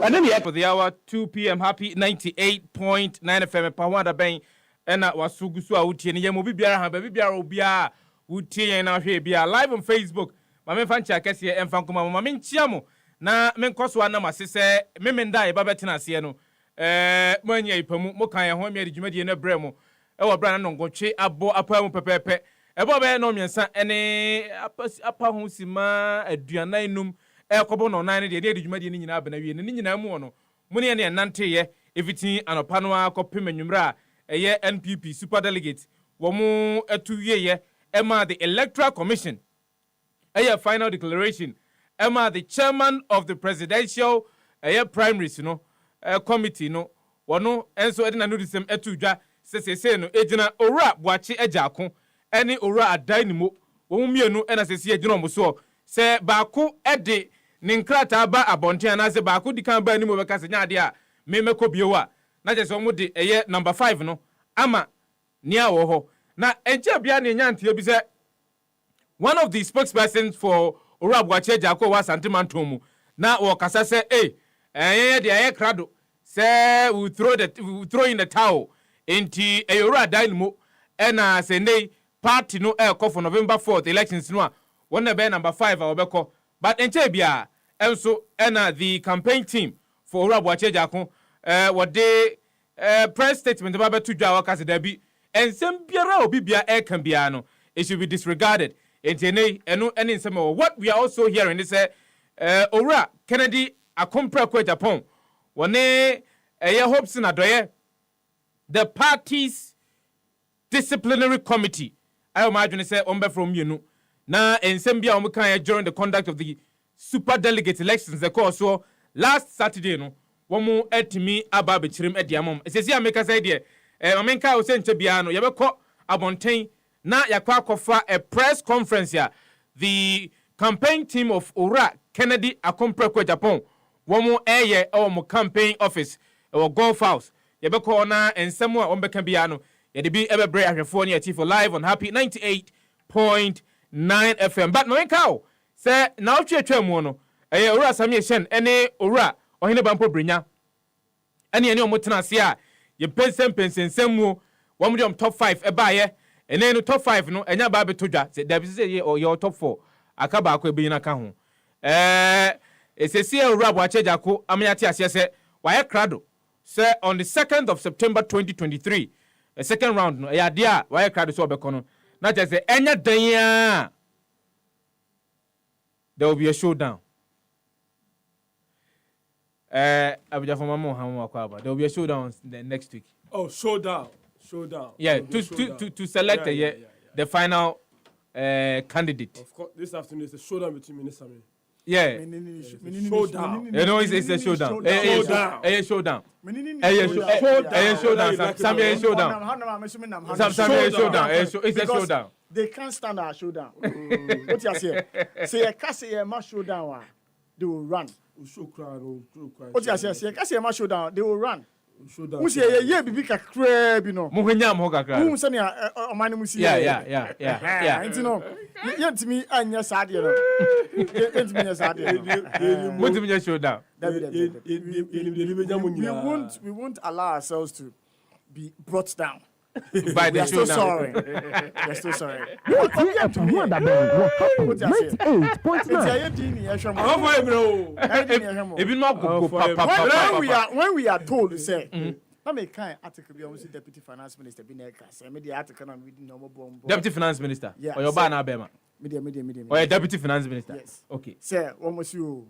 For the hour 2 p.m. Happy 98.9 FM. Pawanda bang ena wasugusu auti ni yemo bibiara ha bibiara obia utie na hwe bia live on Facebook. Ma me fan cha kese e mfa nkoma ma me nchia mo na me nkoso ana masese me menda e ba betina ase no manya ipamu mo kan ye ho me adwumadi na brɛ mo e wo bra na ngontwe abo apa mu pepepe e bo be no miensa ene apa ho sima aduanan num kobo no nan de adwumadi ni nyina abana wie ni nyina mu no mo ne ne nante ye everything anopa no akopem anwumra eye NPP super delegate wo mu atuwie ye ema the electoral commission final declaration ema the chairman of the presidential primaries committee no wono enso ede na no disem atudwa sesese no ejina owura boache agyako ene owura adan nimo wo mu mienu ena sese ejina omoso se baako ede ne nkrata ba abonten na se baako dikan ba nimo beka se nyaade a memeko biewa na je so mu de number 5 no ama nia wo ho na enche bia ne nyantia bi se one of the spokespersons for owura boache agyako wa santimantomu na wo kasa se de krado say we throw in the towel into owura dynamo ena say party no call for November 4th elections no one be number 5 obeko but enche bia enso ena the campaign team for owura boache agyako what they press statement about to dwa waka se da bi ensem biara obi bia can bia no it should be disregarded enti eno ensem what we are also hearing is owura Kennedy akompra kwa Japan wone hopes na doye the party's disciplinary committee I imagine say ombe from you na ensem bia omkan during the conduct of the super delegate elections the course so last Saturday no womu etimi aba bechirim ediamom esesi ameka say de amenka o se nche bia no yebekọ abonten na yakwa akofa a press conference ya the campaign team of Owura Kennedy akompra kwa Japan womu omo campaign office or golf house yebekọ na ensem a ombeka bia no yede bi ebebre ahwefo ne ati for live on Happy 98.9 FM but no enka say na otwetwa mu no Owura Samie Shen ene Owura ohine bampo brenya ene omotena ase a ye pensem mu wo mu top 5 ebaaye ene no top 5 no enya ba betodwa say da bi say ye top 4 aka ba akọ ebeyin aka ho esesi Owura boache agyako amyate ase se waye krado say on the 2nd of September 2023 a second round no ya dia waye krado so obekọ no na je say enya dan a there will be a showdown Abuja for mama hamu akwaba there will be a showdown the next week. Oh, showdown. Yeah, to select the final candidate. Of course, this afternoon is a showdown between Minister. Yeah. Showdown. You know, it's a showdown. Showdown. It's a showdown. They can't stand our showdown. What you say? Say a case a showdown. They will run. What you say? Say a case a showdown. They will run. Who say ye bibi kakra bi no. Mo hwanya mo kakra. Who say na omani musi. Yeah. Enti no. Yentimi anya saade no. Yentimi anya saade no. Mutimi nya showdown. We won't allow ourselves to be brought down. By the show sorry. We're still sorry. When we are told to say, I may kind article be almost deputy finance minister be next. I made the article I'm reading no more. Deputy finance minister. Or your banner Bema. Media. Or a deputy finance minister. Yes. Okay. Sir, almost you.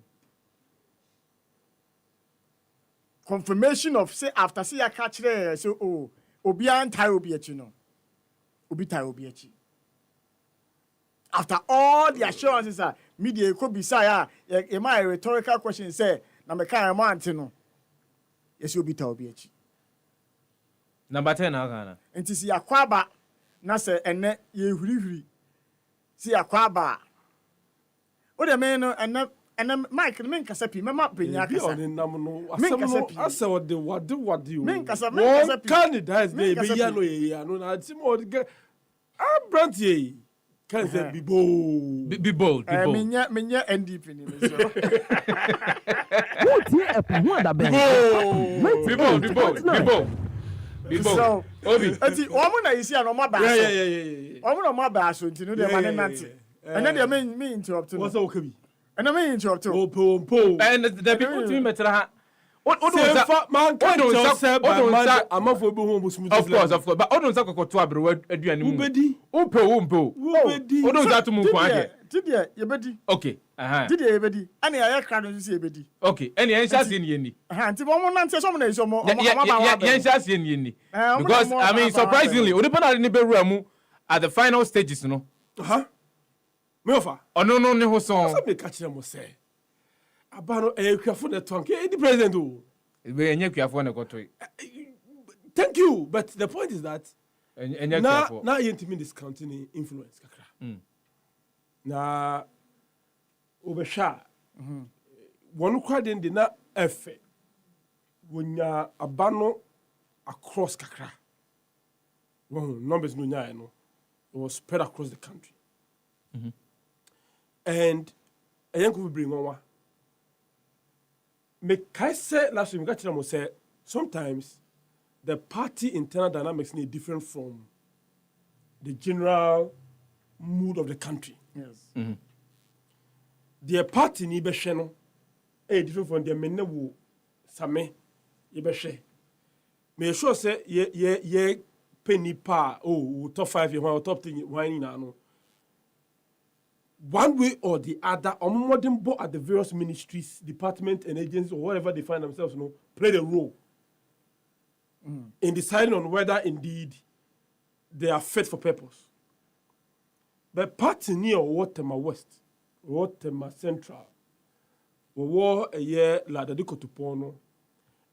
Confirmation of say after see a catch there so obi antai obi echi no obi tai obi echi after all the assurances are media could be say my rhetorical question say na me kan am ante no yes obi tai obi echi number 10 na kana enti si akwaba na say ene ye hurihuri si akwaba o de me no ene Mike, men kasapi, mema penya kasa. Men kasapi. Asa what you. Men kasapi. Candidates dey be yano no na timo de Brantie can say be bold. Be bold. Menya NDP ni so. Bibo. Obi. Eti omo na yisi an omo ba so. Yeah. Omo na omo ba so ntinu de mane nante. Ene de me interrupt no. What's okay bi? Ene me interrupt. Po. And the people to me metra ha. Man can't just say man amafo be hu musmu. Of course. But odun sa kokoto abrewa aduane mu. Ubedi. Ubedi. Odun sa to mu kwa ade. Tidie yebedi. Okay. Tidie yebedi. Ani ya kra no si yebedi. Okay. Eni en chase ni yeni. Nti mo nante so mo na iso mo ba wa. Yen chase ni yeni. Because I mean surprisingly, odipa na be wura mu at the final stages no. Me ofa. No ne ho son. So me ka kire mo say. Abano kwafo na tonke the president o. We enye kwafo na koto. Thank you, but the point is that enye kwafo. Na yentimi discounting influence kakra. Na obesha wonu kwaden de na efe wonya abano across kakra. Numbers no nya no. It was spread across the country. And ayenku bring on me kai say last week me say sometimes the party internal dynamics need different from the general mood of the country. Yes. The party ni be hwe no different from the men wo same ye be hwe. Me sure say ye penny pa top 5 ye top 10 wine na no. One way or the other, modern board at the various ministries, departments, and agencies, or whatever they find themselves, play the role in deciding on whether indeed they are fit for purpose. But party near Waterma West, Waterma Central, or a year like the Dikotupono,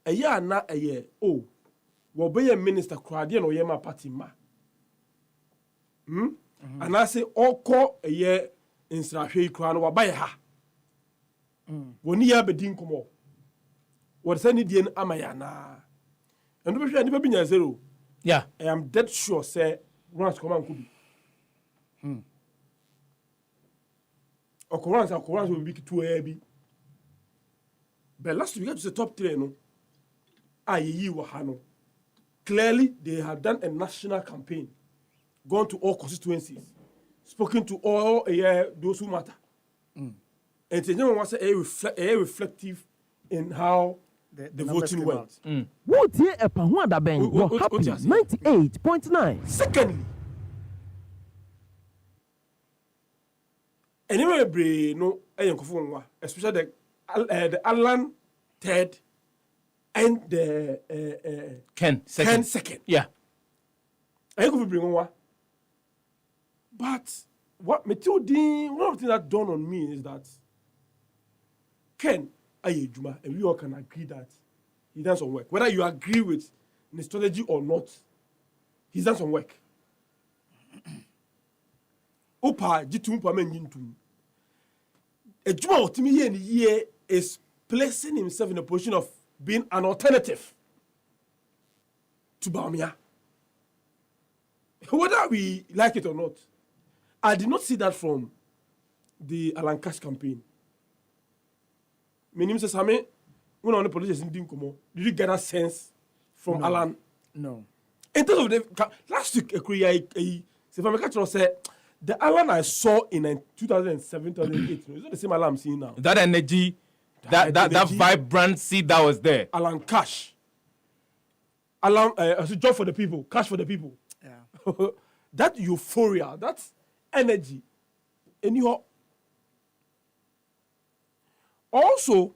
a year not a year, be a minister Cradian or Yema party ma. And I say, all call a year. Insrahwe kra no wabaye ha woni ya bedin komo what say ni die amaya na endo be hwe ni be nya zero. Yeah, I am dead sure say runs come and could be occurrence will be too heavy. But last week to the top 3 no ayi wa ha no clearly they have done a national campaign, gone to all constituencies, spoken to all those who matter. And Tenyamu was reflective in how the voting went. What year a Pahwanda Bang? 98.9. Secondly, anyway, no, especially the Alan third and the Ken second. Yeah. I go bring one. But what me told one of the things that dawned on me is that Ken Ayejuma, and we all can agree that he done some work. Whether you agree with the strategy or not, he's done some work. Opa jitumpa menjintum. Ejuma otimi here in the year is placing himself in a position of being an alternative to Bawumia. Whether we like it or not, I did not see that from the Alan Cash campaign. My name is Same. When on the politicians didn't come on, did you get that sense from Alan? No. In terms of the last week, Sefah-Danquah said the Alan I saw in 2007, 2008 is not the same Alan I'm seeing now. That energy, that vibrancy that was there. Alan Cash. Alan, job for the people, cash for the people. Yeah. That euphoria, that energy, and you also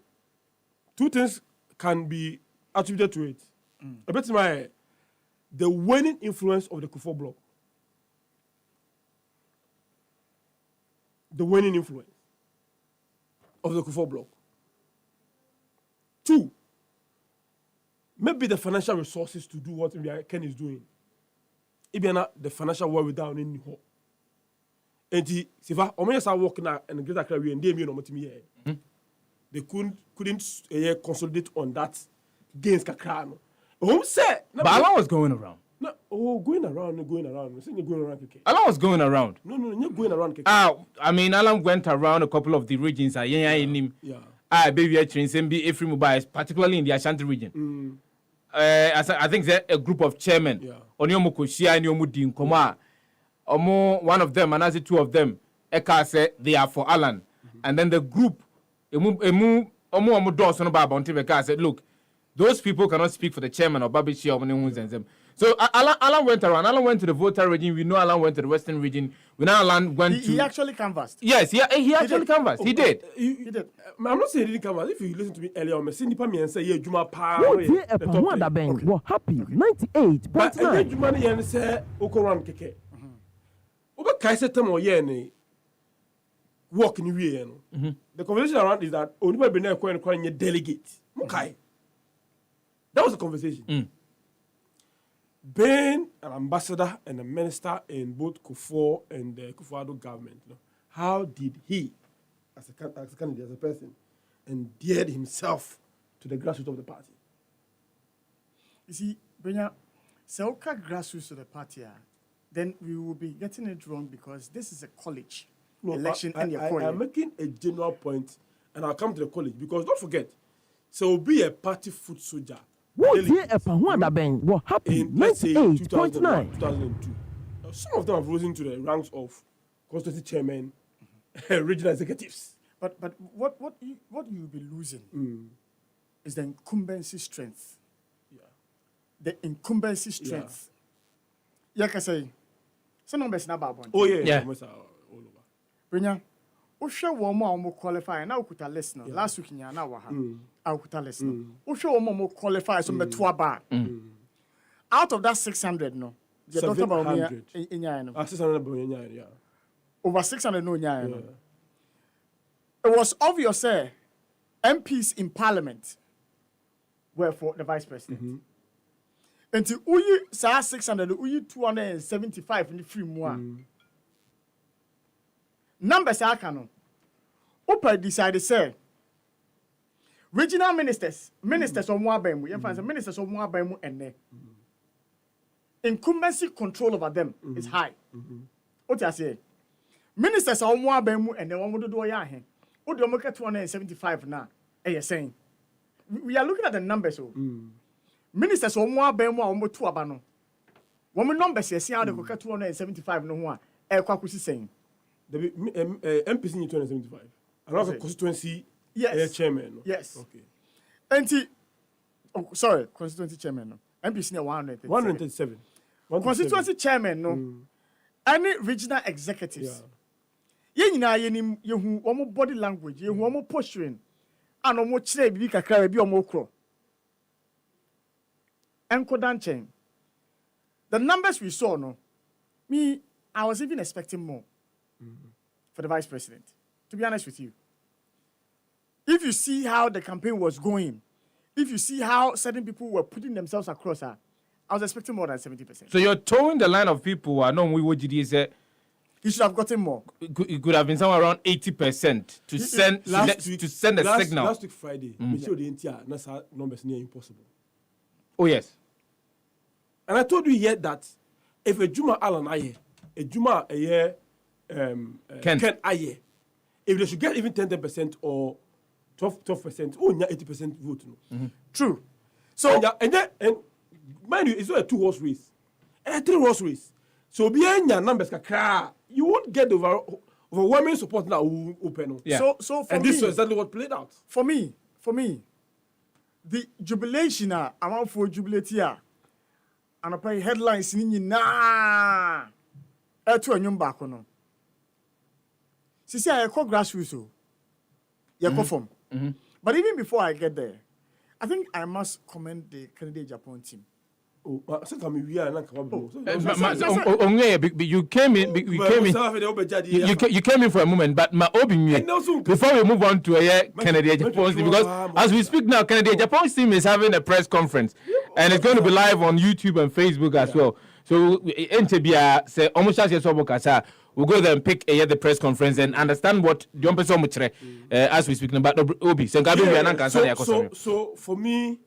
2 things can be attributed to it. A bit the waning influence of the Kufuor bloc. The waning influence of the Kufuor bloc. 2, maybe the financial resources to do what Ken is doing. Even the financial wherewithal in New York. And the Sefah, Omoyesa work now and Greater Accra and they couldn't consolidate on that gains kakra. Who said? But Alan was going around. No, going around. You're going around. Alan was going around. No, you're going around. I mean, Alan went around a couple of the regions. Yeah. baby train be every mobile, particularly in the Ashanti region. I think there's a group of chairmen. Onyomo Koshia and Yomu Din Koma. Omo, one of them, and as the two of them, Eka said they are for Alan. And then the group, Omo Dawson Baba said, look, those people cannot speak for the chairman of Babishi or them. So Alan went around. Alan went to the voter region. We know Alan went to the western region. We know Alan went to. He actually canvassed. Yes, he actually canvassed. He did. He did. I'm not saying he didn't canvass. If you listen to me earlier, I'm saying Nipa say yeah, Juma pa. We're happy. 98.9. But Juma ni say Okoran keke. Oba kaise tamo ye ni work ni we no. The conversation around is that Onipa be na kwa delegate. Mukai. That was the conversation. Being an ambassador and a minister in both Kufuor and the Kufuor government, how did he, as a candidate, as a person, endeared himself to the grassroots of the party? You see, Benya, Seoka grassroots of the party, then we will be getting it wrong because this is a college election and you're I'm making a general point, and I'll come to the college because don't forget, so will be a party foot soldier. We're happy. In, let's say, 98.9. 2002. Some of them have risen to the ranks of constituency chairman, regional executives. But what you'll be losing is the incumbency strength. Yeah. The incumbency strength. Yeah, can say. So numbers na babon. Oh yeah. Yeah. All over. Benya, Usha womo mo qualify na ukuta listener. Last week nya na wa ha. Ukuta listener. Usha womo mo qualify so betua ba. Out of that 600 no. The doctor about me inya no. 600 yeah. Over 600 no nya no. It was obvious MPs in parliament were for the vice president. Until uyi sa 600 uyi 275 in the free more. Numbers are canon. Opa decided say regional ministers of Mwabemu, ministers of Mwabemu and ne. Incumbency control over them is high. What I say? Ministers of Mwabemu and the one would do ya hen. What do you make 275 now? You're saying we are looking at the numbers. Ministers of Mwabemu are almost 2 abano. One numbers say how they go 275 no one. Kwakusi saying. The MPC in 275. And also constituency chairman. No? Yes. Okay. And constituency chairman. No. MPC in 137. 137. Constituency chairman. No. Any regional executives. You one body language. You one posturing. And omo chire bibi kakra bi omo kro. Enkodan chain. The numbers we saw, no. I was even expecting more. For the vice president, to be honest with you. If you see how the campaign was going, if you see how certain people were putting themselves across her, I was expecting more than 70%. So you're towing the line of people who are known we would say he should have gotten more. It could have been somewhere around 80% to send a signal. Last week Friday, we showed the entire NASA numbers near impossible. Oh yes. And I told you yet that if a Juma Alan Aye, a Juma a year Ken Aye, if they should get even 10% or 12%, oh, 80% vote. No? True. So and mind you, it's not a 2-horse race, a 3-horse race. So behind your numbers, you won't get overwhelming support now. Open. Yeah. So for and me, this is exactly what played out. For me, the jubilation amount for jubilate here, and I pay headlines in na. To a new back on. See, I call grassroots. You form. But even before I get there, I think I must commend the candidate Japan team. Oh, we are not you came in. You came in for a moment, but before we move on to a Kennedy Japan team, because as we speak now, Kennedy Japan team is having a press conference, and it's going to be live on YouTube and Facebook as well. So, NTBA say almost as we'll go there and pick the press conference and understand what the person as we speak about Obi. So for me,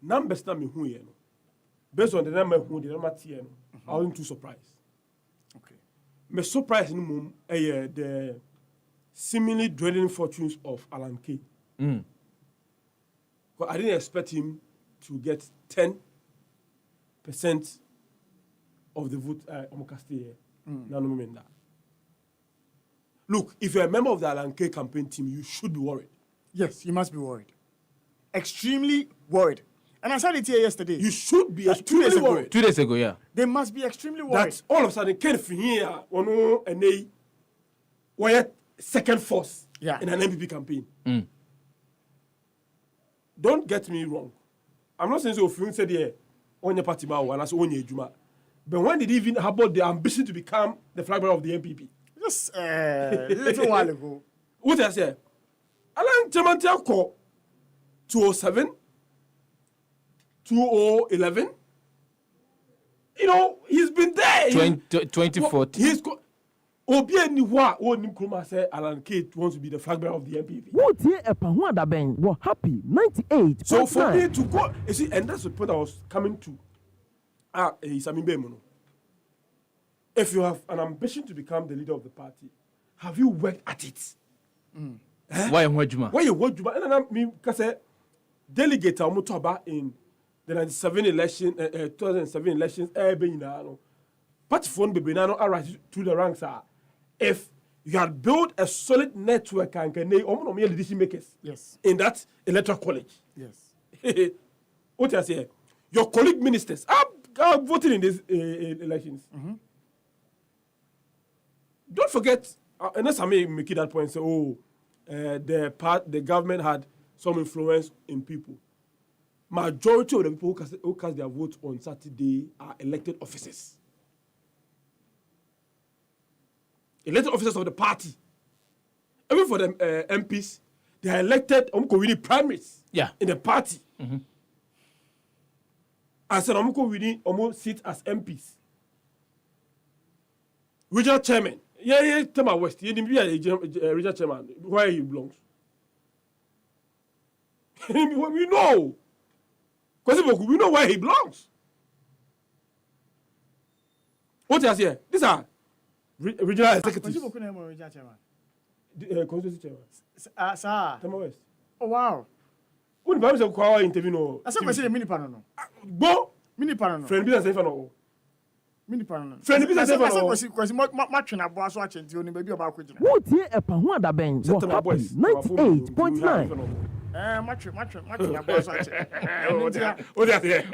numbers not me who you know. Based on the number who the number I wasn't too surprised. Okay. Me surprised in the seemingly dwindling fortunes of Alan K. But I didn't expect him to get 10% of the vote. Look, if you're a member of the Alan K campaign team, you should be worried. Yes, you must be worried. Extremely worried. And I said it here yesterday. You should be extremely worried. 2 days ago, yeah. They must be extremely worried. That all of a sudden, Ken Finia, and they were second force in an MPP campaign. Don't get me wrong. I'm not saying so if you said yeah, on your party and that's on your Juma. But when did he even have the ambition to become the flag bearer of the MPP? Just a little while ago. What I say? Alan Chamantia call 2007, 2011. You know, he's been there. 2014. He's got. Alan Kate wants to be the flag bearer of the MPP. We're happy 98. So for me to go, you see, and that's the point I was coming to. If you have an ambition to become the leader of the party, have you worked at it? Why you work, Juma? Why you work, Juma? And I mean, because delegate in the 2007 elections, party phone baby now arise to the ranks are. If you had built a solid network and can decision makers in that electoral college. Yes. What I say? Your colleague ministers are voting in these elections. Don't forget, unless I may make that point, say, the government had some influence in people. Majority of the people who cast their votes on Saturday are elected officers. Elected officers of the party. Even for the MPs, they are elected winning primaries in the party. I said, almost sit as MPs. Regional chairman. Tema West. He didn't be a regional chairman. Where he belongs. We know. Because we know where he belongs. What is here? These are regional executives. Regional chairman. Constituency chairman. Sir. Tema West. Oh, wow. When Bible says Kwawa interview, I said, the mini panel. Go. Mini panel. Friend business safe no. Mini panel. Friend business safe no. Because match na boa so ache nti oni baby oba kwegyina. Wo tie epahu adaben wo happy 98.9. Match na boa so ache. What is here?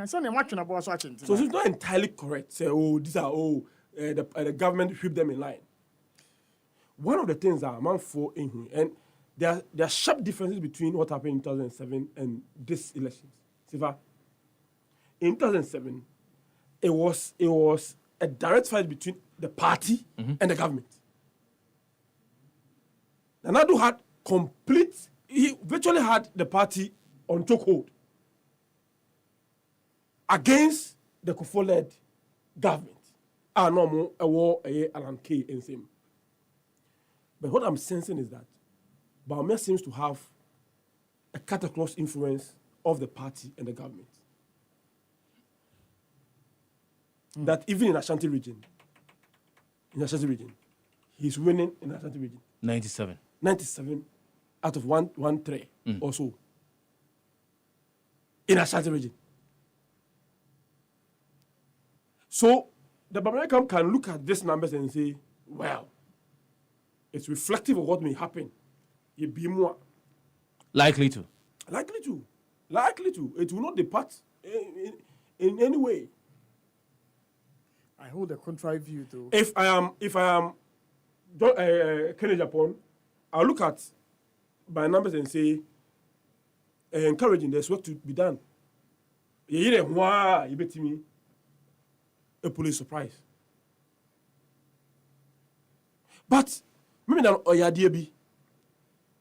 So ne match na boa so ache nti. So it's not entirely correct. Say, these are the government whip them in line. One of the things that I'm for in here, and there are sharp differences between what happened in 2007 and this election. In 2007, it was a direct fight between the party and the government. Nanado had he virtually had the party on chokehold against the Kufuor-led government. No more Alan K and same. But what I'm sensing is that Baumia seems to have a cut-across influence of the party and the government. That even in Ashanti region, he's winning in Ashanti region. 97 out of 113 or so. In Ashanti region. So the Baumia can look at these numbers and say, well, it's reflective of what may happen. It be more likely to. It will not depart in any way. I hold a contrary view, though. If I am Kennedy Japan, I'll look at my numbers and say, encouraging. There's work to be done. You bet me a police surprise. But maybe that Oyadiabi.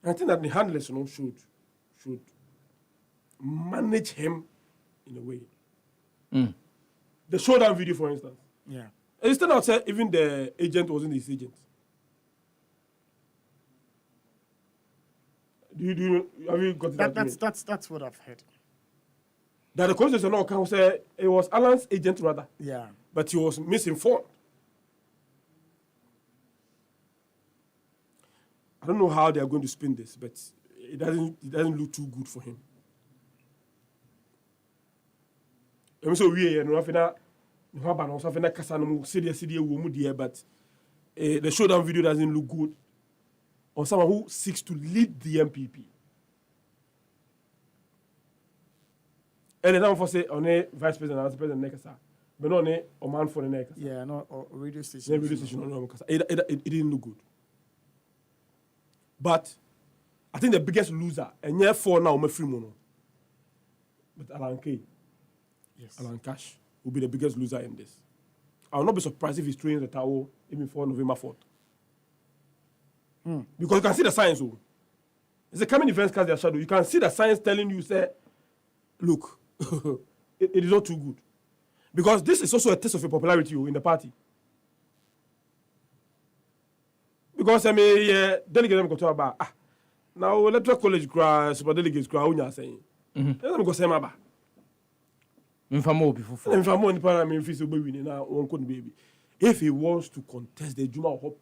I think that the handlers should manage him in a way. The showdown video, for instance. Yeah. It's still outside, even the agent wasn't his agent. Have you got that? That's what I've heard. That the constitutional council said it was Alan's agent rather. Yeah. But he was misinformed. I don't know how they are going to spin this, but it doesn't look too good for him. I'm so weird, but the showdown video doesn't look good on someone who seeks to lead the MPP. And then for say on a vice president and president Nekasa, but not a man for the Nekasa. Yeah, no, or radio station. Yeah, radio station. It didn't look good. But I think the biggest loser, and therefore now I'm free mono. But Alan K. Yes. Alan Cash will be the biggest loser in this. I will not be surprised if he's throwing the towel even for November 4th. Because you can see the signs. It's a coming events cast their shadow. You can see the signs telling you, say, look, it is not too good. Because this is also a test of your popularity in the party. Because I mean, delegate them go to about now electoral college grass, super delegates grass, unya saying. Let me go say my ba. Infamo before. Infamo in parliament if he's winning now one couldn't baby. If he wants to contest the Juma or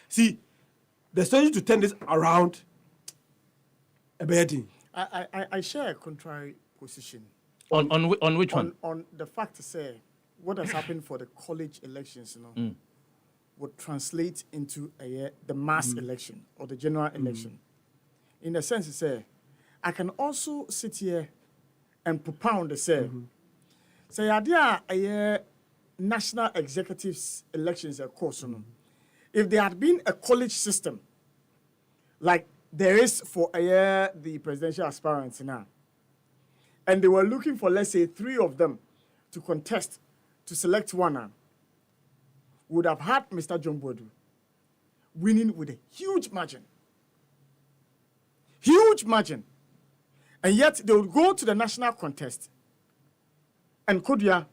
see the strategy to turn this around a bad thing. I share a contrary position. On which one? On the fact to say what has happened for the college elections, would translate into the mass election or the general election. In the sense, say, I can also sit here and propound the say, say, idea a national executives elections, of course, if there had been a college system like there is for the presidential aspirants now, and they were looking for, let's say, 3 of them to contest to select one, would have had Mr. John Bodu winning with a huge margin. Huge margin. And yet they would go to the national contest and Kodia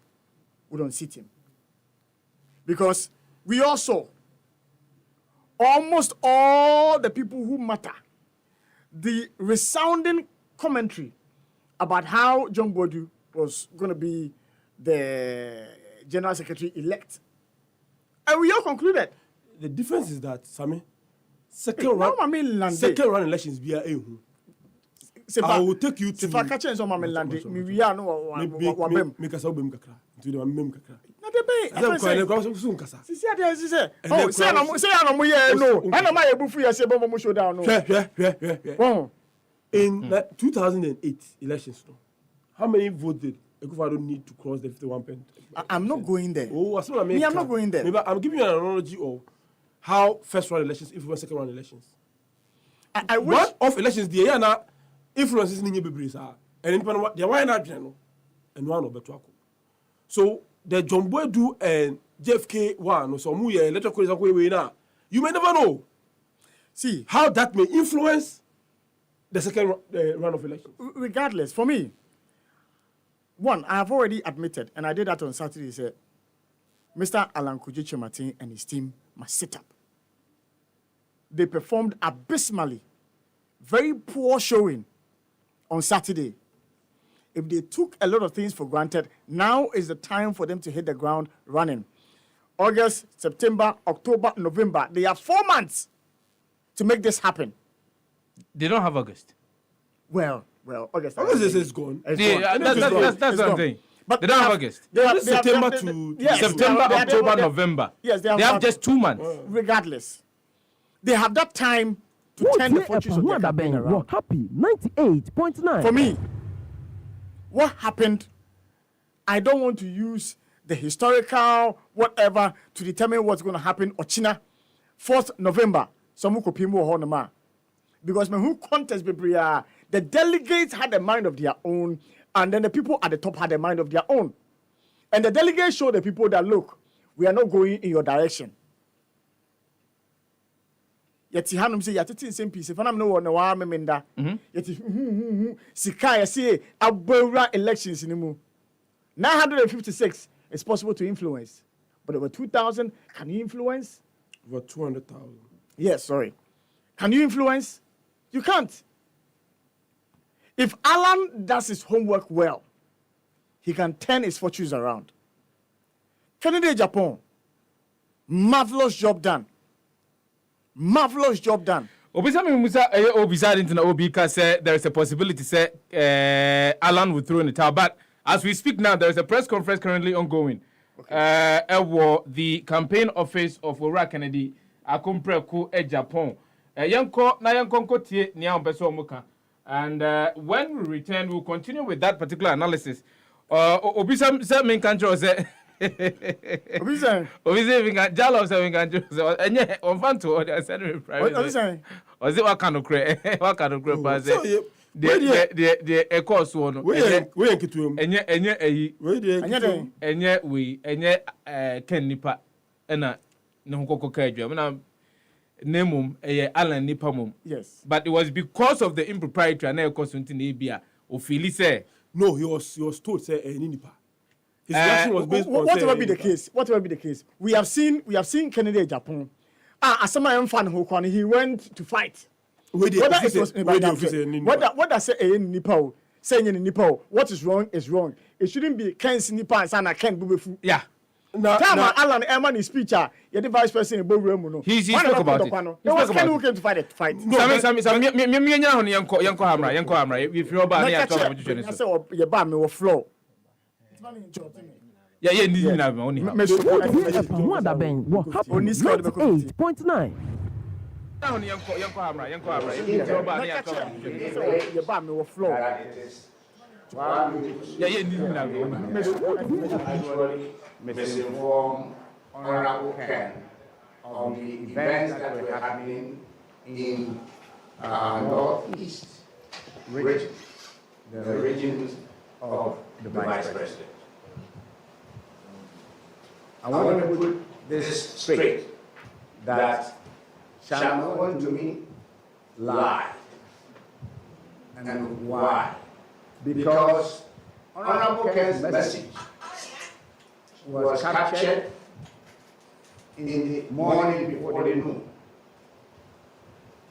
would unseat him. Because we all saw almost all the people who matter, the resounding commentary about how John Bodu was going to be the General Secretary-elect. And we all concluded. The difference is that, Sammy, second round elections be a I will take you to. If I catch on my land, we are no make us obey kakra. To the mem kakra. Na debate. I say soon kasa. See there, say. Oh, say no mo here no. And am I able for you say bo mo show down no. Yeah. In 2008 elections, how many votes did Ekufado need to cross the 51%? I'm not going there. Oh, I'm not going there. Maybe I'm giving you an analogy of how first round elections influence second round elections. I wish one of elections the year now influences ninye bebree and independent they why not no and one obeto. So the John Bodu and JFK one so mu ye electoral college we now. You may never know. See how that may influence the second round of elections. Regardless, for me, one, I have already admitted, and I did that on Saturday, said, Mr. Alan Kujiche and his team must sit up. They performed abysmally, very poor showing on Saturday. If they took a lot of things for granted, now is the time for them to hit the ground running. August, September, October, November, they have 4 months to make this happen. They don't have August. Well, August is gone. That's the thing. But they don't have August. They have September to September, October, November. Yes, they have just 2 months. Regardless, they have that time to turn the fortunes of their campaign around. Happy 98.9. For me, what happened? I don't want to use the historical whatever to determine what's going to happen. Ochina, 4th November. Some honoma. Because when who contest Bibria, the delegates had a mind of their own, and then the people at the top had a mind of their own. And the delegates showed the people that, look, we are not going in your direction. Yet he had say, yet in same piece. If I'm no one, no one, memenda. Yet Sikai say, Abura elections in the moon. 956 is possible to influence. But over 2,000, can you influence? Over 200,000. Yes, sorry. Can you influence? You can't. If Alan does his homework well, he can turn his fortunes around. Canada, Japan, marvelous job done. Marvelous job done. Obisa me musa obisa into na obika say there is a possibility say Alan will throw in the towel, but as we speak now there is a press conference currently ongoing. The campaign office of Ora Kennedy akompreku Japan. Yanko tie nia ombeso omuka. And when we return we'll continue with that particular analysis. Obisa say me kan say Obisa we can jalo say we can say enye on fan to the send private. Obisa Ozi wakano kre pass the course one we enkitu enye eyi enye we enye ken nipa na ne hokoko ka adwa na nemum Alan nipa mum. Yes, but it was because of the impropriety na course unti na ebia o feel say no, he was told say any nipa. His reaction was based on whatever be the case. We have seen Kennedy in Japan. Asama fan who he went to fight. Whether it was what I say nipa saying in nipa what is wrong is wrong. It shouldn't be Ken's nipa and sana Ken bubefu. yeah. Now Alan Eman is speech you're the vice president in Bogu no. He spoke about it. There was Ken who came to fight. Some me nya ho yanko hamra if you about near talk about you. I say your ba me wo floor. Yeah, ni na me only. What that bang? What happened? 98.9. Now yanko hamra if you about near talk about you. Your ba me wo floor. Yeah, ni na me only. Misinform Honorable Ken on the events that were happening in Northeast region, the region of the Vice President. I want to put this straight, that Shaman to me lied. And why? Because Honorable Ken's message was captured in the morning before the noon.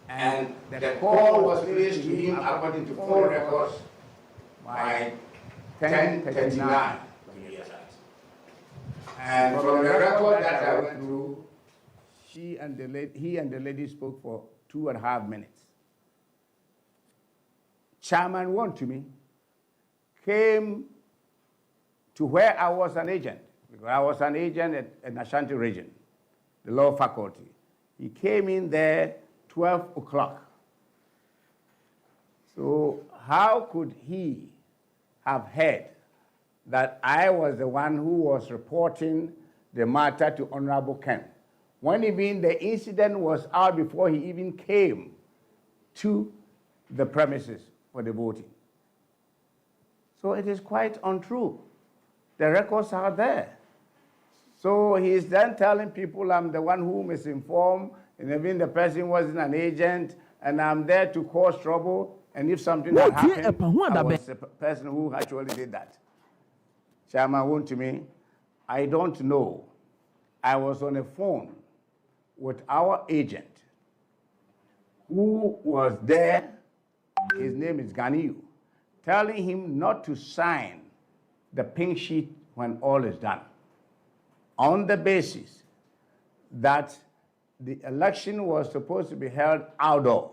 And the call was placed to him according to phone records by 10:39. And from the record that I went through, he and the lady spoke for 2.5 minutes. Chairman Wontumi came to where I was an agent. Because I was an agent at Ashanti region, the law faculty. He came in there 12 o'clock. So how could he have heard that I was the one who was reporting the matter to Honorable Ken, when even the incident was out before he even came to the premises for the voting? So it is quite untrue. The records are there. So he's then telling people I'm the one who misinformed, and even the person wasn't an agent, and I'm there to cause trouble, and if something had happened, I was the person who actually did that. Chairman Wontumi, I don't know. I was on a phone with our agent, who was there, his name is Ganiyu, telling him not to sign the pink sheet when all is done, on the basis that the election was supposed to be held outdoor.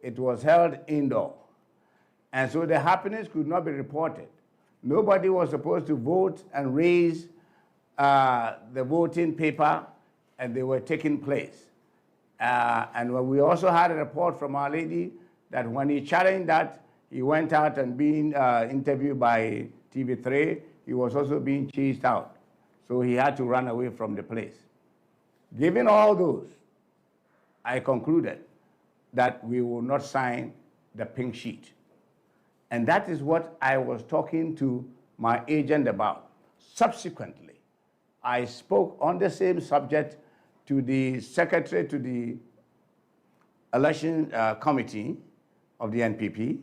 It was held indoor. And so the happenings could not be reported. Nobody was supposed to vote and raise the voting paper, and they were taking place. And we also had a report from Our Lady that when he challenged that, he went out and being interviewed by TV3, he was also being chased out. So he had to run away from the place. Given all those, I concluded that we will not sign the pink sheet. And that is what I was talking to my agent about. Subsequently, I spoke on the same subject to the secretary to the election committee of the NPP,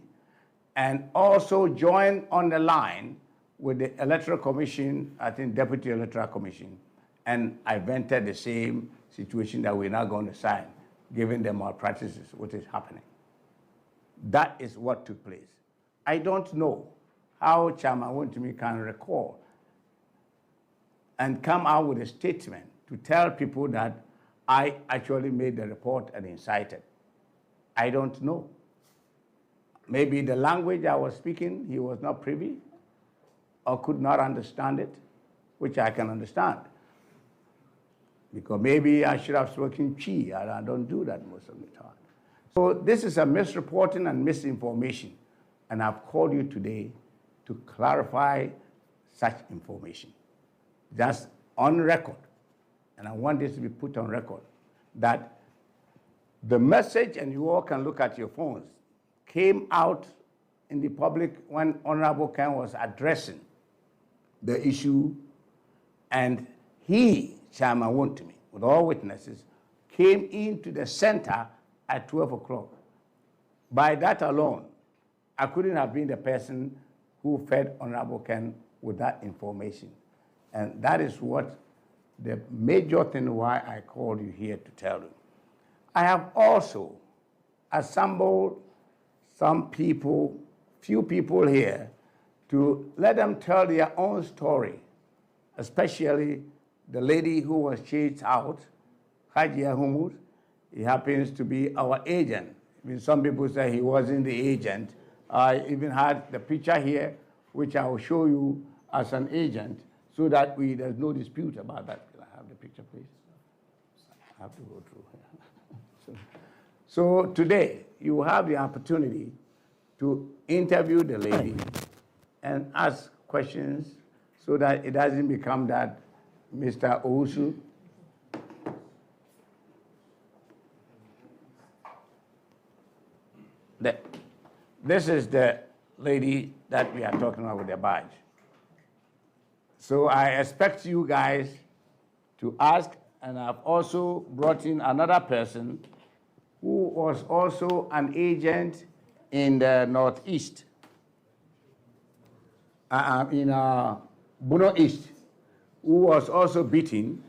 and also joined on the line with the Electoral Commission, I think Deputy Electoral Commission, and I vented the same situation that we're not going to sign, given the malpractices, what is happening. That is what took place. I don't know how Chairman Wontumi can recall and come out with a statement to tell people that I actually made the report and incited. I don't know. Maybe the language I was speaking, he was not privy or could not understand it, which I can understand. Because maybe I should have spoken Chi, and I don't do that most of the time. So this is a misreporting and misinformation, and I've called you today to clarify such information. Just on record, and I want this to be put on record, that the message, and you all can look at your phones, came out in the public when Honorable Ken was addressing the issue, and he, Chairman Wontumi, with all witnesses, came into the center at 12 o'clock. By that alone, I couldn't have been the person who fed Honorable Ken with that information. And that is what the major thing why I called you here to tell you. I have also assembled some people, few people here, to let them tell their own story, especially the lady who was chased out, Hajia Humud. He happens to be our agent. I mean, some people say he wasn't the agent. I even had the picture here, which I will show you as an agent, so that there's no dispute about that. Can I have the picture, please? I have to go through. So today, you have the opportunity to interview the lady and ask questions so that it doesn't become that Mr. Owusu. This is the lady that we are talking about with the badge. So I expect you guys to ask, and I've also brought in another person who was also an agent in the Northeast, in Bono East, who was also beaten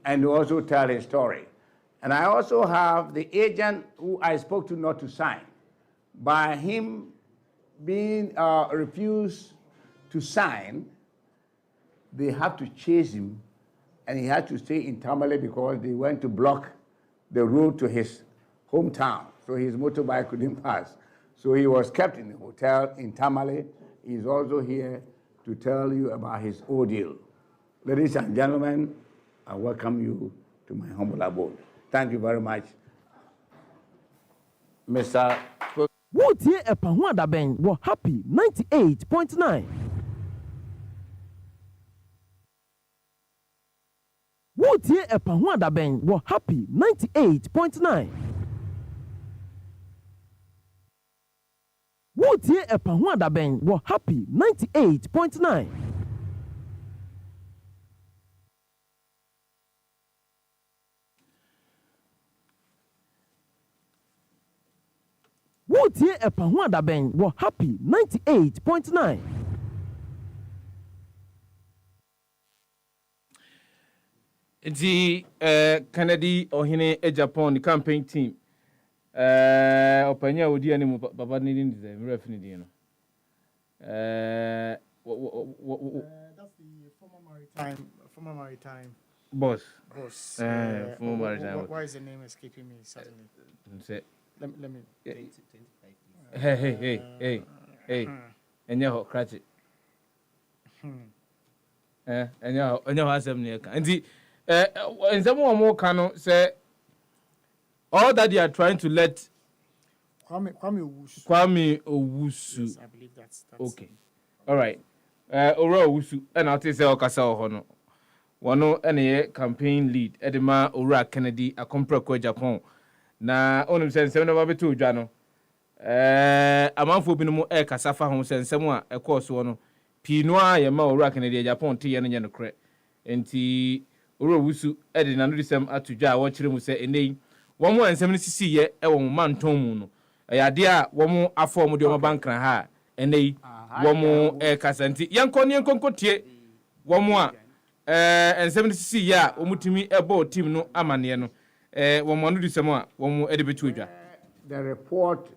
and also tell his story. And I also have the agent who I spoke to not to sign. By him being refused to sign, they had to chase him, and he had to stay in Tamale because they went to block the road to his hometown, so his motorbike couldn't pass. So he was kept in the hotel in Tamale. He's also here to tell you about his ordeal. Ladies and gentlemen, I welcome you to my humble abode. Thank you very much. Mr. Wotie Epahu Adabeng were happy 98.9. Wotie Epahu Adabeng were happy 98.9. Wotie Epahu Adabeng were happy 98.9. Wotie Epahu Adabeng were happy 98.9. The Kennedy Ohine Japan campaign team. Opanya Odi and Baba needing the referee. That's the former maritime boss. Former maritime. Why is the name escaping me suddenly? Let me. Hey. And your cratchit. And your husband near. And someone more can say all that they are trying to let Kwame Owusu. Yes, I believe that's okay. All right. Ora Owusu and I'll say Okasa Hono. One any campaign lead Edema Ora Kennedy a compra Japan. Na onum sen sem na babeto dwa no amanfo binom kasafa ho sen sem a ekọ so no pino a ye ma Ora Kennedy Japan te ye no no kre enti Ora Owusu de na no disem atodwa a wo kire mu se enei wo mo ensem no sisi ye e wo manton mu no ya de a wo mo afọ mo de wo bankran ha enei wo mo kasanti yenkonko tie wo mo a ensem no sisi ye a wo mutimi ebo team no amane no the report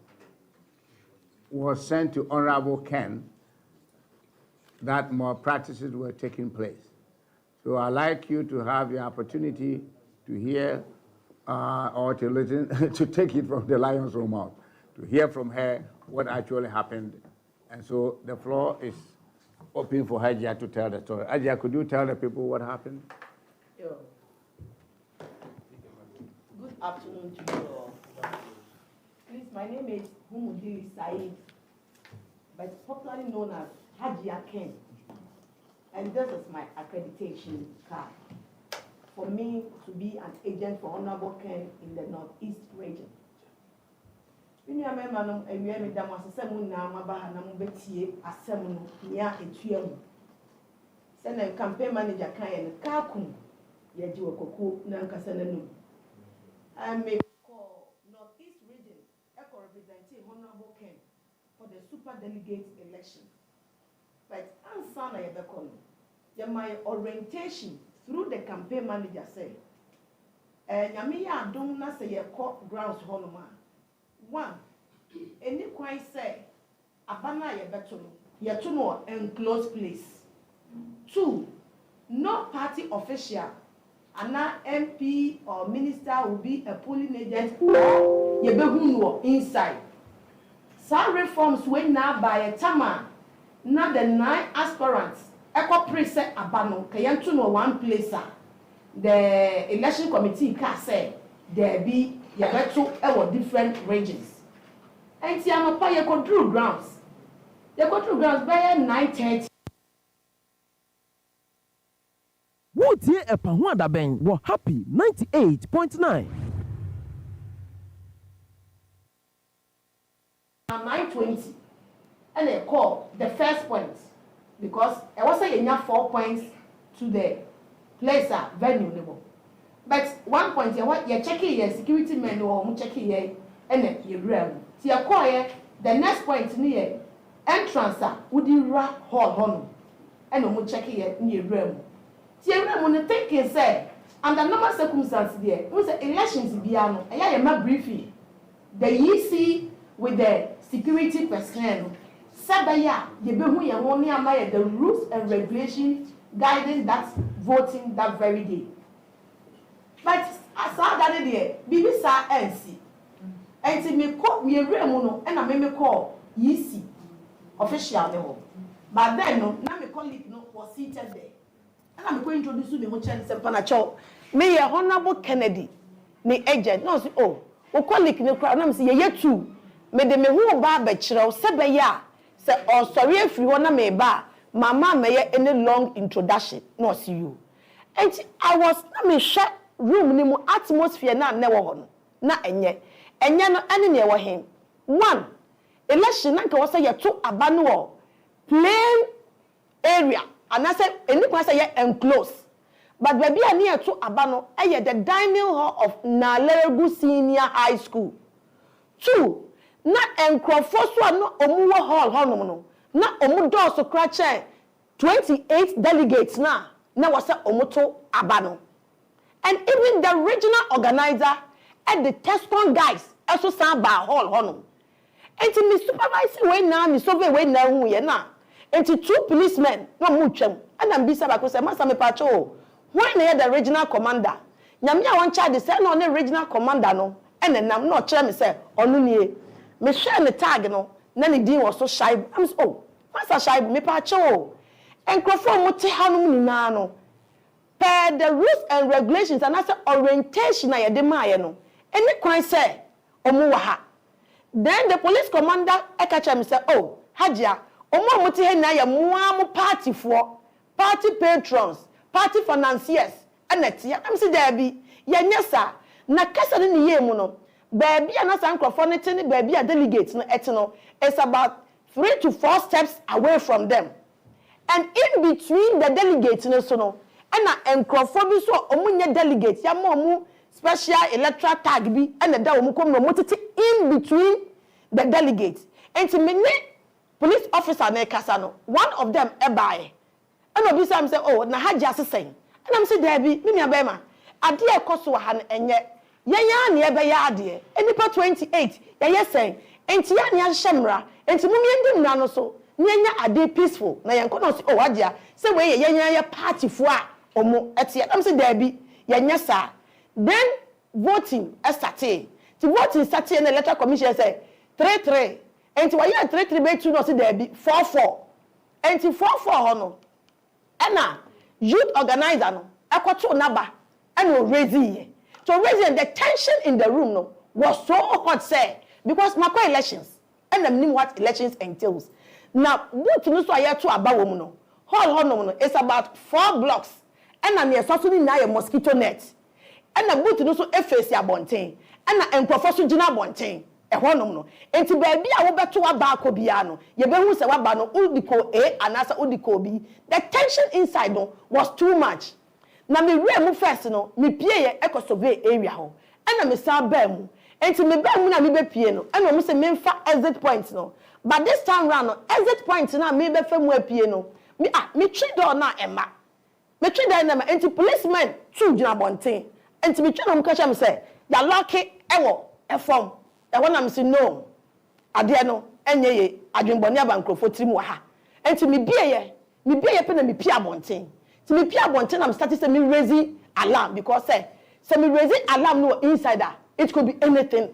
was sent to Honorable Ken that more practices were taking place. So I'd like you to have the opportunity to hear or to listen, to take it from the lion's own mouth, to hear from her what actually happened. And so the floor is open for Hajia to tell the story. Hajia, could you tell the people what happened? Good afternoon to you all. Please, my name is Humudi Said, but popularly known as Hajia Ken. And this is my accreditation card for me to be an agent for Honorable Ken in the Northeast region. When you are a member of a Damas, send a campaign manager Kayan Kakum, Yajuako Nankasananu. I may call Northeast region, Echo representing Honorable Ken for the super delegate election. But Ansana Yabekon, my orientation through the campaign manager say, Yamiya don't na say court grounds honoma. One, any quite say, Abana Yabeton, Yatuno enclosed place. Two, no party official, Anna MP or minister will be a polling agent or Yebehuno inside. Some reforms went now by a tama, not the 9 aspirants. Echo preset Abano, Kayantuno one placer. The election committee can say there be Yabetu or different regions. And Tiamapa Yako drew grounds. Yako drew grounds by 9:30. Wotie Epahwada Ben were happy 98.9. 9:20. And they call the first point. Because I was saying 4 points to the placer venue. But 1 point, you're checking your security men or checking your and your realm. See, you call the next point near entrance would you hall home and no checking your realm. See, everyone thinking say, under normal circumstances, there was elections piano. I am a briefing. The EC with the security personnel. Sabaya, the rules and regulations guiding that voting that very day. But I saw that day, BBC NC. And to me call me a real and I may call EC official level. But then no, now my colleague no was seated there. And I'm going to introduce you to me and Panacho. May Honorable Kennedy, me agent, no, oh, colleague no crowd, I'm saying, ye too. May the me who barber chiro, Sabaya. Or sorry if you wanna me ba, Mama may any long introduction, no see you. And I was not me shut room ni mu atmosphere na never one. Na enye no any near him. One election na was say two abanu plain area and I said any person say enclosed. But baby I near two abano the dining hall of Naleregu Senior High School. Two na enkrofo so no omuwo hall honom no na omudo so krache 28 delegates na was omoto abano. And even the regional organizer and the teston guys also stand by hall honom. And to me supervising way na me survey way na hu ye na. And to 2 policemen no mu twam and am bisa ba ko say masa me pacho when the regional commander nyame a won charge say no the regional commander no and nam no kire me say onu nie me share the tag no na ne din was so shy I'm so oh master shy me pa cho and crofo mo te hanom nyina no per the rules and regulations and as orientation na ye de maaye no any kwan say omo wa ha then the police commander ekacha me say oh hajia omo mo te he na ye mo party for party patrons party financiers and netia I'm say there be ye nyesa na kasa ne ye mu no baby and as microphone baby a delegates no etino it's about 3 to 4 steps away from them and in between the delegates no so no and microphone so omunye delegates ya mo special electoral tag bi and da omu kom no motete in between the delegates and to me police officer na kasa no one of them ebae and obi say oh na haja sesen and I'm say there be me nua be ma ade e koso ha no enye yenya na ebe ya ade enipa 28 ye sen enti ya na hyemra enti mumye ndi mra no so yenya ade peaceful na yenko no so oh adia say we yenya ya party fo a omo etie am say there be yenya sa then voting started. The voting started and the electoral commission said 3-3. And why you 3-3 by 2 no see there be 4-4. And 4-4 no. And now youth organizer no ekwoto naba and no raising. So raising the tension in the room no was so hot say because Mako elections and them knew what elections entails. Now what no so aye to aba wo mu no. Hall no it's about 4 blocks. And na near so ni na mosquito net. And na boot no so face ya bonten. And na enkrofo so gina bonten. Ehwonom no. Enti baabi a wo beto aba akobia no, ye behu se waba no udiko A anasa udiko B. The tension inside no was too much. Na me re mu first no, me pie ye ekosove area ho. And na me sa ba mu. Enti me ba mu na me be pie no. And no se me mfa exit point no. But this time round no, exit point na me be fa mu apie no. Me twi door na ema. Me twi door na ema. Enti policemen two gina bonten. Enti me twi no mka sha me say, ya lucky ewo efom. E wona me say no. Ade no enye ye adwenbone abankrofo tirim wa ha. Enti me bie ye pe na me pia bonten. Ti me pia bonten am start say me raise alarm because say me raise alarm no insider. It could be anything.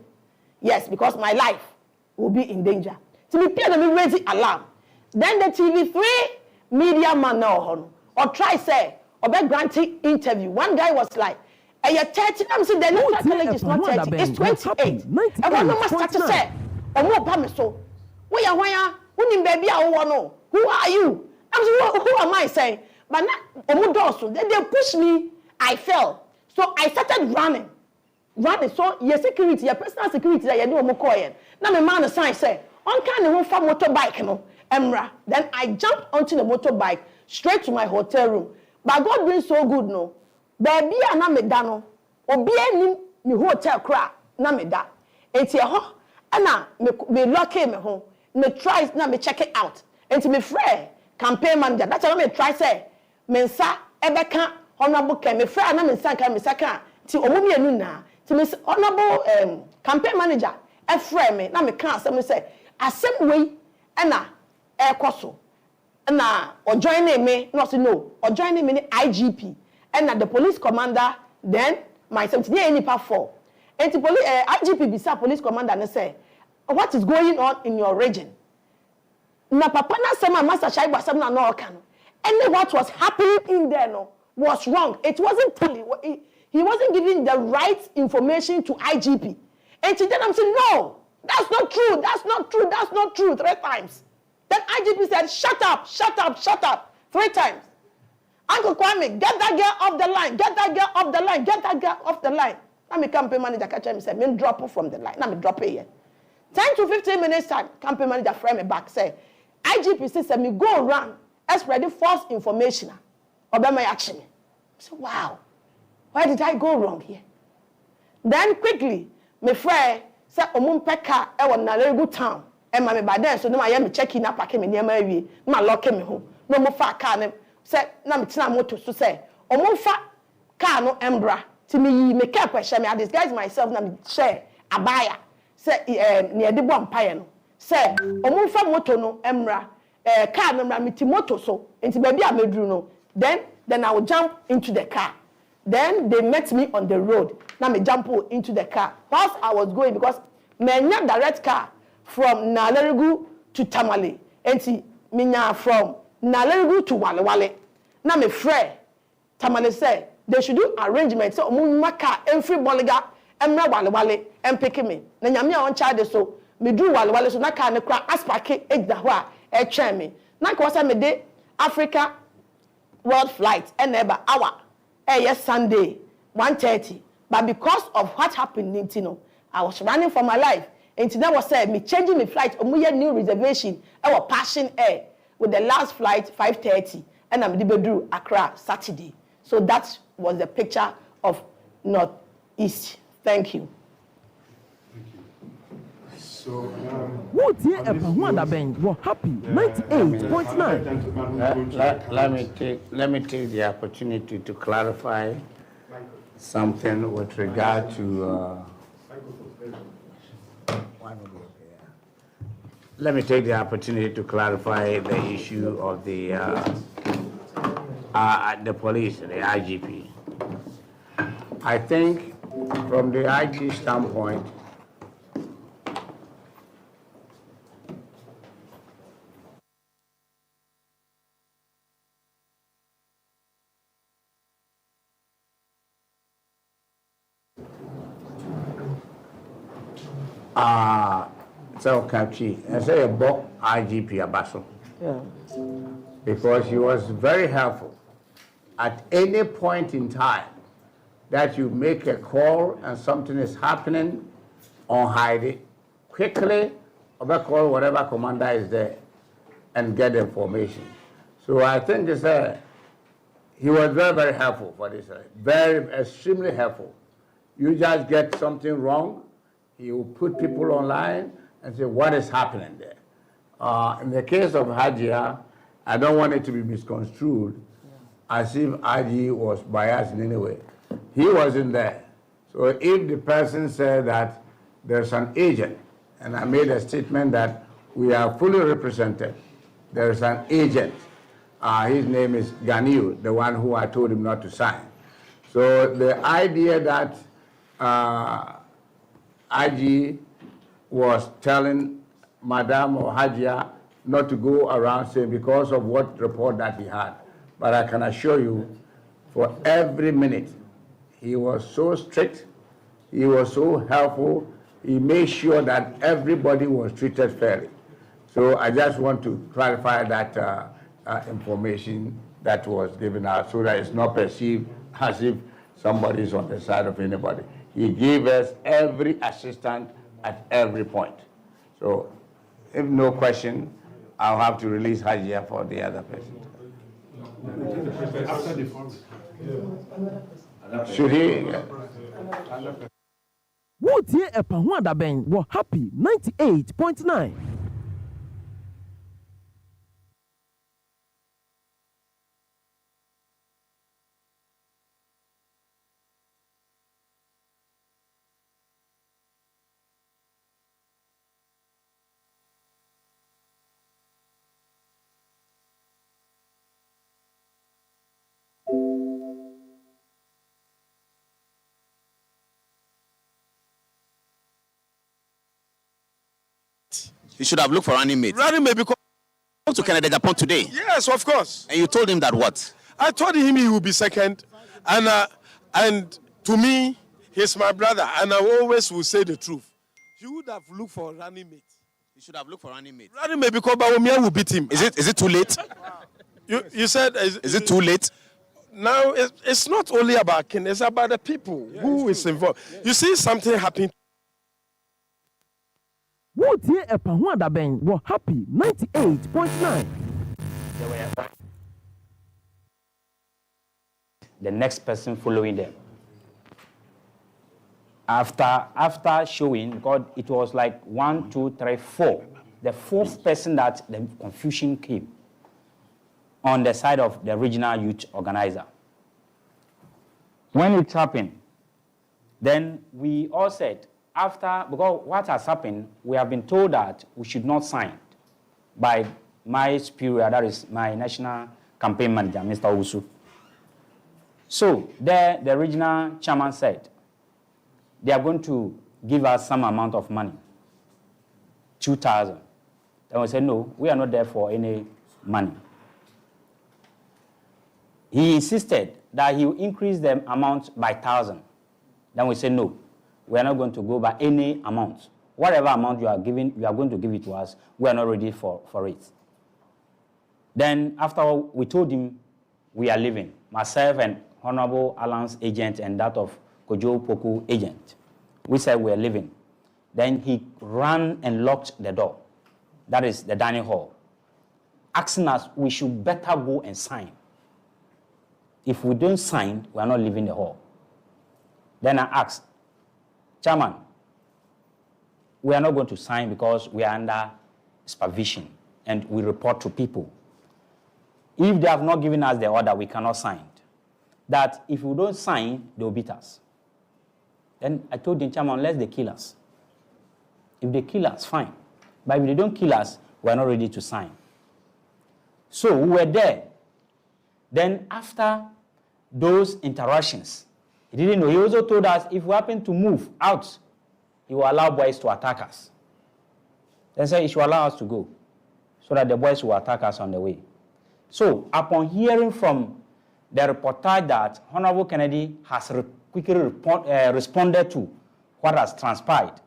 Yes, because my life will be in danger. Ti me pia na me raise alarm. Then the TV3 media man now or try say or be granting interview. One guy was like, "You're 30." I'm saying the electoral college is not 30, it's 28. I want no start to say, "Oh, more promise so. Where you baby no. Who are you?" I'm saying, "Who am I saying?" But now, they pushed me. I fell, so I started running. So your security, your personal security that you do omokoyen. Now my man sign say, "On kind of one motorbike no." Emra. Then I jumped onto the motorbike straight to my hotel room. But God been so good, no. Baby, I na me da no. Obi ani mi hotel cra na me da. Enti ho, ana me lock me home. Me try na me check it out. Enti me frɛ campaign manager. That's why me try say me nsa ebeka honorable Ken. Me frɛ na me nsa kan me saka. Ti omo mi anu na. Ti me honorable campaign manager e frɛ me na me kan asem say asem wei ana ekoso na or joining me no say no or joining me IGP and the police commander then myself today any part 4 and the police IGP bisa police commander and say what is going on in your region na papa na sama master shaibu asem na no kan and what was happening in there no was wrong. It wasn't telling, he wasn't giving the right information to IGP. And then I'm saying no, that's not true, that's not true, that's not true 3 times. Then IGP said, shut up, 3 times. Uncle Kwame, get that girl off the line, get that girl off the line, get that girl off the line. Now my campaign manager catch him and said, me drop her from the line. Now me drop her here. 10 to 15 minutes time, campaign manager frame me back, say, IGP said, me go around, spread false information. Obama action me. I said, wow, why did I go wrong here? Then quickly, my friend said, Omumpeka, I was in a very good town. And my by then, so no, I am checking up, I came in near my way, my lock me home. No more far car, said, Namitina motor to say, Omumfa car no embra. To me, make up question me, I disguise myself, Nam share a buyer, say, near the bomb pioneer. Say, Omumfa motor no embra, car no mitimoto so, into baby I made you know. Then I will jump into the car. Then they met me on the road. Now me jump into the car. Whilst I was going, because me not direct car from Nalerigu to Tamale. And me from Nalerigu to Walewale. Now me friend Tamale said they should do arrangements. So my car every boliga and me Walewale and pick me. Na nyame on charge so me do Walewale so na car ne kra aspake egdahwa e twen me. Na ko say me de Africa world flight and never hour. Yes, Sunday 1:30. But because of what happened in Tino, I was running for my life. And today was said me changing my flight. New reservation. I was passing air with the last flight 5:30, and I'm Bedru Accra Saturday. So that was the picture of Northeast. Thank you. So, what year what happened? 98.9. Let me take the opportunity to clarify something with regard to. Let me take the opportunity to clarify the issue of the police, the IGP. I think from the IG standpoint, so Kachi, I say a book IGP Abaso. Yeah. Because he was very helpful. At any point in time that you make a call and something is happening, unhide it quickly, or call whatever commander is there and get information. So I think he was very, very helpful for this. Very, extremely helpful. You just get something wrong, he will put people online and say, what is happening there? In the case of Hajia, I don't want it to be misconstrued as if IG was biased in any way. He wasn't there. So if the person said that there's an agent, and I made a statement that we are fully represented, there's an agent. His name is Ganiu, the one who I told him not to sign. So the idea that IG was telling Madam or Hajia not to go around saying because of what report that he had. But I can assure you, for every minute, he was so strict, he was so helpful, he made sure that everybody was treated fairly. So I just want to clarify that information that was given out so that it's not perceived as if somebody is on the side of anybody. He gave us every assistance at every point. So if no question, I'll have to release Hajia for the other person. Should he? Wotie Epahu Adabeng were happy 98.9. You should have looked for running mate. Running mate because To Canada, Japan today. yes, of course. And you told him that what? I told him he would be second, and to me, he's my brother, and I always will say the truth. He would have looked for running mate. You should have looked for running mate. Running mate because Bawumia will beat him. Is it too late? You said Is it too late? Now it's not only about Ken, it's about the people who is involved. You see something happening. Wotie Epahu Adabeng were happy 98.9. The next person following them. After showing, because it was like 1, 2, 3, 4. The fourth person that the confusion came on the side of the regional youth organizer. When it happened, then we all said, because what has happened, we have been told that we should not sign by my superior, that is my national campaign manager, Mr. Usu. So there, the regional chairman said, they are going to give us some amount of money, 2,000. Then we said, no, we are not there for any money. He insisted that he will increase the amount by 1,000. Then we said, no, we are not going to go by any amount. Whatever amount you are giving, you are going to give it to us. We are not ready for it. Then after we told him we are leaving, myself and Honorable Alan's agent and that of Kojo Poku agent, we said we are leaving. Then he ran and locked the door. That is the dining hall, asking us we should better go and sign. If we don't sign, we are not leaving the hall. Then I asked, Chairman, we are not going to sign because we are under supervision and we report to people. If they have not given us the order, we cannot sign. That if we don't sign, they will beat us. Then I told the chairman, unless they kill us. If they kill us, fine. But if they don't kill us, we are not ready to sign. So we were there. Then after those interactions, He didn't know. He also told us if we happen to move out, he will allow boys to attack us. Then said he should allow us to go so that the boys will attack us on the way. So upon hearing from the reportage that Honorable Kennedy has quickly responded to what has transpired,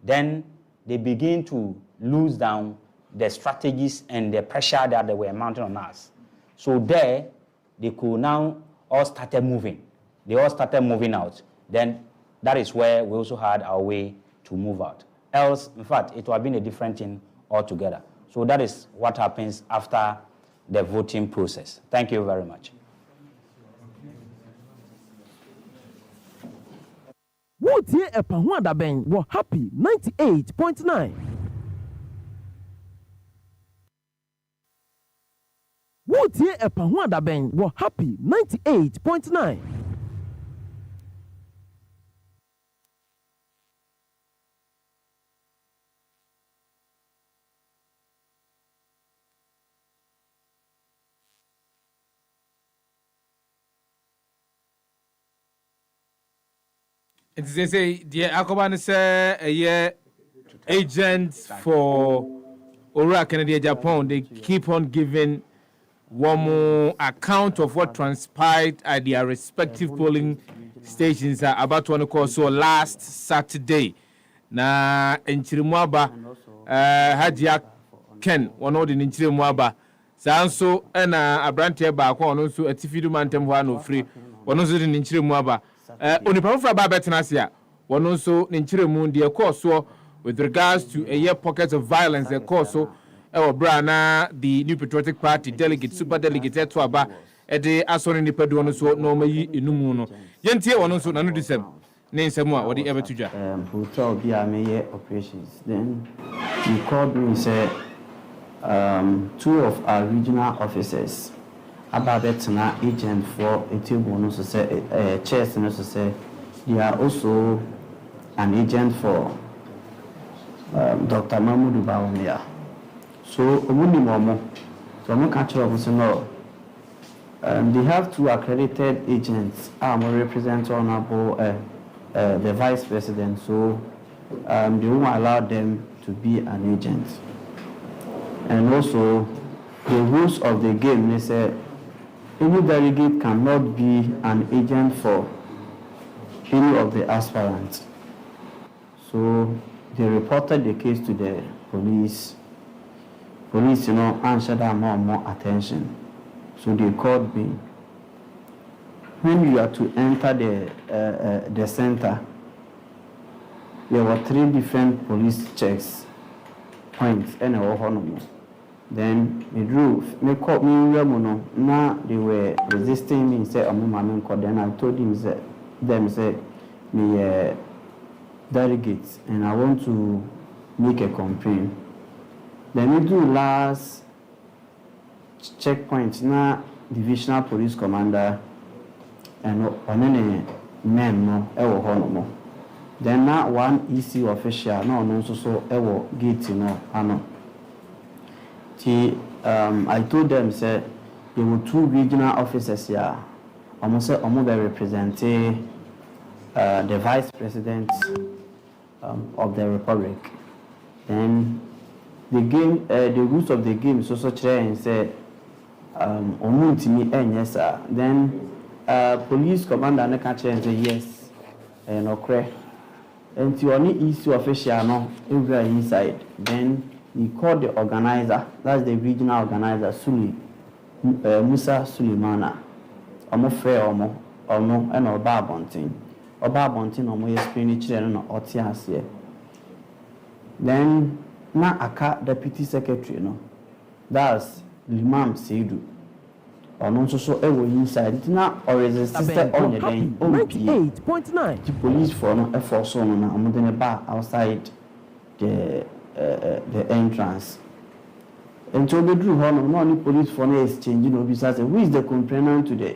then they begin to lose down the strategies and the pressure that they were mounting on us. So there, they could now all started moving. They all started moving out. Then that is where we also had our way to move out. Else, in fact, it would have been a different thing altogether. So that is what happens after the voting process. Thank you very much. Wotie Epahuada Ben were happy 98.9. Wotie Epahuada Ben were happy 98.9. They say, dear Akobane say, a year agents for Ora Kennedy Japan, they keep on giving one more account of what transpired at their respective polling stations about one course so last Saturday. Na Enchirimwaba, Hajia Ken, one of the Enchirimwaba, Sanso, and a brand here back one also a Tifidu Mantem one free, one also in Enchirimwaba. Onipa fra ba betenasia one also Enchirimu the course so with regards to a year pockets of violence the course so Brana, the New Patriotic Party delegate, super delegate to Aba, Ede Asori Nipa do no so no me inumuno. Yentie one also nanu disem. Name Samoa, what the ever to ja. Hotel be a mayor operations. Then he called me and said, 2 of our regional officers about betna agent for a table no so say chairs no so say they are also an agent for Dr. Mahmoud Bawumia. So, so I'm catch up with no. They have 2 accredited agents. I'm represent honorable the vice president. So they won't allow them to be an agent. And also the rules of the game. They say any delegate cannot be an agent for any of the aspirants. So they reported the case to the police. Police, answered that more attention. So they called me. When you are to enter the center, there were 3 different police checks points and a then they drove. They called me. Now they were resisting me. Say, then I told them say, me delegates, and I want to make a complaint. Then we do last checkpoint now divisional police commander and on men no ewo honomo. Then now one EC official no so ewo gate no ano. I told them say there were 2 regional officers here. Almost say they representing the vice president of the republic. Then the game, the rules of the game is also clear and say, then police commander and catch and say yes, and okay. And you only issue official no inside. Then he called the organizer, that's the regional organizer, Musa Suleimana. Fair and Oba Bontin. Oba Bontin explain children or Otias here. Then na aka deputy secretary that's Limam Seidu ono so ewo inside na already sister on the day 98.9 the police for no force on na amodene bar outside the entrance and to be drew no only police for no exchange be say who is the complainant to the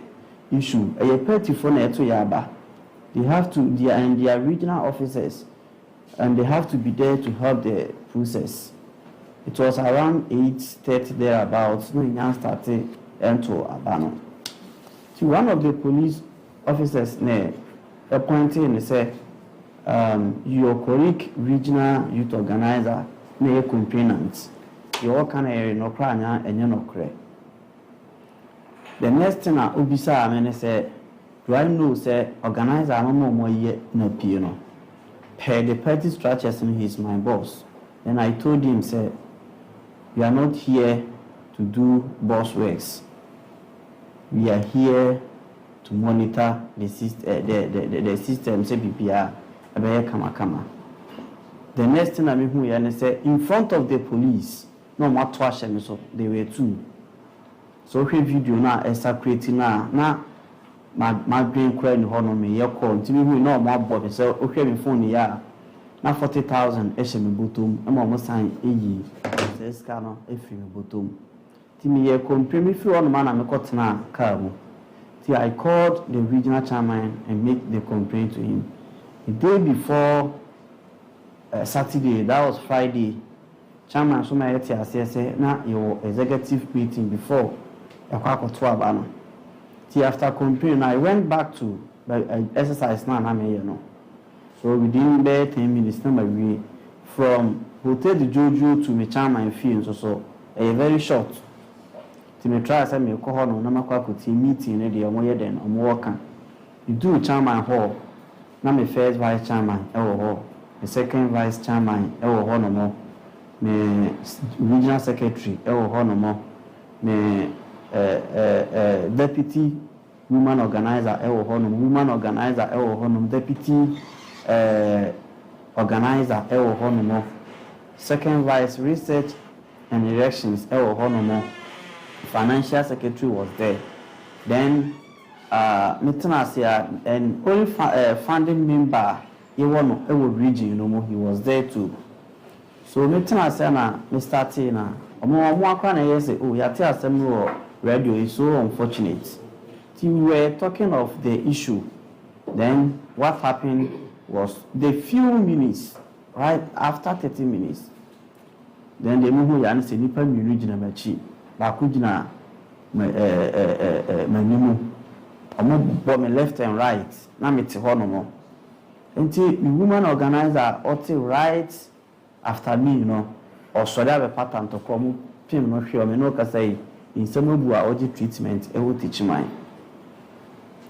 issue a petty for na to yaba they have to their regional officers and they have to be there to help the process. It was around 8:30 thereabouts. No, it started into Abano. So one of the police officers, appointing and say your colleague regional youth organizer may complainant. You all can hear no cry and you no cry. The next thing I obisa I mean say, do I know say organizer no more yet no piano. Per the party structures and he's my boss. Then I told him say, we are not here to do boss works. We are here to monitor the system, say PPR, kama. The next thing I mean say in front of the police, no more twash so they were two. So we video now creating now my brain crying honor me your call to me no more body so okay me phone ya na 40,000 me bottom am almost sign says cano if me bottom ti me ye compare me fi on man am kotena car mu ti I called the regional chairman and make the complaint to him the day before Saturday, that was Friday. Chairman so my say na your executive meeting before after complaining, I went back to exercise now, so within 10 minutes, we from Hotel the Jojo to me chairman field, so a very short. To me try to me call on Namaquaku meeting, and the Omoye then I'm working. You do chairman hall, now my first vice chairman, the second vice chairman, no more, me regional secretary, no more, me deputy woman organizer woman organizer deputy organizer second vice research and elections financial secretary was there then and only funding member region he was there too so na starting na say oh radio is so unfortunate. We were talking of the issue. Then what happened was the few minutes, right after 30 minutes, then the movie and say nipa mi region na chi ba ku gina manimu omo bo me left and right na me te ho no mo enti the woman organizer oti right after me or so that pattern to come pim no hwe o me no ka say in some of treatment, I will teach mine.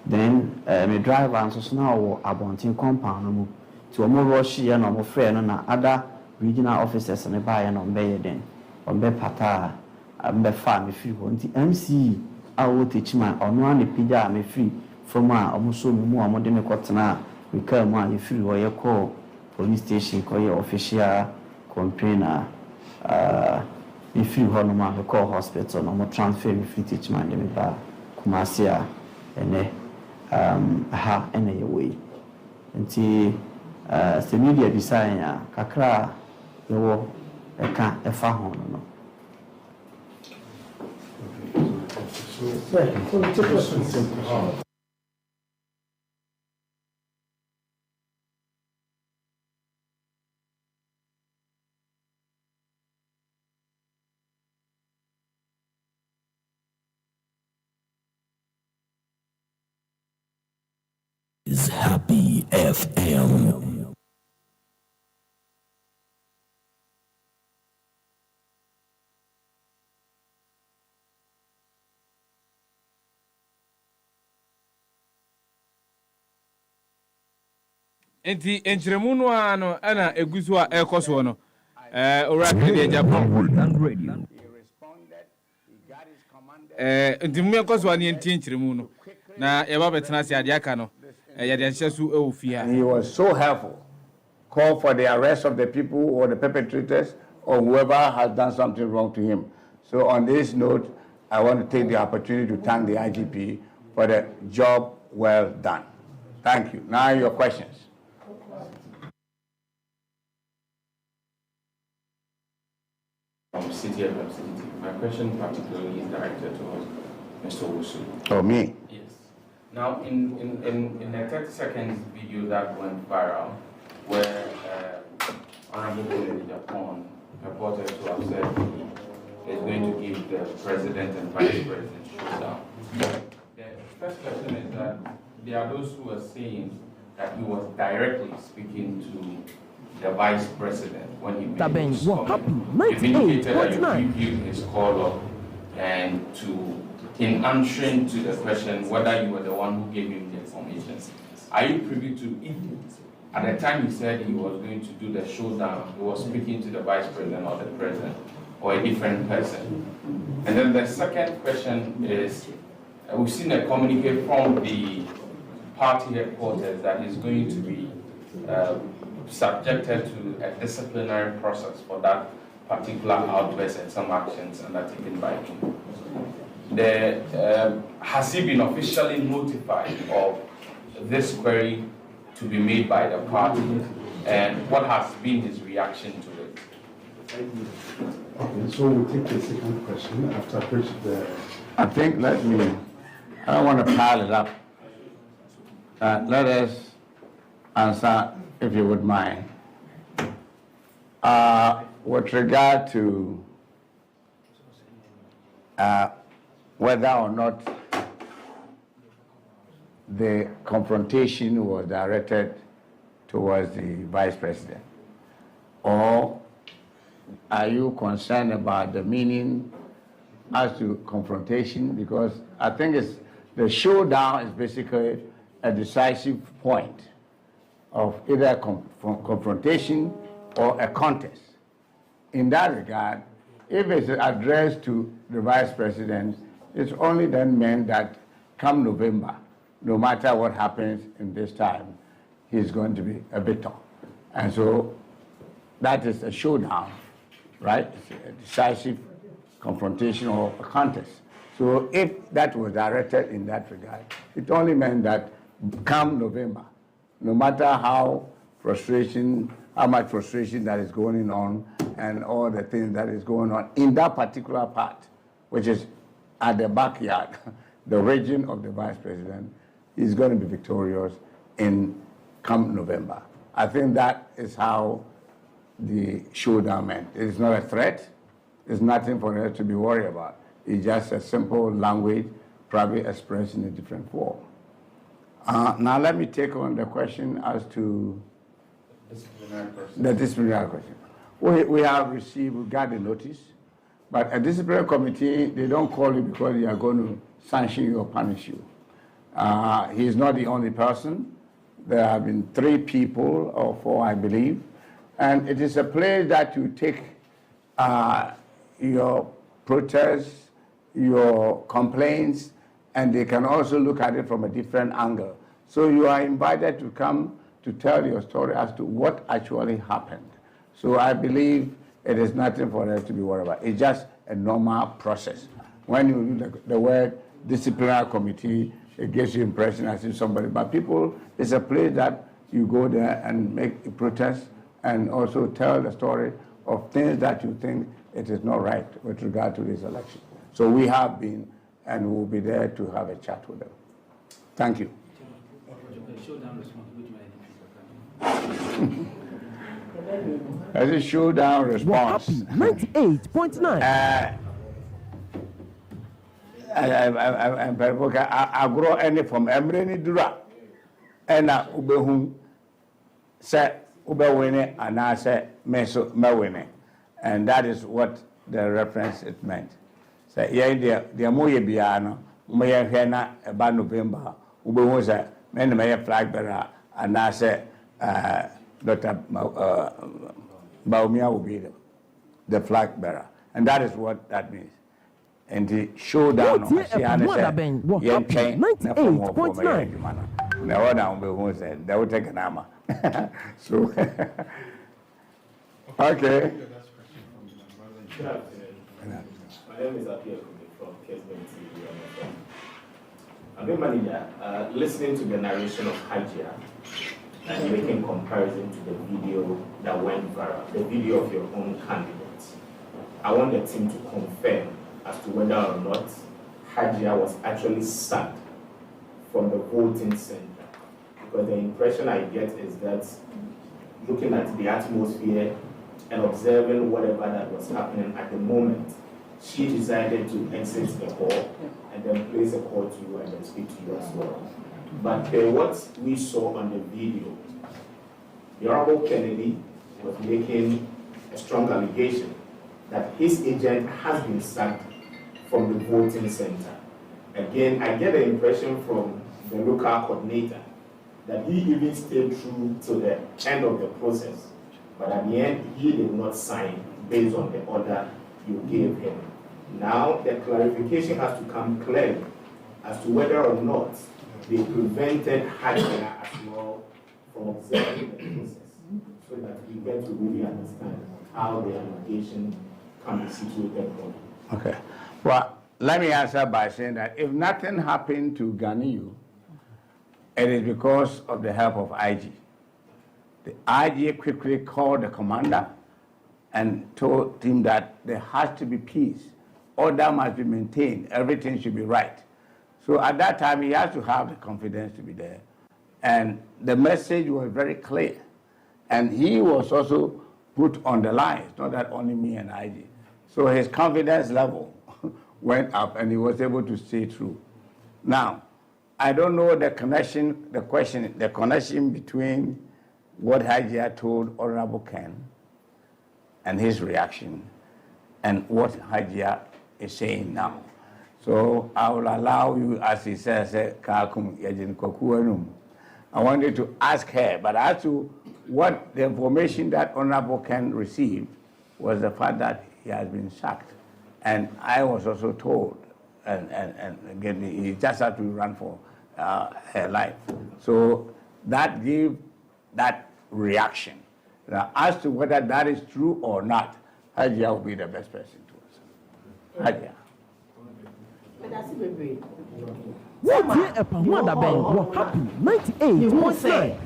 Then, my driver and so now abonting compound to a more rushy and more friend and other regional officers and a buyer and on bay then, on bay pata, and bay farm if you want the MC. I will teach mine on one pija, me free from my almost so more modern cotton. We come one if you or your call police station, call your official complainer. If you want to call hospital, no more transfer if you teach my name about Kumasia and aha and a way. Until the media design Kakra, you will a car a fahon. Is Happy FM. Enti enchiremu no ano ana egusu a ekoso no ora kede Japan radio. Enti mu ekoso ani enti enchiremu no na eba betena se ade aka no ya de anhye su e ofia. He was so helpful. Call for the arrest of the people or the perpetrators or whoever has done something wrong to him. So on this note, I want to take the opportunity to thank the IGP for the job well done. Thank you. Now your questions. City my question particularly is directed towards Mr. Wusu. Oh, me? Yes. Now, in a 30 seconds video that went viral, where Honorable in Japan reported to have said he is going to give the president and vice president showdown. The first question is that there are those who are saying that he was directly speaking to the vice president when he made his comment. He indicated that you reviewed his call-up and in answering to the question whether you were the one who gave him the information. Are you privy to it? At the time he said he was going to do the showdown, he was speaking to the vice president or the president or a different person. And then the second question is, we've seen a communique from the party headquarters that is going to be subjected to a disciplinary process for that particular outburst and some actions undertaken by him. Has he been officially notified of this query to be made by the party, and what has been his reaction to it? Okay, so we'll take the second question after which I think I don't want to pile it up. Let us answer, if you would mind. With regard to whether or not the confrontation was directed towards the vice president, or are you concerned about the meaning as to confrontation? Because I think the showdown is basically a decisive point of either confrontation or a contest. In that regard, if it's addressed to the vice president, it's only then meant that come November, no matter what happens in this time, he's going to be a victor. And so that is a showdown, right? It's a decisive confrontation or a contest. So if that was directed in that regard, it only meant that come November, no matter how much frustration that is going on and all the things that is going on in that particular part, which is at the backyard, the region of the vice president, is going to be victorious in come November. I think that is how the showdown meant. It is not a threat. It's nothing for us to be worried about. It's just a simple language, probably expressed in a different form. Now let me take on the question as to the disciplinary question. We got the notice, but a disciplinary committee, they don't call you because they are going to sanction you or punish you. He is not the only person. There have been 3 people or 4, I believe, and it is a place that you take your protests, your complaints, and they can also look at it from a different angle. So you are invited to come to tell your story as to what actually happened. So I believe it is nothing for us to be worried about. It's just a normal process. When you use the word disciplinary committee, it gives you impression as if somebody, but people, it's a place that you go there and make a protest and also tell the story of things that you think it is not right with regard to this election. So we have been and will be there to have a chat with them. Thank you. As a showdown response. 98.9. I grow any from Emreni Dura and Ubehu said Ubewine and I said Meso Mewine. And that is what the reference it meant. So, yeah, the Moya Biano, Maya Hena, about November, Ubehu said, Many Maya flag bearer, and I said, Dr. Baumia will be the flag bearer. And that is what that means. And the showdown of Siana said, 98.9. Now, now, said, they will take an armor. So, okay. My name is Apia from Kesben TV. I've been manager, listening to the narration of Hajia and making comparison to the video that went viral, the video of your own candidate. I want the team to confirm as to whether or not Hajia was actually sacked from the voting center. Because the impression I get is that looking at the atmosphere and observing whatever that was happening at the moment, she decided to exit the hall and then place a call to you and then speak to you as well. But what we saw on the video, the Honorable Kennedy was making a strong allegation that his agent has been sacked from the voting center. Again, I get the impression from the local coordinator that he even stayed through to the end of the process. But at the end, he did not sign based on the order you gave him. Now, the clarification has to come clearly as to whether or not they prevented Hajia as well from observing the process, so that we get to really understand how the allegation can be situated properly. Okay. Well, let me answer by saying that if nothing happened to Ganiyu, it is because of the help of IG. The IG quickly called the commander and told him that there has to be peace, order must be maintained, everything should be right. So at that time, he has to have the confidence to be there. And the message was very clear. And he was also put on the line. It's not that only me and IG. So his confidence level went up and he was able to stay true. Now, I don't know the connection between what Hajia told Honorable Ken and his reaction and what Hajia is saying now. So I will allow you, as he says, I wanted to ask her, but as to what the information that Honorable Ken received was the fact that he has been sacked. And I was also told, and again, he just had to run for her life. So that gave that reaction. Now, as to whether that is true or not, Hajia will be the best person to answer. Hajia. Wotie Epahwada Ben wɔ happy 98.9.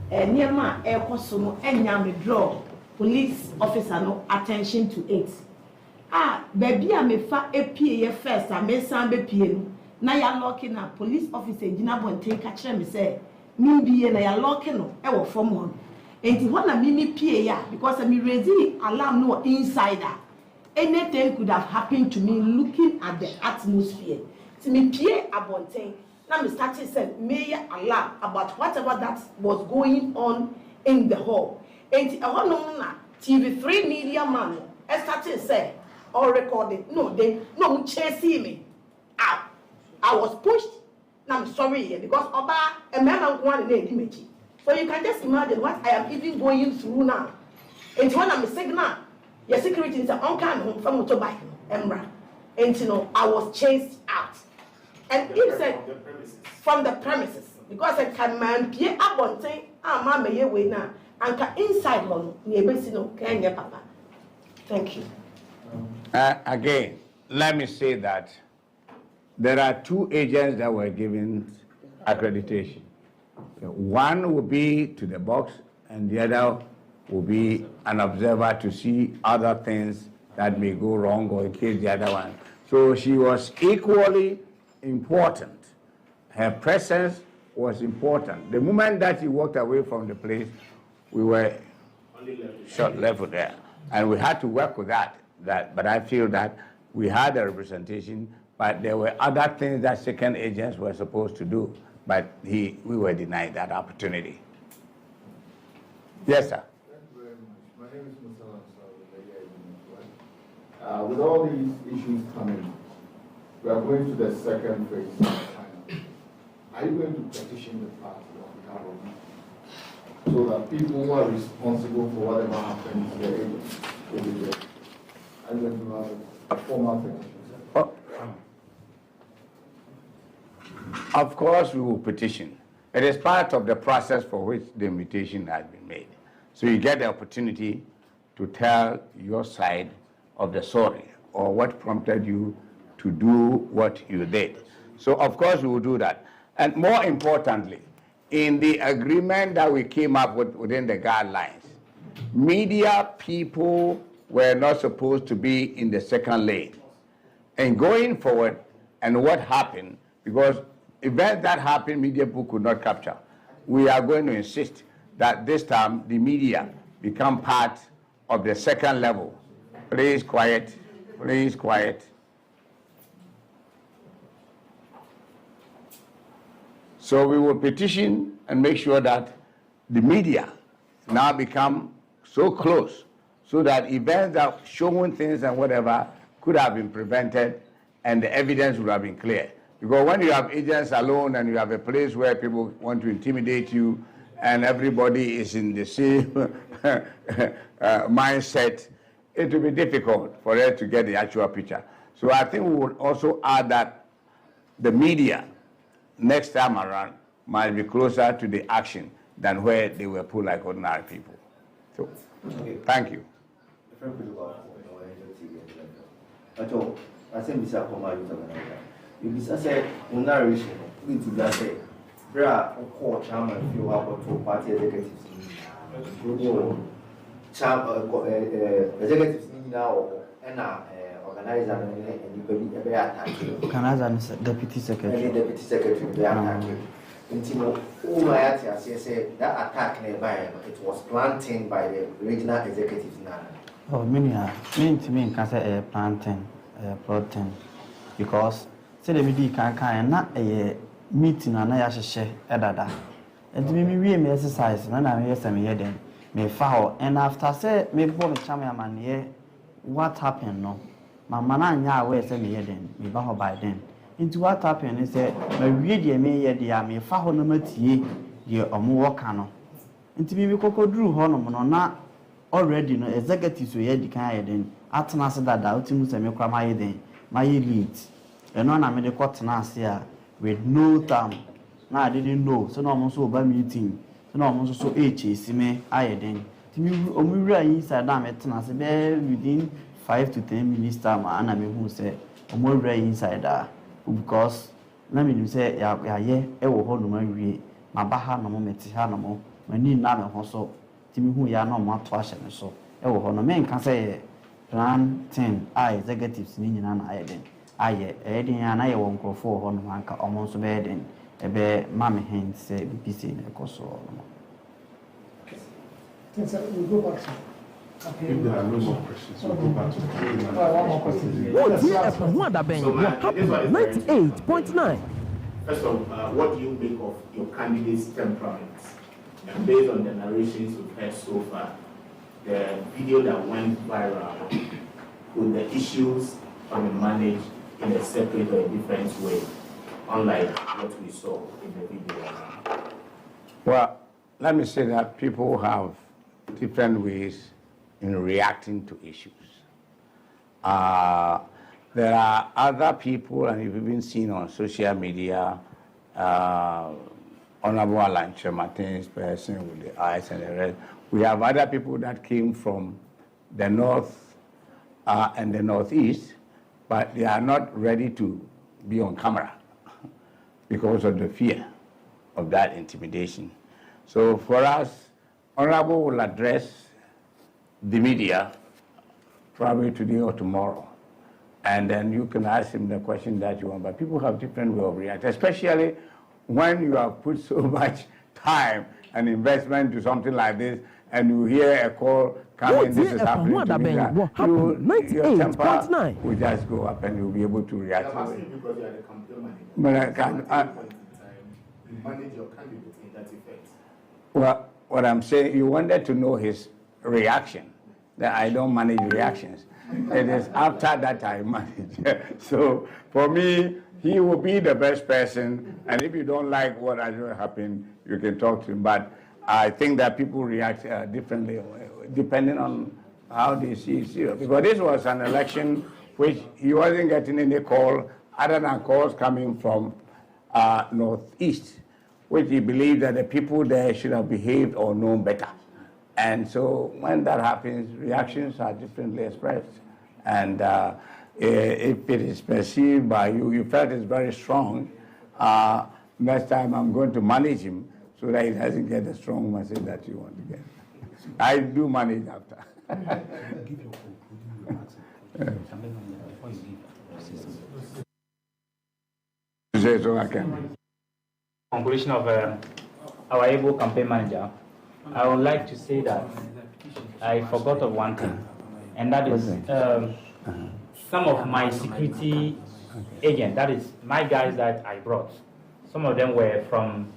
Nneɛma a ɛrekɔ so no ɛnya me draw police officer no attention to it. Baabi a mefa epie yɛ first a mesan bepie no na ya lɔki na police officer gyina bɔnten ka kyerɛ me sɛ mbie na ya lɔki no ɛwɔ fam hɔ. Enti hɔ na mimi pie ya because me raise alarm no inside that. Anything could have happened to me looking at the atmosphere. To me, Pierre Abontain, now me started saying, may alarm about whatever that was going on in the hall. And I want to know TV3 media man, I started saying, or recording, no, chasing me. I was pushed. Now I'm sorry because Oba, a man wanted an image. So you can just imagine what I am even going through now. And when I'm a signal, your security is on home from motorbike, Emra. And I was chased out. And he said, from the premises. Because I can man, Pierre Abontain, Mamma, ye way now, and inside one, near Bessino, Kenya Papa. Thank you. Again, let me say that there are two agents that were given accreditation. One will be to the box, and the other will be an observer to see other things that may go wrong or in case the other one. So she was equally important. Her presence was important. The moment that she walked away from the place, we were short left there. And we had to work with that. But I feel that we had a representation, but there were other things that second agents were supposed to do, but we were denied that opportunity. Yes, sir. With all these issues coming, we are going to the second phase of China. Are you going to petition the party on behalf of you so that people who are responsible for whatever happens to their agents will be there? Are you going to have a formal petition? Of course, we will petition. It is part of the process for which the invitation has been made. So you get the opportunity to tell your side of the story or what prompted you to do what you did. So of course we will do that. And more importantly, in the agreement that we came up with within the guidelines, media people were not supposed to be in the second lane. And going forward, and what happened, because events that happened, media people could not capture. We are going to insist that this time the media become part of the second level. Please quiet, please quiet. So we will petition and make sure that the media now become so close so that events that showing things and whatever could have been prevented and the evidence would have been clear. Because when you have agents alone and you have a place where people want to intimidate you and everybody is in the same mindset, it will be difficult for us to get the actual picture. So I think we would also add that the media next time around might be closer to the action than where they were put like ordinary people. So, thank you. Organizer deputy secretary. Deputy secretary. That attack it was planted by the regional executives now. Oh, me can say planting, plotting, because say the media can not a meeting and I share edada. And me exercise, and I'm here some year then. Me foul, and after say me born chairman here, what happened no? My man nya away say me then, me baho by then. Into what happened is that my radio me ye the army fa ho no matie ye omo worka no. Into me koko dru ho no no na already no executives we ye di kan ye den atena se dada otimu se me kwa ma ye den my lead. And no na me de kwotena ase a with no time. Na I didn't know so no omo so ba meeting. So no omo so HC me aye den. Timi omo wura inside am etena se be within 5 to 10 minutes time and I me who say omo wura inside there. Because let me say ya e wo ho no ma wie ma ba ha no mo meti ha no mo mani na me ho so timi hu ya no mo ato ahye me so e wo ho no me nka say plan 10 executives ni nyina na aye den aye e den ya na ye wo nkrofo ho no anka omo so be den e be ma me hint say BBC na ekoso no. We go back to If there are no more questions, we'll go back to one more question. Oh, dear, happy 98.9. First of all, what do you make of your candidate's temperament? And based on the narrations we've heard so far, the video that went viral, could the issues be managed in a separate or a different way, unlike what we saw in the video? Well, let me say that people have different ways in reacting to issues. There are other people, and you've even seen on social media, Honorable Alan Martin's person with the eyes and the rest. We have other people that came from the north and the northeast, but they are not ready to be on camera because of the fear of that intimidation. So for us, Honorable will address the media probably today or tomorrow, and then you can ask him the question that you want. But people have different way of reacting, especially when you have put so much time and investment to something like this, and you hear a call coming, this is happening to me, your temper will just go up and you'll be able to react. I'm asking because you are the campaign manager. You manage your candidate in that effect. Well, what I'm saying, you wanted to know his reaction. That I don't manage reactions. It is after that I manage. So for me, he will be the best person. And if you don't like what has happened, you can talk to him. But I think that people react differently depending on how they see it. Because this was an election which he wasn't getting any call other than calls coming from northeast, which he believed that the people there should have behaved or known better. And so when that happens, reactions are differently expressed. And if it is perceived by you, you felt it's very strong, next time I'm going to manage him so that he doesn't get the strong message that you want to get. I do manage after. Conclusion of our able campaign manager, I would like to say that I forgot of one thing, and that is some of my security agents, that is my guys that I brought. Some of them were from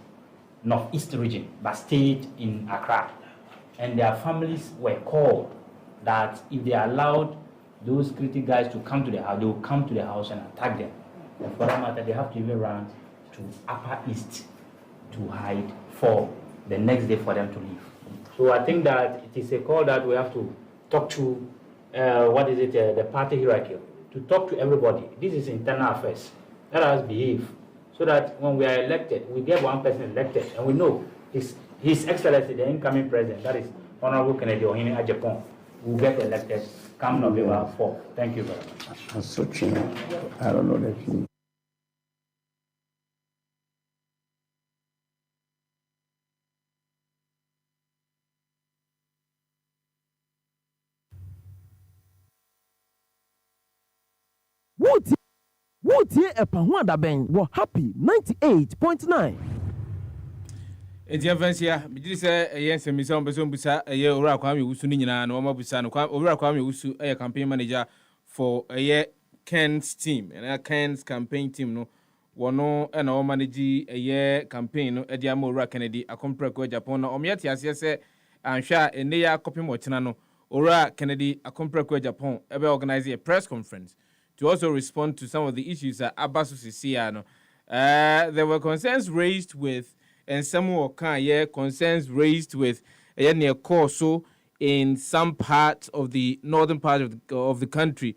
Northeast region, but stayed in Accra. And their families were called that if they allowed those security guys to come to the house, they will come to the house and attack them. And for that matter, they have to even run to Upper East to hide for the next day for them to leave. So I think that it is a call that we have to talk to, the party hierarchy, to talk to everybody. This is internal affairs. Let us behave so that when we are elected, we get one person elected and we know His Excellency, the incoming president, that is Honorable Kennedy Ohene Ajapong, will get elected come November 4th. Thank you very much. I don't know that. Wotie epa ho adaben wo happy 98.9. Enti afansia bigiri se yense misa ombeso mbusa eye owura kwame wusu ni nyina na oma busa no owura kwame wusu eye campaign manager for eye Ken's team and Ken's campaign team no wono na o manage eye campaign no edi ama owura Kennedy akompre ko Japan na omyete ase se anhwa ene ya copy mo china no owura Kennedy akompre ko Japan ebe organize a press conference to also respond to some of the issues that Abasu Sisiano. There were concerns raised with, and some were concerns raised with near Corso in some parts of the northern part of the country.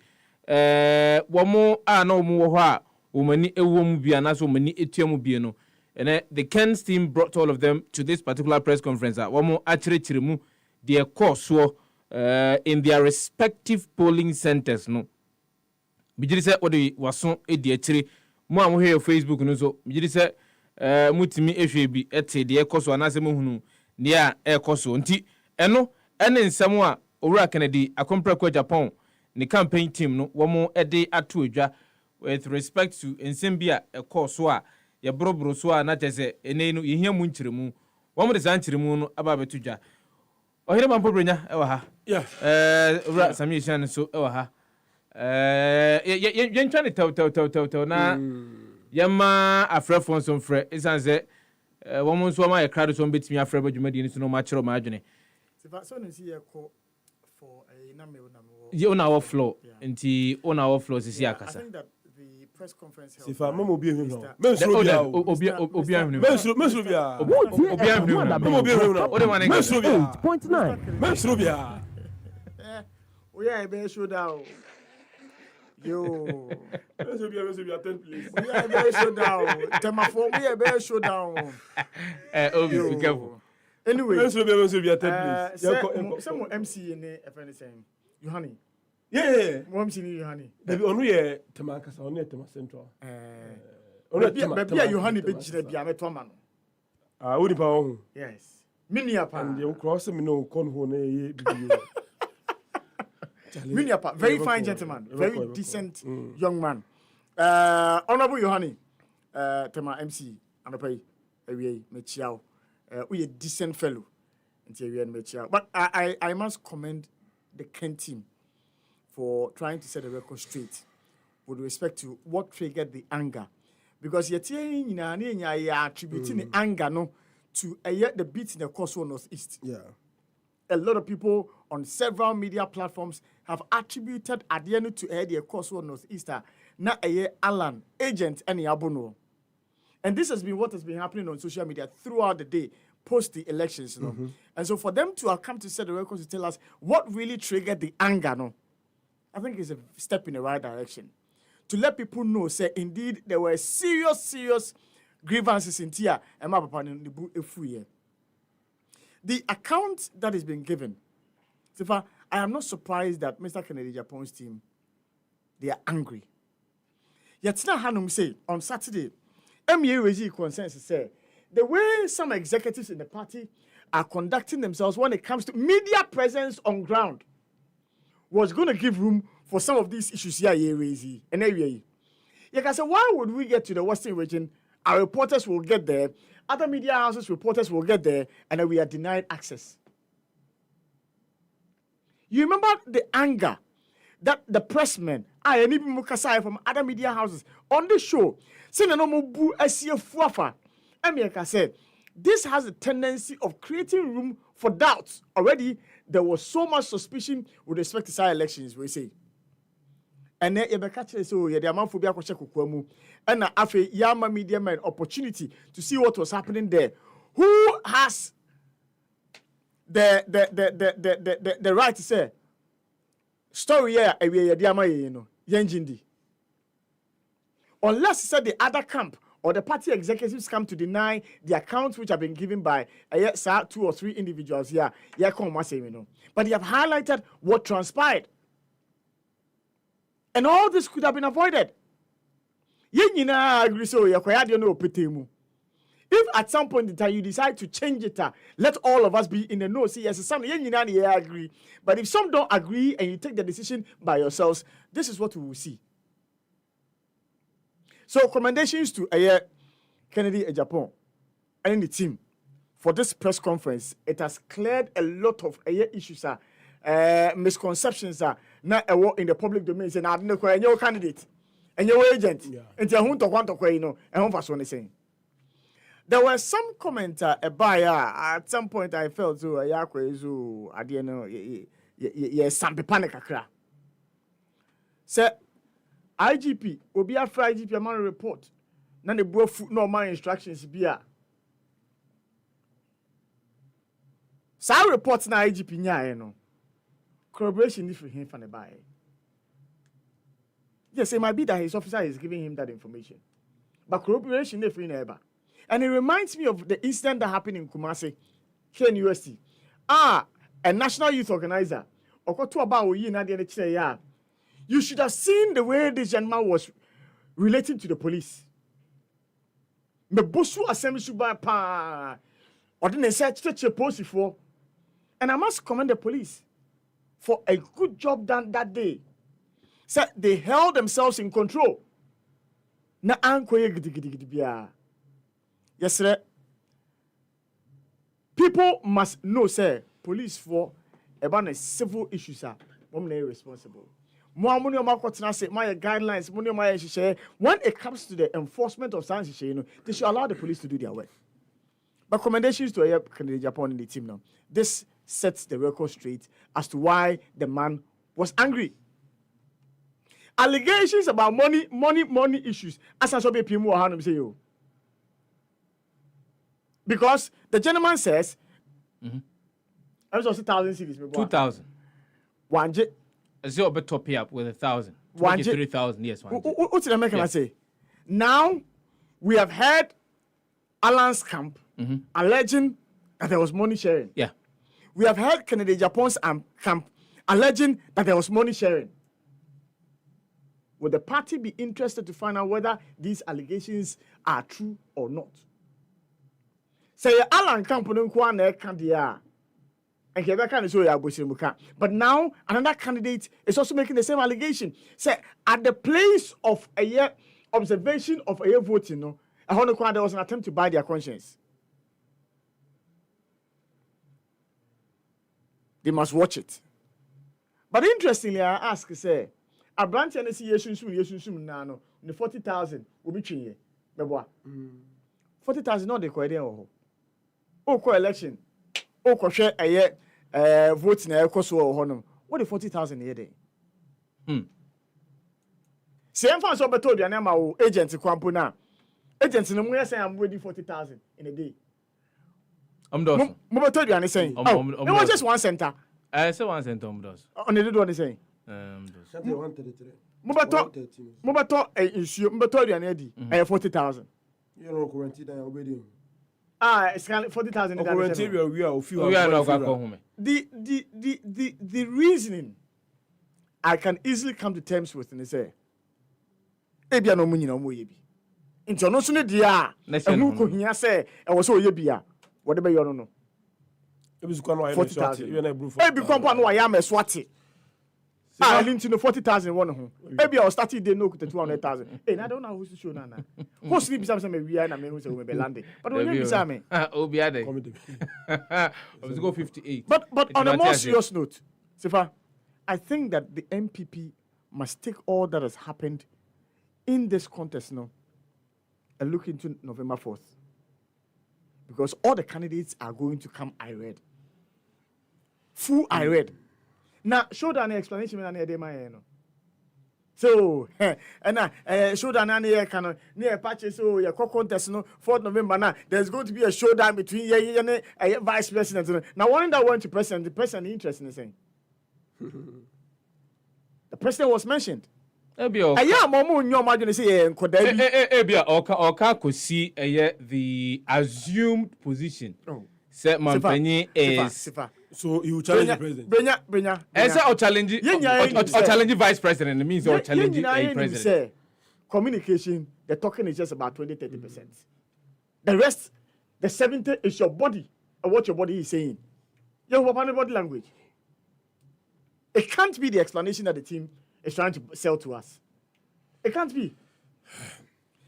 One more, no more, woman, a woman be an aso many etiamubiano. And the Ken's team brought all of them to this particular press conference. One more actually chirimu their Corso in their respective polling centers. No. Bijiri se odi waso edi akiri mu amhwe Facebook no so bijiri se mutimi ehwe bi ete de ekoso anase mohunu ne a ekoso nti eno ene nsam a owura Kennedy akompra kwa Japan ne campaign team no wo ede ato adwa with respect to nsem bi a ekoso a ye brobro so a na tese ene no yehia mu nkyiremu wo mo de san nkyiremu no aba beto dwa ohere mampobrenya ewa ha owura Sami Shan so ewa ha yen trying to tell na yama afrefon so frɛ isanse wɔn nso ma yɛ crowd so betimi afrɛ badwumadi ni so no ma kyerɛ ma adwene so no see for a number ye on our floor nti on our floor sisi akasa I think that the press conference held Sifa mama obi ehun no obi ehun mesro bia obi ehun mama obi ehun no o de wan mesro bia 8.9 mesro bia we are be show down. Yo, mesro bia 10 please. We are be show down. Temafo we are be show down. Obi be careful. Anyway, mesro bia 10 please. Some MC in the friend saying Yohani. Yeah. Mo MC ni Yohani. Dabi onu ye Temakasa, onu ye Tema Central. Onu Tema Yohani be gire bia meto ma no. Ah, odi pa ohun. Yes. Miniapa. And you cross me no kon ho na ye bibi. Miniapa, very fine gentleman, very decent young man. Honorable Yohani, Tema MC, Anopai, Ewie Mechiao. We a decent fellow. But I must commend the Kent team for trying to set the record straight with respect to what triggered the anger. Because you're attributing the anger no, to the beat in the Kwadwo Northeast. Yeah. A lot of people on several media platforms have attributed at the end to the Kwadwo Northeaster, na Alan, agent, and Yabuno. And this has been what has been happening on social media throughout the day, post the elections. You know? And so for them to have come to set the record to tell us what really triggered the anger, no, I think it's a step in the right direction. To let people know, say, indeed, there were serious grievances in Tia and Mapapan. The account that is being given, Sefah, I am not surprised that Mr. Kennedy Japan's team, they are angry. Yet now Hanum say on Saturday, MEA raised consensus say the way some executives in the party are conducting themselves when it comes to media presence on ground was going to give room for some of these issues here, Razy. And anyway, you can say, why would we get to the Western region? Our reporters will get there, other media houses, reporters will get there, and then we are denied access. You remember the anger that the pressmen, I and even Mukasai from other media houses on the show, saying no bu asia fuafa. America said this has a tendency of creating room for doubts. Already, there was so much suspicion with respect to side elections, we say. And then you catch so yeah, the amount for Biakomu, and after Yama media man opportunity to see what was happening there. Who has the right to say story here? Unless said the other camp or the party executives come to deny the accounts which have been given by 2 or 3 individuals here. But they have highlighted what transpired. And all this could have been avoided. If at some point in time you decide to change it, let all of us be in the know. See, yes, some agree. But if some don't agree and you take the decision by yourselves, this is what we will see. So, commendations to Kennedy Japan and the team for this press conference. It has cleared a lot of issues, misconceptions now in the public domain. Saying, "I don't know your candidate and your agent." And saying. There were some comments at some point I felt so I didn't know some panic akra. Say IGP obi after IGP man report na the bro no my instructions bia. Sa report na IGP nya no. Corroboration if him from the buy. Yes, it might be that his officer is giving him that information. But corroboration if in ever. And it reminds me of the incident that happened in Kumasi, here in UST. A national youth organizer, you should have seen the way this gentleman was relating to the police. And I must commend the police for a good job done that day. So they held themselves in control. Yes, sir. People must know, sir, police for about civil issues are responsible. My guidelines, when it comes to the enforcement of science, they should allow the police to do their work. But commendations to Kennedy Japan in the team now. This sets the record straight as to why the man was angry. Allegations about money issues. As I saw people say you. Because the gentleman says, I was also 1,000 cities. 2,000. One jet. So but top up with 1,000. 3,000, yes. What's the American say? Now we have heard Alan's camp alleging that there was money sharing. Yeah. We have heard Kennedy Japan's camp alleging that there was money sharing. Would the party be interested to find out whether these allegations are true or not? Say Alan Campbell but now another candidate is also making the same allegation. Say at the place of a year observation of a year voting, there was an attempt to buy their conscience. They must watch it. But interestingly, I ask, say, a branch and see now, the 40,000 will be changed. 40,000 not the question. Oh, election. Oh, share a year votes in a cost or honor. What the 40,000 a year day? Same fans over told you, and I'm our agents in Kwampuna. Agents in the Muya say I'm waiting 40,000 in a day. I'm done. Mama told you, and saying, it was just one center. I say 1 cent, on the one saying. Mubato issue, Mubato and Eddie, I have 40,000. You know, guaranteed I obey. It's 40,000. The reasoning I can easily come to terms with and say, Ebia no money no more yebi. Into no sooner dia, and who could hear say, I was so yebia, whatever you don't know. It was 40,000. Maybe compound why I'm a swati. I didn't know 40,000 one home. Maybe I'll start it, they know the 200,000. And I don't know who's to show now. Who sleeps something we are and I mean who's a woman landing. But when you say me, I was go 58. But on a more serious note, Sefah, I think that the MPP must take all that has happened in this contest now and look into November 4th. Because all the candidates are going to come IRED. Full IRED. Now, show an explanation when I did. So, and showdown and near patches, so your contest, 4th November. Now, there's going to be a showdown between your vice president. Now, one that went to president, the president interested in saying. The president was mentioned. The assumed position. Say Mampany is so you challenge the president. Brenya. Or challenge vice president. It means or challenge a president. Communication, the talking is just about 20-30%. The rest, the 70 is your body and what your body is saying. Your body language. It can't be the explanation that the team is trying to sell to us. It can't be.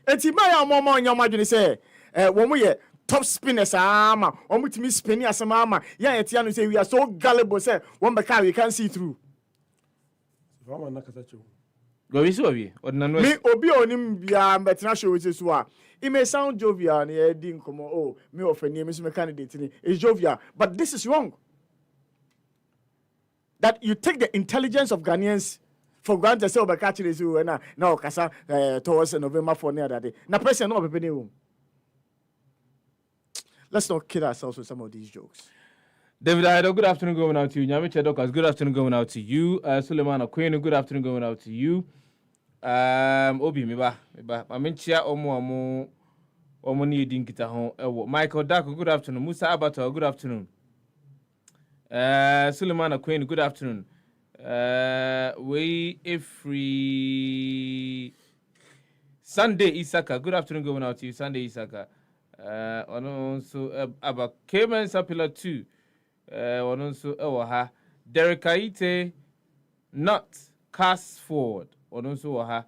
And Timaya Mama and your imagine say, when we top spinners, when we to spinning as a mama, Etiano say we are so gullible, say, one back we can't see through. Go with you, me obi onim bia betina show which is why it may sound jovial and he didn't come me of a name is my candidate is jovial, but this is wrong. That you take the intelligence of Ghanaians for granted, say over catching is you and now Kasa towards November 4 near that day. Now person no be room. Let's not kill ourselves with some of these jokes. David Ido, good afternoon going out to you. Nyame Chedokas, good afternoon going out to you. Suleiman Aquino, good afternoon going out to you. Obi meba. Mamenchia omo ni dinkita hon. Michael Dako, good afternoon. Musa Abato, good afternoon. Suleiman Aquino, good afternoon. We free Sunday Isaka, good afternoon going out to you. Sunday Isaka. Also about Cayman Sapila 2. Also Derek Aite not cast forward. Also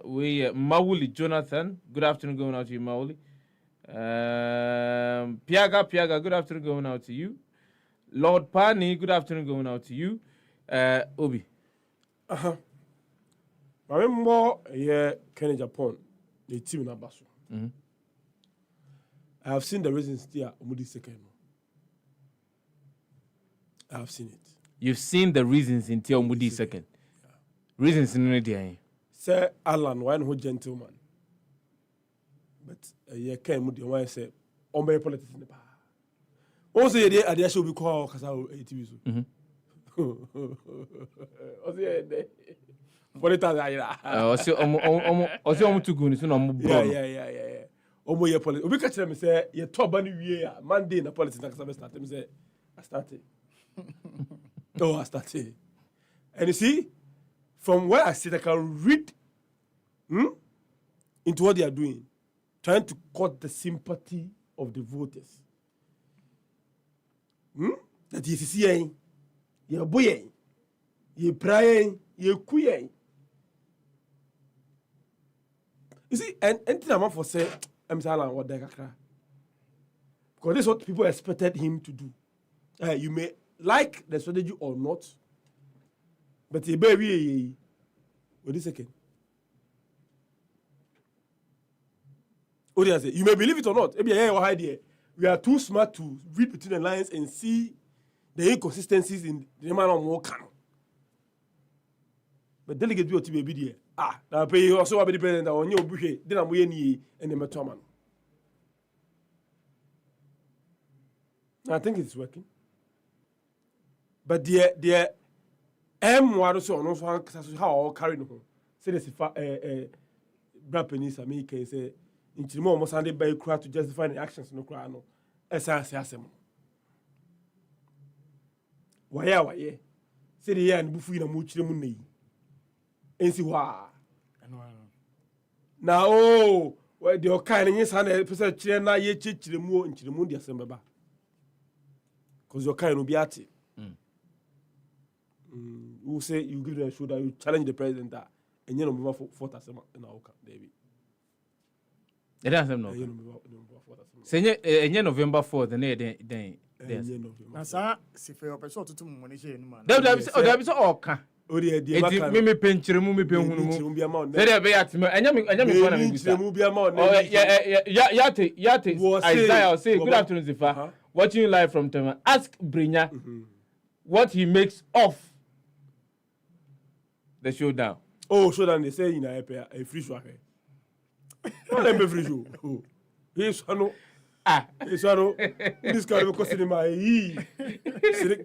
we Mauli Jonathan. Good afternoon going out to you, Mauli. Piaga, good afternoon going out to you. Lord Pani, good afternoon going out to you. Obi. I remember Kenya Japan, the team in Abasu. I have seen the reasons there. Omudi second. I have seen it. You've seen the reasons in Tia Omudi second. Yeah. Reasons in the Sir Alan, one who gentleman. But you can't move the one say, on my politics in the bar. Also, I should be called Casao ATV. For the time, also, to go to no. Yeah. Omo ye politics. Obi catch them say ye top bani wie Monday na politics na kasa start. Me say I started. I started. And you see, from where I sit, I can read into what they are doing, trying to cut the sympathy of the voters. That you see, ye boy, ye pray, ye kuye. You see, and anything I'm for say, I'm saying what they because this is what people expected him to do. You may like the strategy or not, but a baby, wait a second. What do you say? You may believe it or not. We are too smart to read between the lines and see the inconsistencies in the man of more can. But delegate do to be there. Now pay also be the president on your bush, then I'm winning and the metoman. I think it's working. But the was so how all carrying home. Say this Brad Penisa make say in Chimo almost Sunday by crowd to justify the actions no crowd no. Assassin. Why? Say the year and bufu in a much money. And see why. Now, where the kind of yes, 100% china ye chich the moon into the moon, the assembly. Because your kind will be at it. Who say you give them a show that you challenge the president that and you know move for that in our David. It doesn't know. Say November 4th, then na saa Sefah opeso tutu mu ne je enuma there be so oka odi e maka me penchire mu me penhunu mu there be yat me anya me kwa na me gusa yate Isaiah say good afternoon Sefah watching you live from Tema ask Brinya what he makes of the showdown. Oh, showdown they say in a free show. Not a free show. Oh, yes, no. Yes, no. This guy will cost him my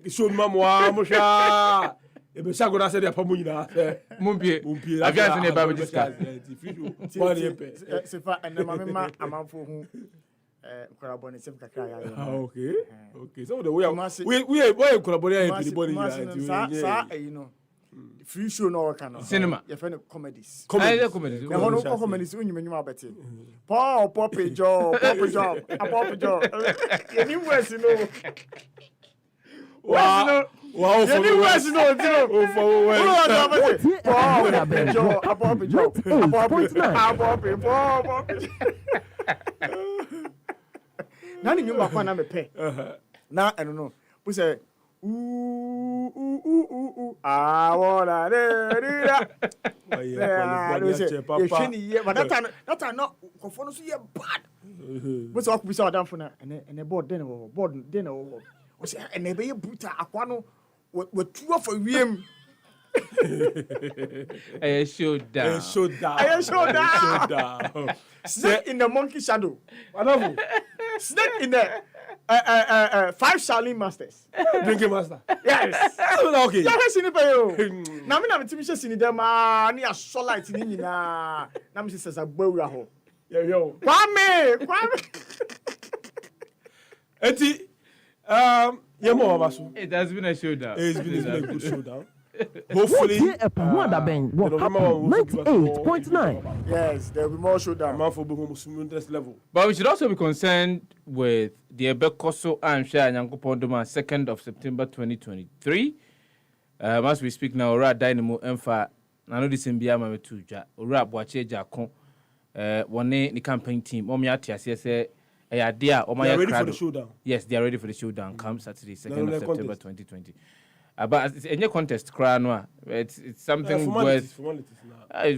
show Mamma Mosha. If you go say the Pamuna, Mumpie, I've got to about this guy. Sefah and the Mamma amount for whom. Okay. So the way we are collaborating with the body, you know. Free show no kind of cinema. Your friend comedies. Comedies. You know comedies when you mean you are better. Paul, Poppy Joe. Any worse, you know. Wow. Any worse, you know. Nani nyumba kwa na mepe. Na I don't know. We say I wanna do that. That are not conform to your bad. What's up with our down for now? And a board dinner. We say, and they be a brutal aquano with 2 of a VM. I showed down. Snake in the monkey shadow. Snake in the 5 Charlene Masters. Drinking master. Yes. Okay. You have seen it, yo. Now me na me timi seen them ni a solite ni nyina. Na me says a bowra ho. Yo. Kwame. Eti it has been a showdown. It's been a good showdown. Hopefully, 98.9. Yes, there will be more showdown. Level. But we should also be concerned with the Ebekoso and Shah Nyankopondoma 2nd of September 2023. As we speak now, Ora Dynamo Emfa, I know this in Biama Tuja, Ora Boache Jakon, one the campaign team, Omiatia, say, they are ready for the showdown. Yes, they are ready for the showdown. Come Saturday, 2nd of September 2020. But in your contest, it's something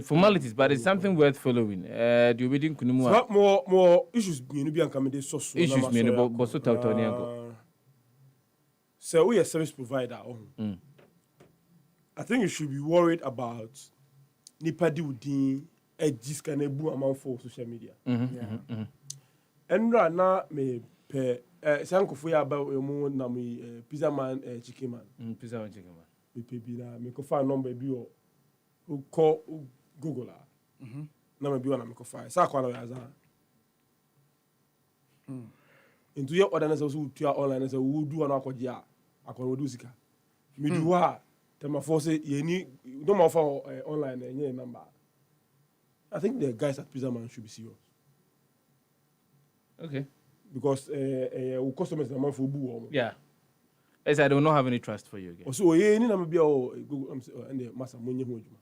formalities, but it's something worth following. Do you reading Kunumu? More issues being coming. Issues being about Toniago. So we are service provider. I think you should be worried about Nipadi Udin edges can ebu amount for social media. And right now me pe sanko for ya about emu na me pizza man chicken man. Pizza man chicken man. Me pe bi na me ko find number bi o call Google la. Na me bi na me ko find. Sa kwa na ya za. Into your order na so to online so we do na akwaji a akwa do sika. Me do wa tema force ye ni no more for online any number. I think the guys at Pizza Man should be serious. Okay. Because customers are for boo. Yeah. As I do not have any trust for you again. So ye ni na me bia o and the master money ho adwuma.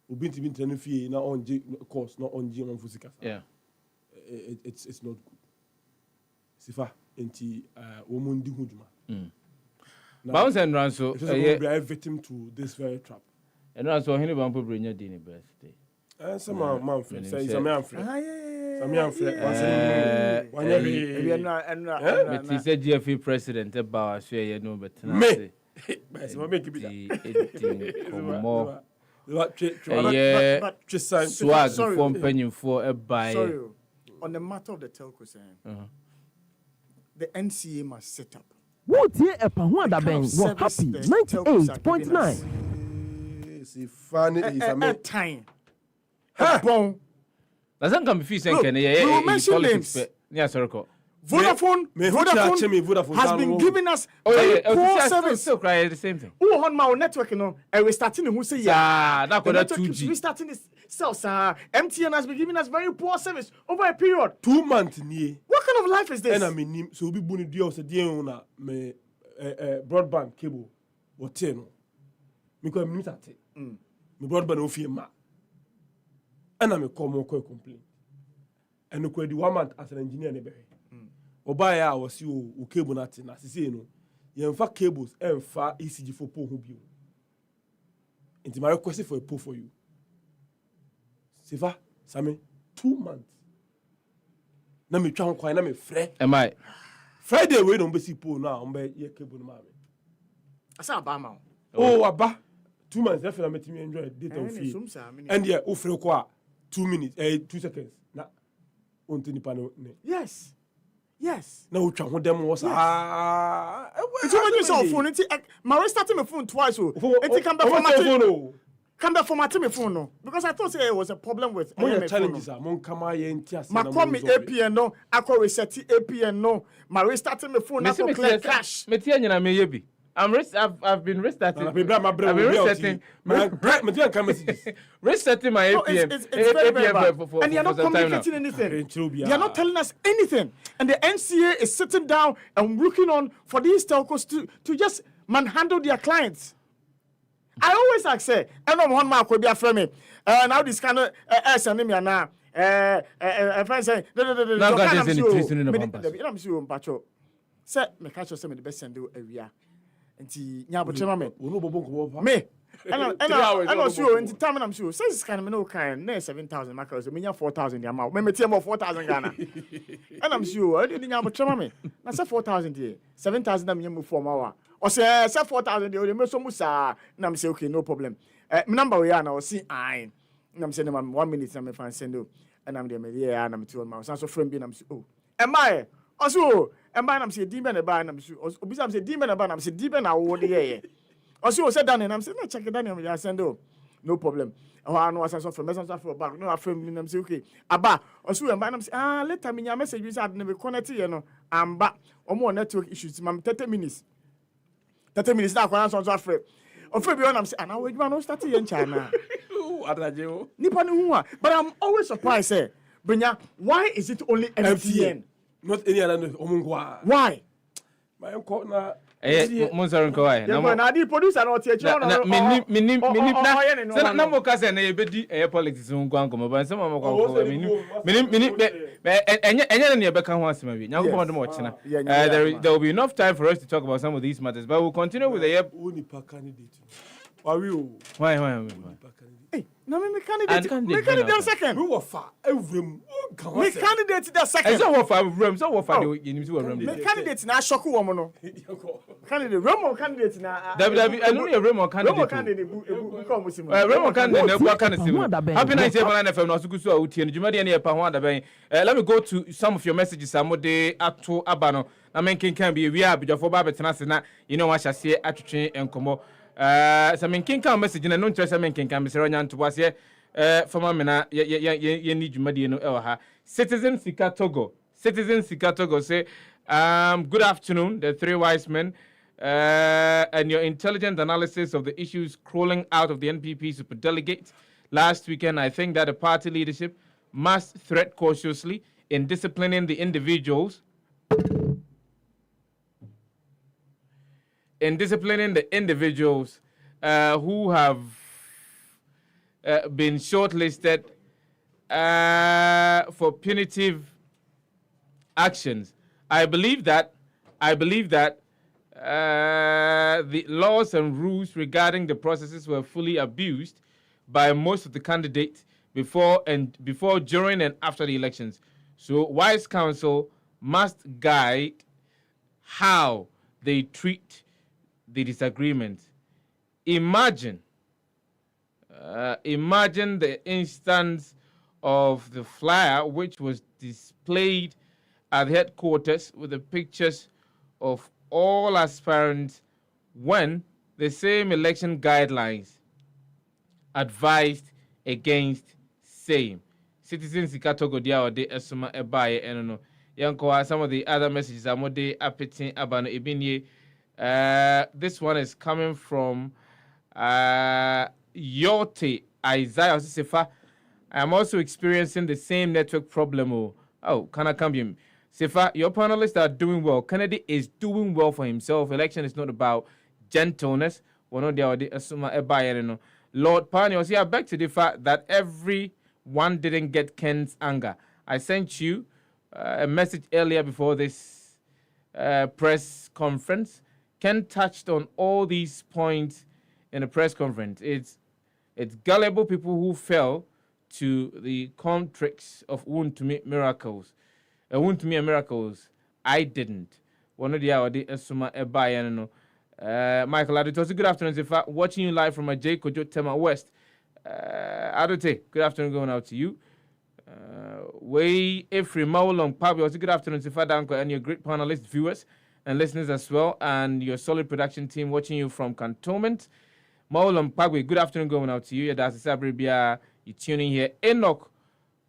Obi nti bin training fee na on course na on man for sika. Yeah. It's not good. Sefah enti wo mo ndi ho adwuma. Bounce and run so be a victim to this very trap. And run so hini bampo brenya di ni birthday. Some man friend say some man friend. But he said GFE president about share you know but me. Swag from penny for a buy. Sorry, on the matter of the telco saying, the NCA must set up. What year a Pahwanda Bank was happy 98.9. See, funny is a time. Bon. Doesn't come if you say, can you mention names? Yeah, circle. Vodafone has been giving us poor service. Still cry the same thing. Who on my network, you know, and we're starting to say, yeah, that could have 2G. We're starting this self, MTN has been giving us very poor service over a period. 2 months near. What kind of life is this? And I mean, so we bunny deals a deal on me broadband cable or 10. Because I'm not me broadband of ma. And I'm a common complaint. And the 1 month as an engineer, Obaya was you cable nothing as you know. You have cables and far ECG for poor who into my request for a pool for you. Sefah, Sammy, 2 months. Na me twa kwan na me frɛ. Am I? Friday we don't be see pool now, on be ye cable no mama. Asa ba ma. Oh, aba. 2 months definitely make me enjoy data of free. And yeah, o frɛ kwa 2 minutes, 2 seconds. Na onto nipa no. Yes. Yes. Na utwa ho dem was It's when you say phone, my restarting my phone twice. It come back from my phone. Come back for my phone no. Because I thought it was a problem with my challenges are mon kama ye ntia. My call me APN no, I call reset APN no. My restarting my phone na clear cash. Me tia nyina me yebi. I've been restarting. I've been resetting. Resetting my APM. It's very bad. And you're not communicating anything. You're not telling us anything. And the NCA is sitting down and working on for these telcos to just manhandle their clients. I always ask, say, I know one man could be a friend. Now this kind of sending me now. If I say, no, I'm sure, Pacho. Say, me catch you some the best send you area. Nti nya botrema me wo no bobo nko me ana sure nti time na am sure say this kind me no kind na 7,000 maka so me nya 4,000 the amount me tie mo 4,000 Ghana and I'm sure I dey nya botrema me na say 4,000 there 7,000 na me nya for ma o say 4,000 there me so musa na me say okay no problem me number we are na o see I na me say na 1 minute na me fan send o and I'm there me yeah na me tell ma so friend bi na me say oh am I also and by them say demon and by them obisa say demon and by them say demon na wo dey also say Daniel and I'm say no check Daniel me send no problem I know as so from message for back no afrem them say okay aba also and by them say later me nya message we say I be connect you know am ba omo network issues mam 30 minutes na kwa so afrem ofre bi on am say na we no start yen China adaje nipa no hu but I'm always surprised say Benya why is it only MTN? Not any other omungwa. Why? My uncle na Monsaron ko why? Na di producer no tie chiro no. Na mo ka say na ye bedi politics ngwa nkomo ba nsem mo kwa minim enye na ye beka ho asema bi. Nyankopon do mo chena. There will be enough time for us to talk about some of these matters, but we'll continue with the Unipa candidate. Why? Hey, no me candidate second. Who wafa evrem. Me candidate the second. So wafa evrem, so wafa the you see evrem. Me candidate na shock wo mo no. Candidate Remo candidate na David I know you Remo candidate. Remo candidate bu come musim. Remo candidate na bu kan sim. Happy 97 FM na sukusu a utie njumade na ye pa ho adaben. Let me go to some of your messages amode ato abano. Na menken kan bi wi abidjofo ba betena se na you know what shase atwetwe enkomo. So menken kan message na no ntre se menken kan mesero nya nto wase fama me na ye ni dwumade no e ha. Citizen Sika Togo say good afternoon the three wise men and your intelligent analysis of the issues crawling out of the NPP superdelegate last weekend. I think that the party leadership must tread cautiously in disciplining the individuals who have been shortlisted for punitive actions. I believe that the laws and rules regarding the processes were fully abused by most of the candidates before, during, and after the elections. So, wise counsel must guide how they treat the disagreement. Imagine the instance of the flyer which was displayed at headquarters with the pictures of all aspirants when the same election guidelines advised against same. Citizens Ikatogo dia ode esuma ebaye enono. Yanko some of the other messages amode apetin abano ebinye. This one is coming from Yote Isaiah Sefah. I am also experiencing the same network problem. Oh, can I come in? Sefah, your panelists are doing well. Kennedy is doing well for himself. Election is not about gentleness. Lord Panios, I beg to the fact that everyone didn't get Ken's anger. I sent you a message earlier before this press conference. Ken touched on all these points in the press conference. It's gullible people who fell to the con tricks of Wuntumi miracles. Wuntumi miracles. I didn't. One of the hour the Esuma Ebayano. Michael Adote, good afternoon. If I'm watching you live from a J Kojo Tema West. Adote, good afternoon going out to you. Way Efri Maulong Pablo, good afternoon, Sefah-Danquah, and your great panelists, viewers, and listeners as well, and your solid production team watching you from Cantonment. Maulong Pagwe, good afternoon going out to you. That's Sabribia, you tuning here. Enoch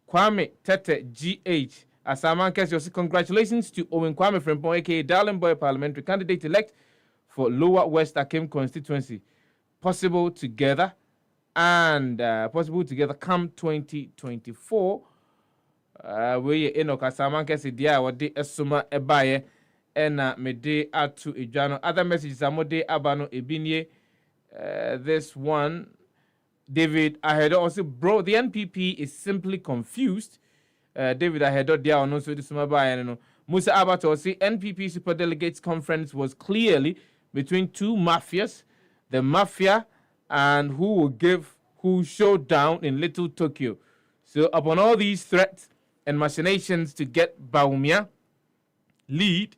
Kwame Tete GH. Asaman Kes, congratulations to Owen Kwame Frempong, aka Darling Boy Parliamentary candidate elect for Lower West Akim constituency. Possible together come 2024. We Enoch Asaman Kes, dia wadi esuma ebaye ena mede atu ejano. Other messages amode abano ebinye. This one, David Ahedo also, bro, the NPP is simply confused. David Ahedo, dia ono so this maba Musa Abato say NPP Superdelegates Conference was clearly between two mafias, the mafia and who showed down in Little Tokyo. So upon all these threats and machinations to get Baumia lead,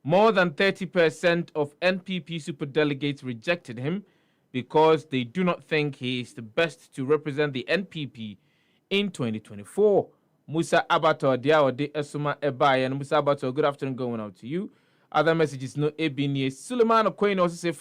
more than 30% of NPP superdelegates rejected him because they do not think he is the best to represent the NPP in 2024. Musa Abato Diawode Esuma Ebaye and Musa Abato, good afternoon going out to you. Other messages no Ebini Suleiman Okoin also say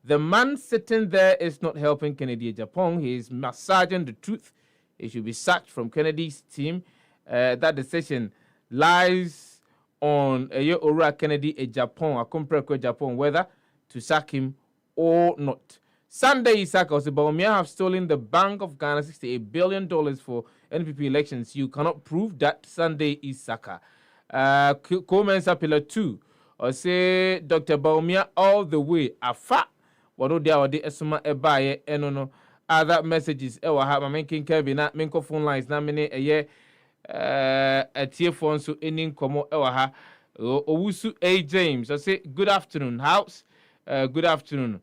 the man sitting there is not helping Kennedy Japan. He is massaging the truth. He should be sacked from Kennedy's team. That decision lies on Ora Kennedy Japan, a Compreko Japan, whether to sack him or not. Sunday Isaka was about Baumia have stolen the Bank of Ghana $68 billion for NPP elections. You cannot prove that. Sunday Isaka. Comensa Pillar 2. Or say Dr. Baumia all the way. Afa. Wado dia wade esuma ebaye enono. Other messages. Ewa ha making Kevin na menko phone lines na mene eye tie phone so enin komo ewa ha. Owusu A James. I say good afternoon house. Good afternoon.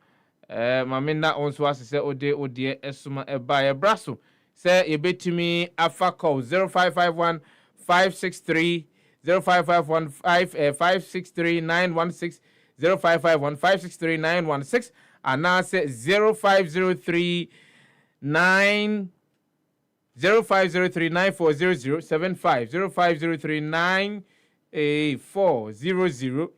Mamina onso ase say ode esuma ebaye braso. Say yebetimi afa call 0551 563 0551 563 916 0551 563 916 and now say 0503 9400 75 0503 9400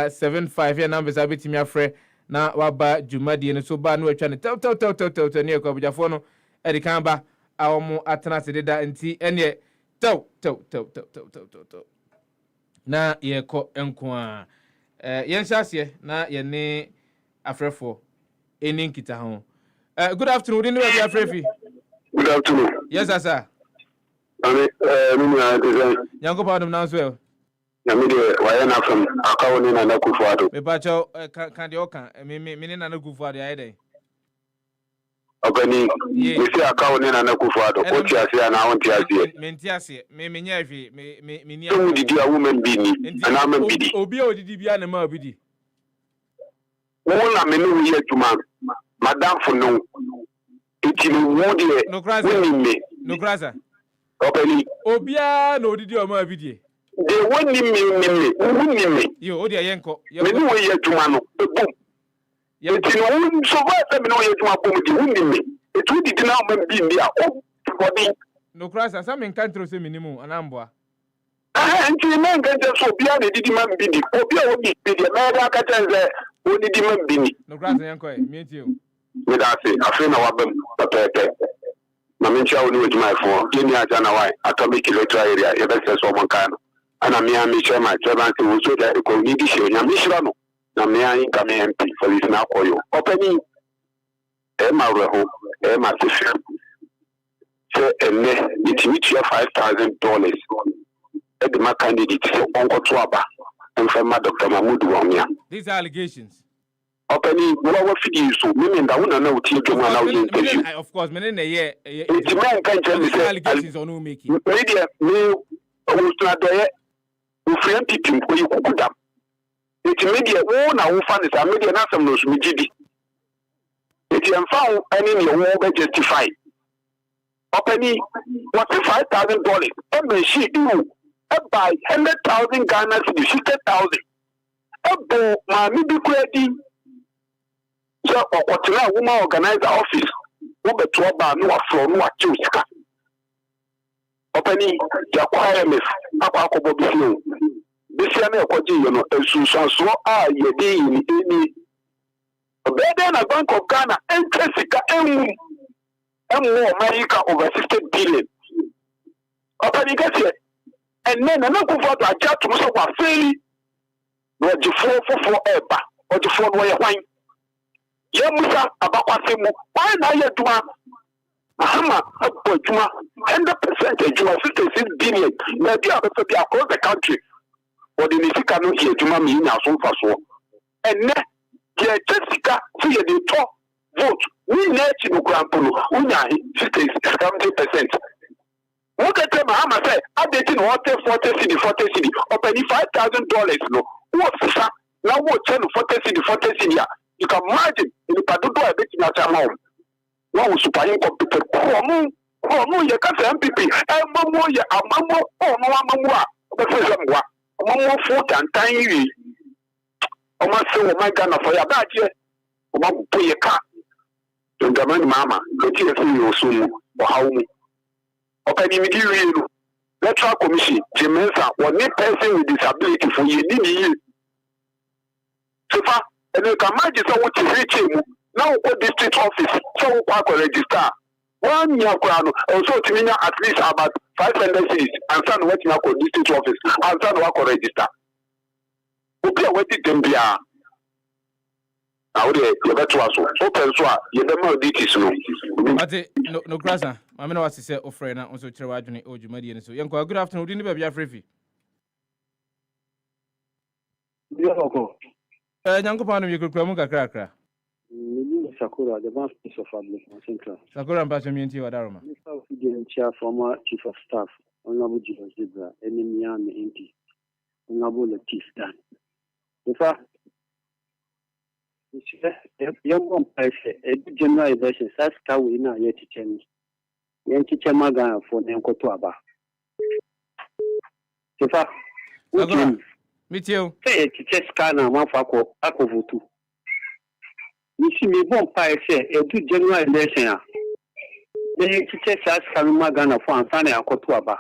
75. Your numbers are betting me afraid. Na waba jumadi ene so ba no atwa ne tel ne akobujafo no e de kan ba awomo atena se deda nti ene tel na ye ko enko a yen hyase na ye ne afrefo eni nkita ho. Good afternoon, didn't we afrefi? Good afternoon. Yes sir. Ami Yango pa dum now as well. Namide wayana from akawoni na nakufado. Me pa cho kan de okan me na nakufado ya dey. Ogani me si akawoni na nakufado. O ti ase na won ti ase. Me nti ase me nya hwe me ni. So didi a woman bi ni. Ana man bi di. Obi odidi bia na ma bi di. Wo na me no ye tuma. Madam for no. Iti no wo de. No krasa. Ogani. Obia na odidi o ma bi di. They won't need me. You, oh, dear Yanko. You know, we are to man. Boom. It's in one so far. I know you to boom. You won't need me. It would be now be in there. Oh, body. No cross, as I'm in country, say minimum, an amber. And you man can just so be added. Did man be the Obia will be the America can say, who did man be? No grass, Yanko, meet you. With us, I feel our bum. Mamincha will do my phone. Give me a Janawai, atomic electric area. You better say someone can. Ana mia misha ma chama ti wuso da ko ni di she nya mishra no na mia yin ka me MP for this na koyo openi e ma reho e ma tifu so enne it meet your $5,000 e de ma candidate so onko to aba en fa ma Dr. Mahmoud Wamia. These allegations openi wo fidi so me nda wona na uti to ma na wo interview of course me na ye it man kan tell me allegations on who make it media me was not there. We free people who you could have. It's media own our funds are media not some news. It's found any will justify. Opening what $5,000 every she do buy 100,000 Ghana to 60,000. My maybe credit. So what woman organize the office who be to about no from no choose. Opening the requirements about Bobby. This year, a Susan so are ye day in any. Better a Bank of Ghana and Jessica and more America over 60 billion. Opening gets it. And then another for the chat to Mr. Wafeli. No, the 4 ever or the 4 way wine. Yamusa Abakasimu, why not yet to Mahama, 100% Juma 56 billion. Maybe I will be across the country. Or the Nisika no here, Juma Mina, so far so. And then, Jessica, see the top vote. We net in Grandpolo, Una 70%. Look at them, Mahama said, I'm dating 40 city, opening $5,000. No, what's that? Now, what 40 city. You can imagine in the Padudo, I bet you not at home. One was super incompetent. Oh, no, you can't say MPP. And Mamma, you are Mamma, oh, no, Mamma. But for some one, Mamma 40 and tiny. Oh, my son, my Ghana for your bad year. Oh, Mamma, pay your car. Don't demand Mamma, go to your soon or how me. Open immediately. Electoral Commission, Jimensa, one person with disability for you. So far. And you can imagine someone to reach him. Now go district office, so we register. 1 year also to mean at least about 500 cities and send what you call district office and send what register. Okay, what did them be? Now they better also. Open so you never did this no. No grasa. I mean what to say offer na also try wadwene ojumadi ni so. Yanko good afternoon. Udi ni ba bia frefi. Nyanko pano mi kukura muka krakra. Mimi Sakura, the Vice Chief of Administration Central. Sakura mpacho mienti wa Daroma. Chair, former Chief of Staff, Honorable Julius Zebra, Enemy MP, Honorable Latif Dan. In fact, young one person, a general election, that's how we know yet to change. Yanki Chamaga for Nankotuaba. In fact, meet you. Say a teacher scanner, one for Akovutu. You see me one pie say a two general election. The teacher says Magana for Ansana Akotuaba.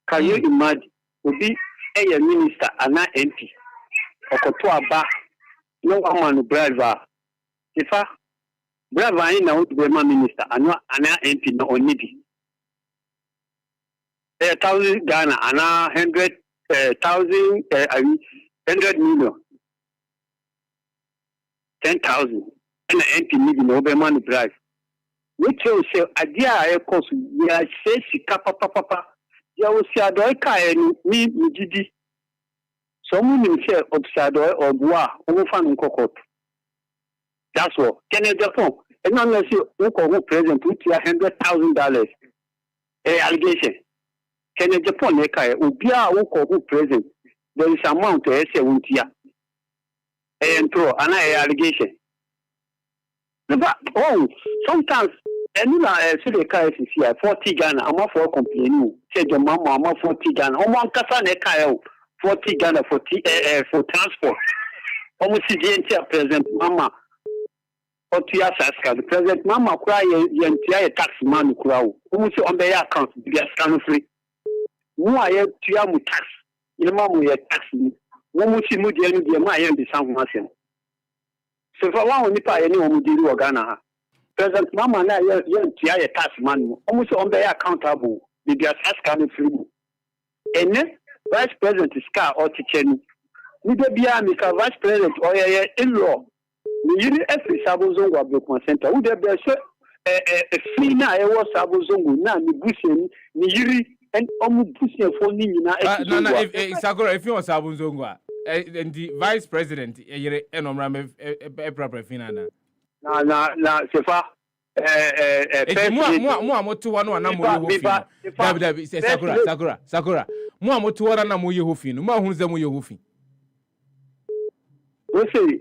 Can you imagine? Would be a minister and not MP. Okotuaba. No one brother. If I brother in out the minister and not an MP no only. 1,000 Ghana and 100 million. 10,000. And an MP need no be money drive. Which will say, idea I course, we are say, she papa. You will see a doika and me, Gidi. Someone will say, Obsado or Bois, Omofan Cocotte. That's all. Can you just phone? And unless you who present with $100,000 allegation. Can you Japan Eka Ubia who present? There is amount to say Untia and throw an allegation. Oh, sometimes another city car is here 40 Ghana. I'm not for complaining. Say your mama, I'm not 40 Ghana. I'm one Casa Neka 40 Ghana for transport. Almost the present mama. Or to Saska, the present mama cry the entire tax man crowd. Almost on their account, they are scan free. Who I have to yamu tax. Your mama will tax me. One will see Moody and the Mayan be some mason. So for one nipa anyone would do Ghana. Present mama and I have tax man. Almost on their accountable. They are scan free. And then Vice President is car or teaching. We be a Vice President or in law. You every Sabozongo Blockman Center. Would there be a free now? I was Sabozongo now, Nibusian, Niri, and Omubusian for Nina. No, if Sakura, if you want Sabozongo, and the Vice President, and Omram a proper Finana. No, Sefa, Mo moto one na mo Yehofin. Dabi Sakura. Mo moto one na mo Yehofin. Mo ahun ze mo Yehofin. We say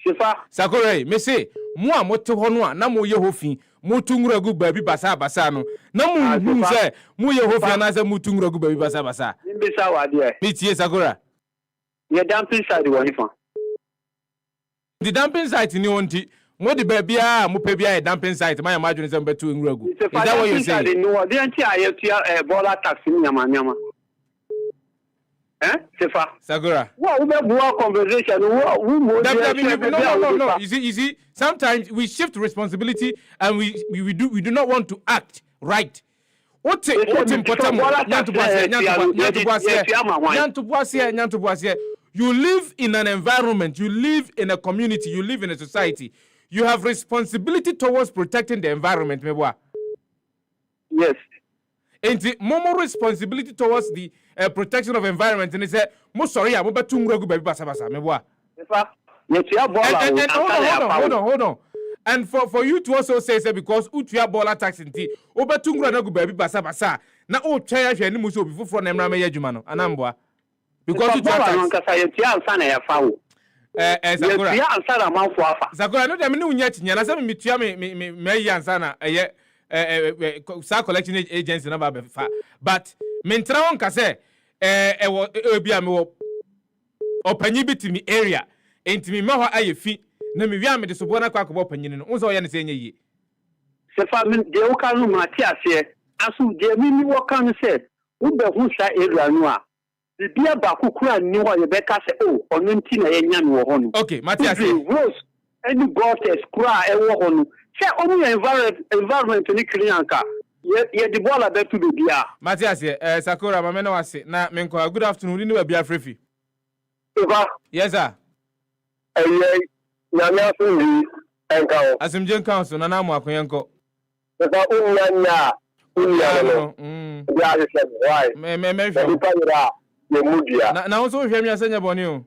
Sefah Sakura, me say mo moto ho na mo Yehofin. Mo tungura gu baby basa no. Na mo hu say mo Yehofin na say mo tungura gu baby basa. Mbisa wa de. Me tie Sakura. Ye dumping side won fa. The dumping site ni onti. Mo the baby mo pe bia dumping site my imagine say betu nwuragu. Is that what you say? No, the anti ayetua bola tax ni nyama. Sefah. Sagura. What we be conversation? No. You see, sometimes we shift responsibility and we do not want to act right. What important? You live in an environment, you live in a community, you live in a society. You have responsibility towards protecting the environment, mebwa. Yes. And the more responsibility towards the protection of environment, and they say, "Mo sorry, I'm about to nguragu baby basa mebwa." Hold on. And for you to also say because utua bola tax inti, oba to nguragu baby basa. Na o try ahwe ni muso before for na emra me yadwuma no. Anambwa. Because you Sakura, no dem ni unya tinya na say me tua me yansa na sa collection agency na ba fa. But me ntra won ka say bia me wo opanyi bitimi area entimi ma ho ayefi na me wi me de so bo na kwa akọ opanyi no unso ye ne say enye yi. Sefah me de wo kan no mati ase asu de mi wo kan say wo be hu sa area no a bia ba kukura ni ho ye be ka say ono nti na ye nya me wo ho no. Okay, Matthias. Rose any gutters kura e wo ho no. Say omu environment ni klianka ye di bola be to be bia. Matthias, Sakura mama na wase na me nko good afternoon ni ba bia frefi. Yes sir. Nyame asunji enka o. Asimje nka so na mu akoyenko. Sefah unya no. Ya se why? Me na so hwe mi asenya boni o.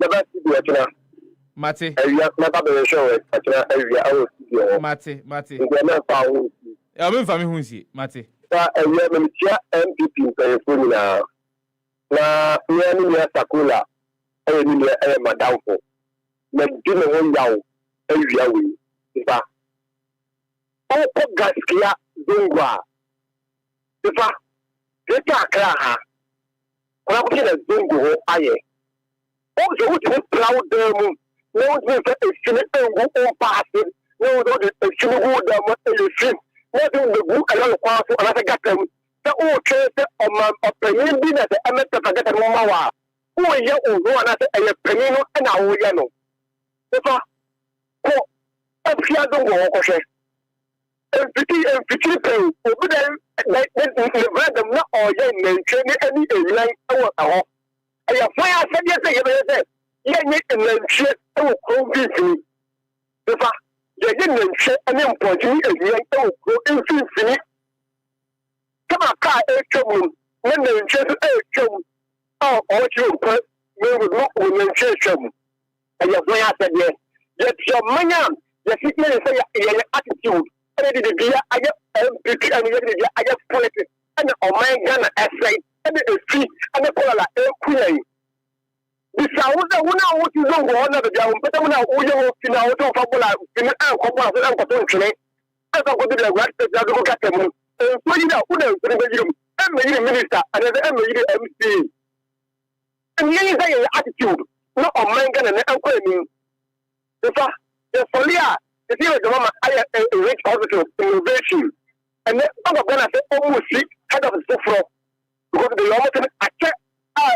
Na ba ti do tena. Mate. Ewia na ba be show e tena ewia awo studio. Mate. Ngo na fa wo. E me fa mi hu nsi. Mate. Ta ewia me tia MPP pe funi na ni Sakula. Ni madam fo. Me di me won yawo. Ewia we. Sefah. O gaskiya dungwa. Sefah. Eta akra ha. Kwa ko na dungu ho aye. O so wuti proud dem. No we say esine engu o pass. No do the esine go dem elefin. No do the go ala kwa so ala gatem. Se o chese o man openin bi na se emeta gata no ma wa. O ye o go na se eye penin no na wo ye no. Sefah. Ko afia dungu ho ko hwe. Enfiti pe obi dem the brother na oye nantwe ni ani ewilan ewo aho aya fire say ye nye nantwe ewo province Sefah ye nantwe ani mpɔnti ni ewilan ewo province kama ka etwom na nantwe so etwom o chi ko me no nantwe etwom aya fire say ye tio manya ye fitne say ye attitude and the dia I get MPP and the I get politics and my Ghana essay and the free and the color queen. This I was the one who is on one of the down, but I'm not all your final popular in the couple of country. I don't go to the right to go get them. So you know, who knows the I'm a minister and I'm MC. And you say your attitude, not on my Ghana and queen. The Folia. If you the mama, I rich hospital innovation, and then I'm going to say almost head of the floor because the almost attack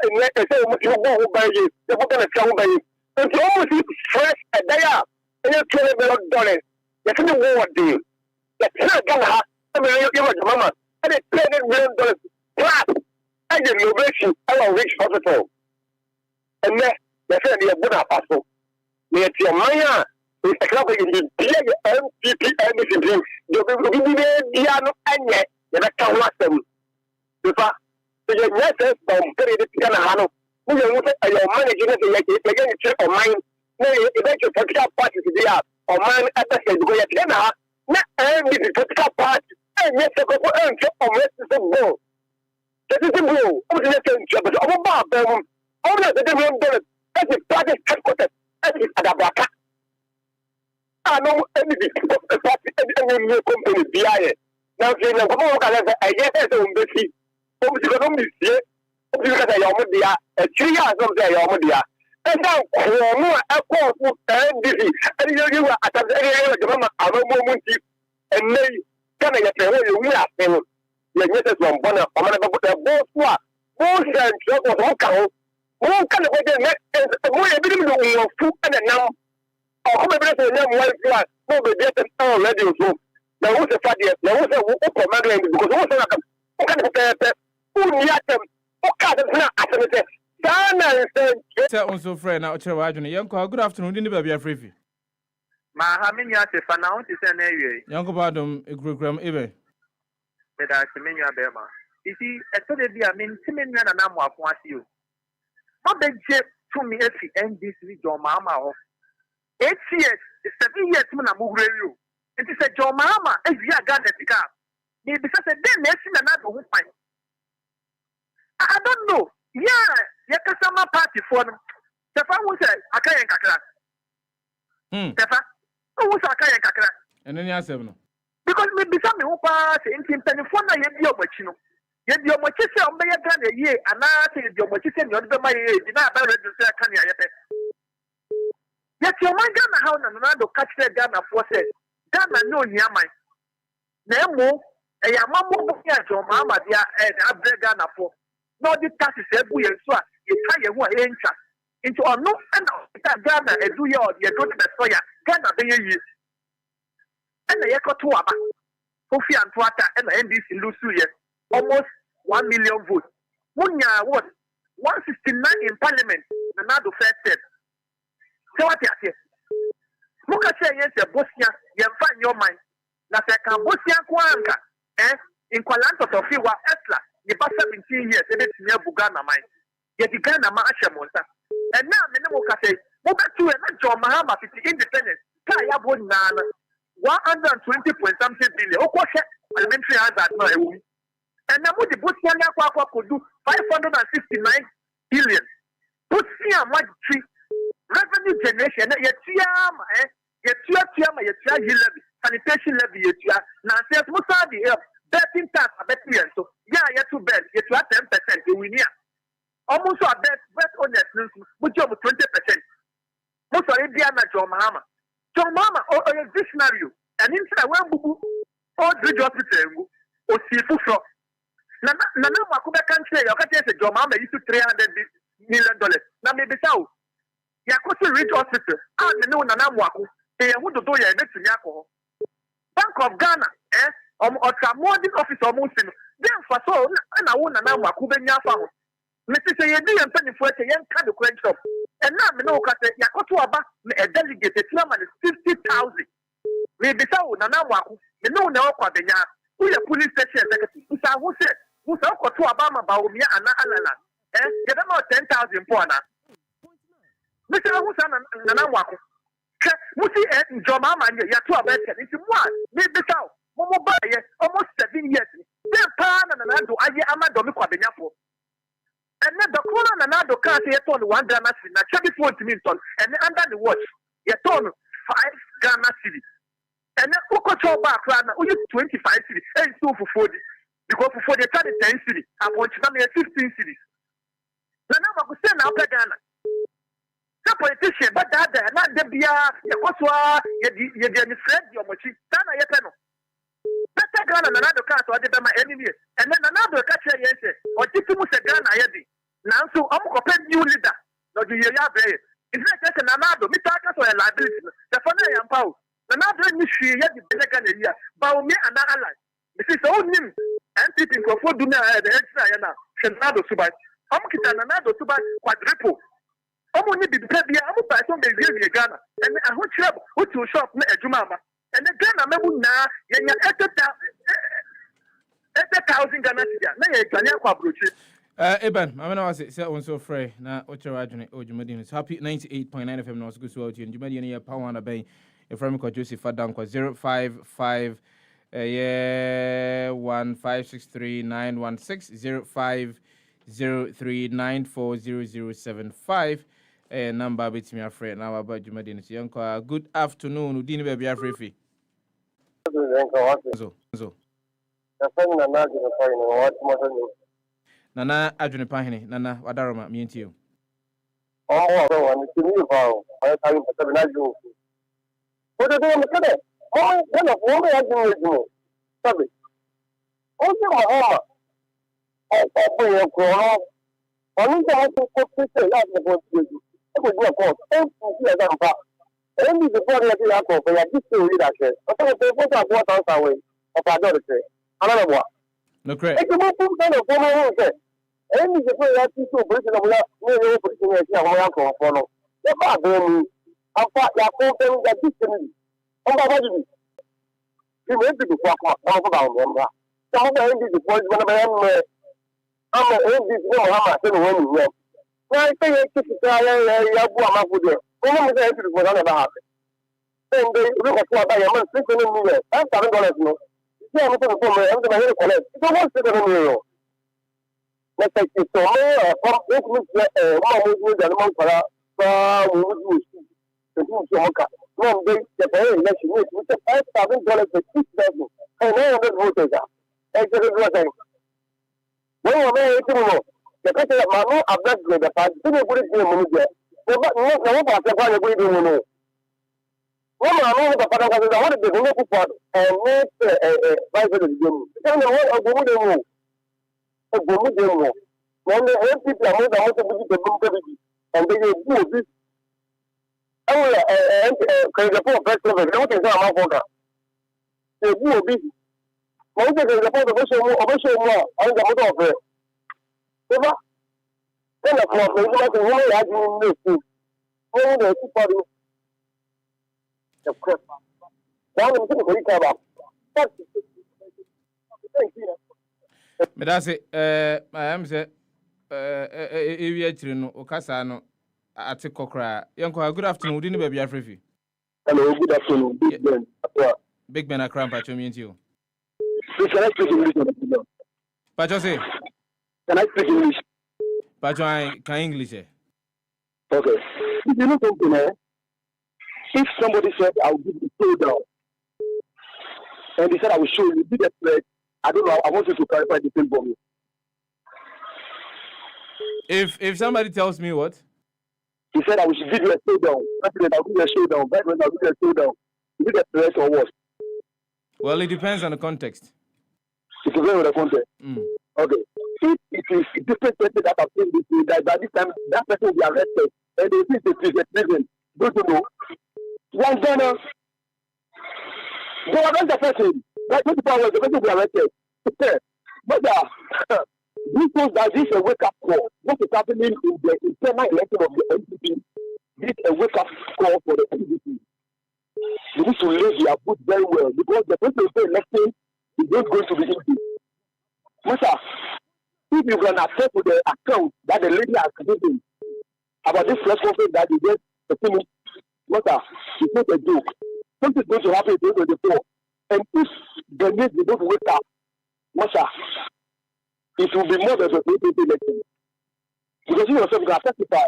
in let us say you go by you, they're going to come by you. And you almost fresh a day up, and you're $20 million. That's in the war deal. That's not going to happen. I mean, you have mama, and it's $20 million plus and the innovation of rich hospital. And then they said you're good at hospital. You're your Maya. It's a club in the MPP and the Diano and yet, the can watch them. Sefah, the yes, period, Hano, who you want your manager, again, check on mine. No, eventually, party to the or man at the same way at Lena, not only the political party, and yet the go and or the ball. That is the rule. But about them, all of the $1 as the party headquarters as is at Abaka. I know any party and new company BIA. Now, say, no, I get as a embassy. Obviously, because I am there, 3 years of the Yomodia. And now, I call for busy. And you are at the area of the Mama, I don't moment, and may can I get away with that? Your missus from Bonner, or the both what? Both and trouble, who can wait the more ability of food and a now. Or come a young wife, no, but get them already. So, there was a fatty, there was a open magazine because who can prepare who near them. Also, friend, now, good afternoon. Didn't be a free. Mahamia Sefah-Danquah is an area. Young Badum, a program, even. But I mean, Bema. You see, I told you, I mean, Timmy and I'm what you. How big to me if he end this with your mama? 8 years, 7 years, when I move you. It is a John Mama, as you are got the car. Maybe because a day next in another who find. I don't know. Yeah, customer party for them. Sefah was a Kayan Kakra. Sefah, who was a Kayan Kakra? And then you have 7. Because maybe some who pass in telephone, I had your machine. Yet your machine on my gun a year, and I say your machine, you're the my age, did not better to say Kanya. Yet your man gun, how another catch their gun of forces. Ghana no Yamai. Nemo, a Yamamu, your mamma, dear, and I beg Ghana for. No, the tax is every year, so you try your enter into a no and Ghana, and do your go to the soya, Ghana, be you. And the Yako Tuaba, Kofi and Twata, and the NDC Lusuye, almost 1 million votes. 1 year, what? 169 in parliament, another first step. So what you say? Look at say yes, Bosnia, you find your mind. Now, Bosnia Kwanka, in Kwalanto of Fiwa, Esla. The past 17 years, it is near Bugana mine. Yet the Ghana Masha Monta. And now, Menemoka say, move back to an John Mahama 50 independent. Kaya Bonana 120 point something billion. Oh, what elementary has that no. And now, the Bosnia Kwakwa could do 569 billion. Bosnia much tree revenue generation. Yet, Tiama, yet, levy, sanitation levy, yet, now says Musadi help. 13 tax a bet million. So, yeah, you two bet, you have 10%, you win here. Almost a bet on that, which you have 20%. Most of Indiana, John Mahama. John Mahama, or a dictionary, and inside one boo, or the hospital, or seafood shop. Nana Makuba country, you can say John Mahama used to $300 million. Now, maybe so. Yakutu Rich Hospital, and the no Nana Waku, they would do your next Yako. Bank of Ghana, or more office almost in then for so and I won't know what Kubenya found. Mrs. Yedi and Penny for a young kind of quench up. And now we know Yakotu Abba a delegate a chairman is 50,000. We be so Nanawaku, you know now Quabenya, who your police station executive, who said, who's up to Obama Baumia and Alala. Get them out 10,000 for now. Mr. Husan and Nanawaku. Musi and Jomama, Yatu Abet, it's one, maybe so. Momo buy almost 7 years. Then Pan and Anado, I am a Domico Benyafo. And then the corner and Anado can't say on 1 Ghana city, not 24 Minton, and under the watch, you told 5 Ghana city. And then Okocho Bakrana, who is 25 cities, and so for 40. Because for the 10 cities, I want to be 15 cities. The number could send out Ghana. The politician, but that, not the Bia, Yakoswa, Yedian, your mochi, Tana Yetano. Better Ghana and another car to my enemy. And then another catcher, yes, or Titimus Ghana, Yedi. Now, so I'm a new leader. No, do you have it? It's not just another, Mitakas or a liability. The family and Pau. Another issue, yet the better year. Baumi and ally. This is all new. And sitting for 4 dinner at the extra, Shenado Subai. I'm Kitan another Subai quadruple. I'm only be prepared. I'm a person they really Ghana. And I would shop, who to shop, Jumama. And the Ghana Mebu now, you're at 1,000 Ghana. Eben, I'm going to say, so free. Now, what you're doing, Ojumadian is happy 98.9 FM. No, good to you. And Jumadian, power on a bay. from Kwadwo Sefah-Danquah 055 1563916 0503940075 number bit me afraid now about Jumadin Yanko. Good afternoon, Udini baby Afrifi. So Nana Adjuni Pahini, Nana Wadarama, me and you. Oh, to me, I tell you, what do you do? Oh, then a woman has been sorry. Oh, my mama. I bring a girl. Only the house of sister, that's the boy. I would do a call. Thank you, Adampa. And the body of the apple, but I just do it actually. I thought they put up 1,000 away of our daughter. Another one. No, correct. It's a more kind of woman who said, and the boy has to go to the uncle for no. The father, I thought that whole thing that distance. Oh, my God. You may be the fuck out about them. Some of the boys, when I'm a this woman, I'm a woman. Now, I think it's a guy with it. Come on, the answer was another. Then they look at what I am sleeping in the that's $7. No, yeah, I'm going to put my hand in my head. It's almost $7. Let's take it to me. One with the amount for no, they the very election with the $5,000 for $6,000. And now the voters are. Actually, what I when you're married to me, the country of Mama, I've got the past, didn't put it in the movie. No, about the one we do know. One I know the father was the one of the local part and make a vice of the game. Tell me what a woman will. A woman will. When the head people are more than what the boom and they do this. The poor person of the South Africa. They will be. Most of the official more on the motor of it. Then the poor person of the woman has been missing. All the people of course. Now I'm going to take up. That's it. I am said, Okasano. At Kokra. Yanko, good afternoon. Didn't baby Afrifi. Hello, good afternoon. Big Ben. Big Ben, a cramp at you. Can I speak English? Pacho say. Can I speak English? Pacho, I can English. Okay. If you know something, if somebody said, I'll give you a showdown, and he said, I will show you, did a threat, I don't know, I want you to clarify the thing for me. If somebody tells me what? He said, I will give you a showdown. President, I'll give you a showdown. President, I'll give you a showdown. Is it a threat or what? Well, it depends on the context. It depends on the context. Okay. If it is a different person that have seen this thing, that by this time, that person will be arrested, and they think it is a prison. Don't you know? One Ghana, go arrest the person. That 24 hours, the person will be arrested. But this shows that this is a wake-up call. What is happening in the internal election of the NPP? This is a wake-up call for the NPP. They need to lay their foot very well because the person who is elected is not going to be easy. Master, if you can access to the account that the lady has given about this press conference that they just finished, Master, it's not a joke. Something is going to happen in 2024. And if the needs they don't wake up, Master, it will be more than the 2020 election. Because you yourself can testify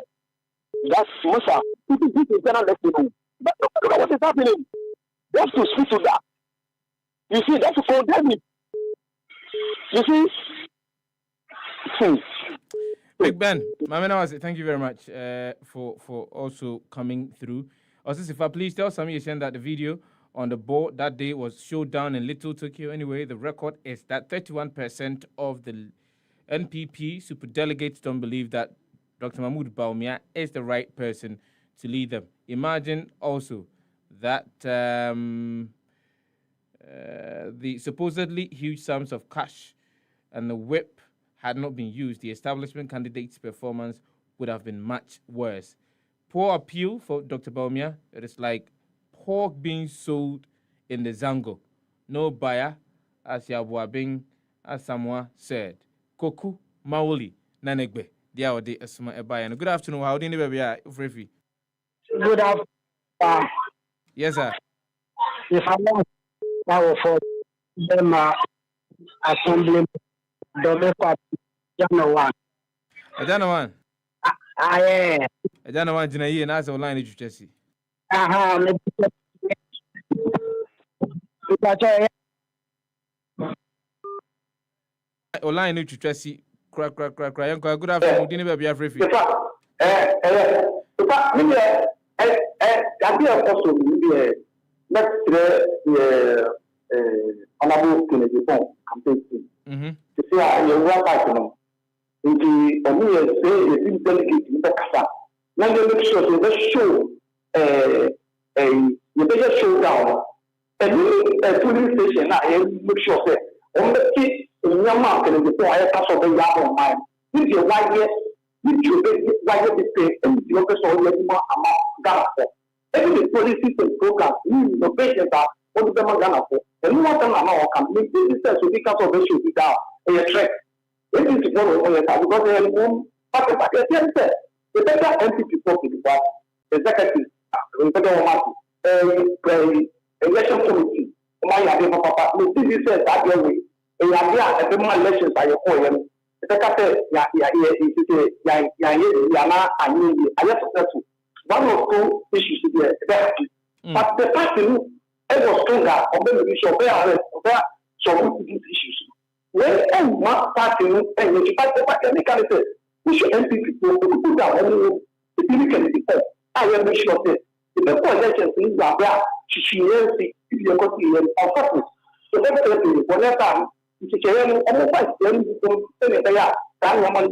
that Master, this internal election. But look at what is happening. They have to speak to that. You see, they have to condemn it. You see? Big Ben, thank you very much for also coming through. Also, Sefah, please tell Sami Yeshen that the video on the board that day was showed down in Little Tokyo. Anyway, the record is that 31% of the NPP superdelegates don't believe that Dr. Mahmoud Bawumia is the right person to lead them. Imagine also that the supposedly huge sums of cash and the whip had not been used, the establishment candidate's performance would have been much worse. Poor appeal for Dr. Bawumia. It is like pork being sold in the Zango. No buyer, as Yabuabing, as someone said. Koku Maoli Nanegbe. Dia ode asuma ebaye. Good afternoon. How do you baby? Free. Good afternoon. Yes, sir. if I want power for them assembly Domestic Jana one. Aye. Jana one jina ye na so line you chesi. Aha, me online you chesi. Crack. Good afternoon. Didn't be a free. Honorable Kennedy campaign team. To say you work out into only say a delegate in the Kasa. Now you make sure to show you better show down. And you police station now you make sure that on the key in your market and before I pass over the yard on mine. This is why yes, you should why you pay and you also saw your amount Ghana. Every police system program, you the patients are what the Ghana for. And you want them now can make this to be because of the should be down a track. It is to follow because they have one part of the better entity people because executive election committee. My idea for Papa, this says that way. And you have the elections by your point. The Kate, one or two issues here. But the person ever stronger of the issue of some these issues. When one party and the party we should empty people to put down only the people can be fair. I will make sure that the elections things are there. She will see if you got the purpose. So that's the thing. Whenever you say, almost like then you don't say that that woman is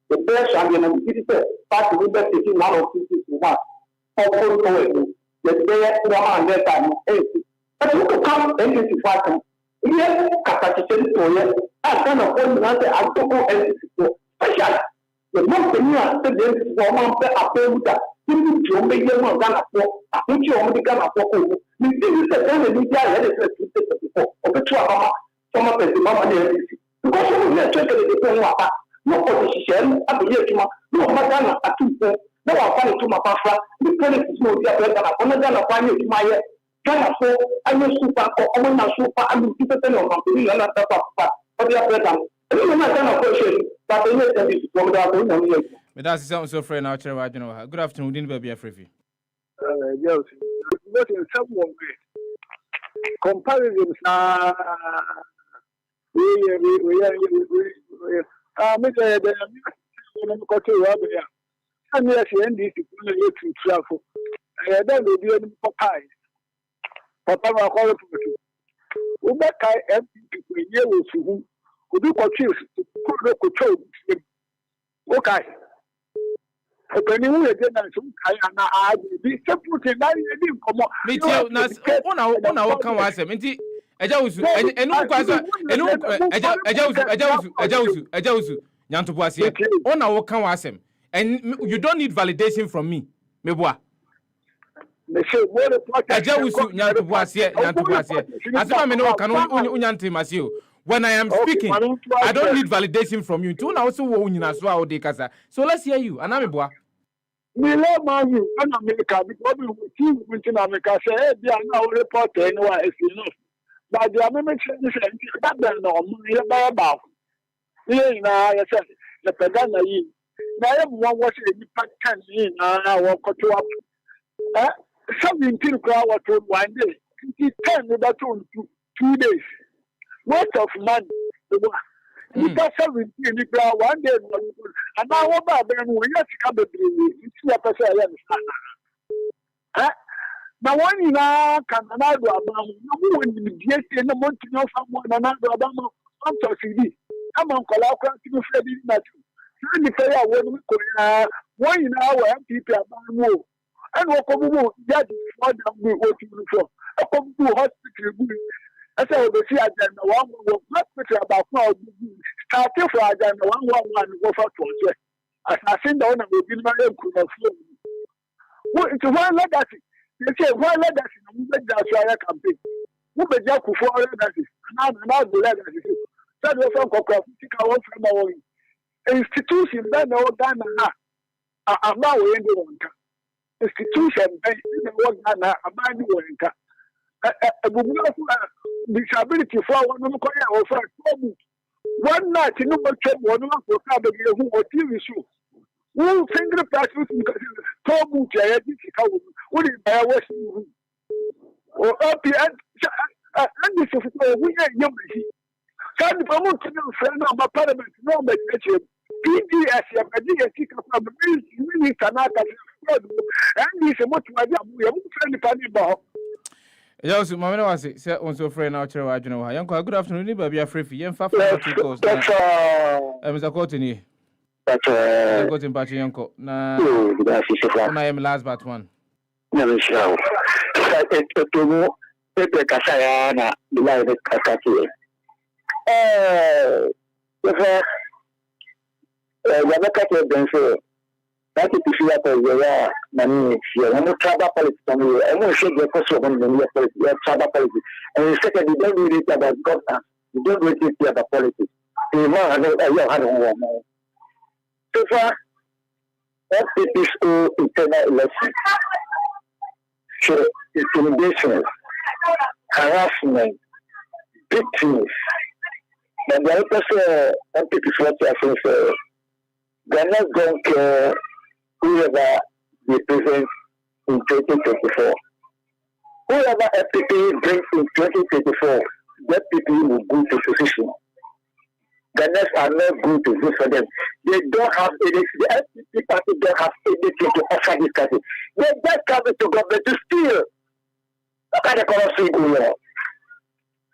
the best champion and the party will be taking one of these one. The day one that time, but you can come and get to fight them. Yes, capacity to it. I kind of want to answer. I don't know anything. Special. The most new answer is woman that appeal that. You make them on Ghana for. I think you only Ghana for. This is the kind of media that is before. Of the two of them, some of the mama there. Because you will not check the water. No politician, I believe you. No Madonna at 2. No, I find to my papa. The police is no better than I'm going to find it my Ghana for. I know super or I'm not super. I'm going to put them on my and not the papa. But they are better. I don't know Ghana question, but they know that it's from the but that's so friend out here. Good afternoon, didn't be a free. Yes, not in some way. Comparisons are. We and yes, NDC to travel. Then we do any Popeye. Papa, I call it for you. Ubekai MP year with whom could do what you could control. Okay. Open you again and some kind and I be separate and I didn't come up. Me too, Nas, on our come was a minty. Ajausu, Yantubuasia, on our come was him. And you don't need validation from me, Meboa. When I am speaking, I don't need validation from you. So let's hear you. And I'm a me love man you and America because we see in America say they are now reporting anywhere is enough. But the American that they know me about. Here now I said the Pagana yi. Now everyone was a pattern in our control. 17 hours to 1 day. 10 about 2 days. Worth of money. You got 17 1 day. And now what about them? We have to come to the person. Now, one in our Canada, when you get in the month to know someone another Obama, I'm to CD. I'm on Colacra to be Freddy Natu. You say, I want to one in our people about more. And what come on, that is what I'm working for. I come to hospital. I said, the see agenda one will hospital about now. Starting for agenda 111 go for 12. As I think the owner will be my own. It's one legacy. They say one legacy. That's why I campaign. Who be just for legacy? Now the legacy. That was some corporate institution that no Ghana. I'm now in the one. Institution, Ghana, I'm not doing that. disability for one of the one night in the one of the who or TV show. Who finger practice because Tom what is by West or up here and this of we are young. Can promote to friend of my parliament, no medication. PDS, a DSC from the really cannot and this is what my we are friendly party about. Yes, Mamma was it, said on so friend out here. I know. Uncle, good afternoon, baby. I'm free for you. Mr. Courtney. That's a good in Patty Uncle. Nah, I am last but one. Never show. Pepe Casayana, the light of Casati. Yabakate Benso. That's it. If you have a money, I'm not travel politics. I'm not sure the cost of the travel politics. And second, you don't really care about governance. You don't really care about politics. You know, so far, FPP's internal election show intimidation, harassment, victims. But the other FPP's what I think they're not going to whoever they present in 2024. Whoever FPP brings in 2024, that people will go to position. The next are not going to vote for them. They don't have anything. The FPP party don't have anything to offer this country. They just come to government to steal. Look at the corruption going on.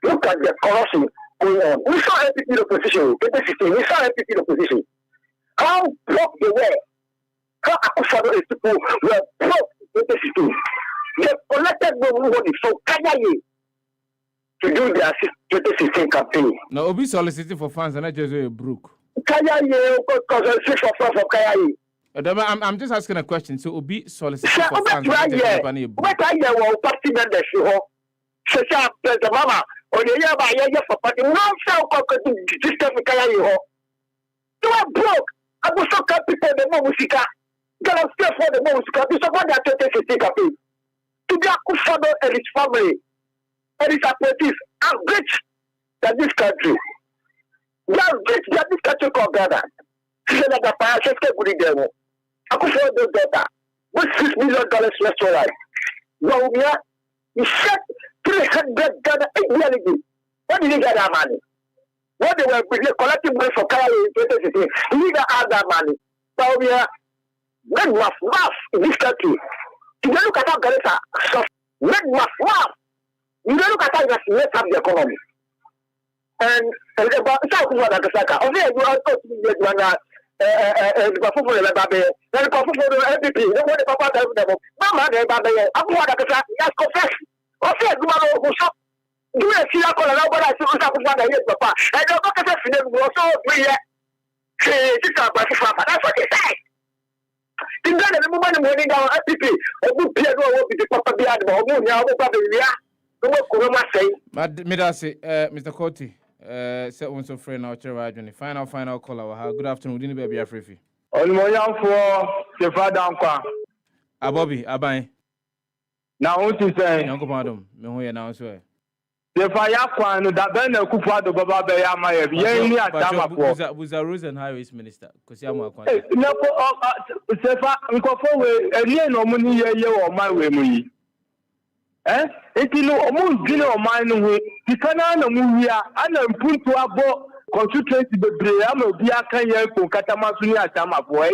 Look at the corruption going on. We saw FPP in opposition. We saw FPP in opposition. How broke they were. How Akufo-Addo people were broke in 2016. They collected no money from Kanyaye to do their 2016 campaign. No, Obi soliciting for funds and not just broke. Kanyaye, because for funds from Kanyaye. I'm just asking a question. So Obi soliciting for funds. What are your party members? The mama, or the year by year for party, no sound to system Kanyaye. You are broke. I was so people the Momusika. Get up step for the Momusika. This is what they are 2016 campaign. To be Akufo-Addo and his family and his apprentices are rich than this country. They are rich than this country called Ghana. She said that the parents are good in them. Akufo-Addo's daughter with $6 million restaurant. Now we are, he said 300 Ghana yearly. Where did he get that money? What they were collecting money for Kaya in 2016, he didn't have that money. So we are men must in this country. If you look at how Ghana suffers, men must laugh. You look at how it has messed up the economy. And about South Sudan, okay, you are supposed to be the performer of the Babe, the performer of the MVP, the one the Papa does them. Mama, the Babe, I'm going to yes, confess. Okay, you are going to do a serial call and I see what's happening here, Papa. I don't know if it's also we that's what they say. In the moment when they down FPP, a good peer will be the Papa behind Mr. Coty, set one so friend out here. Final caller. Good afternoon. Didn't be a free. On my young for Sefah-Danquah. Bobby, Abai. Now, what you say? Uncle Madam, me now swear. Sefah-Danquah, no, that Ben Kwadwo Baba Beyama, Yenny at Tamako. Was a Roads and Highways Minister, because I'm a no, Sefah, Uncle Forway, and ye no money or my way. It is no moon dinner or mine away. The Canana Muya, and I'm put to a boat, concentrate the Briam, Biaka, Katamasunia Tama, boy.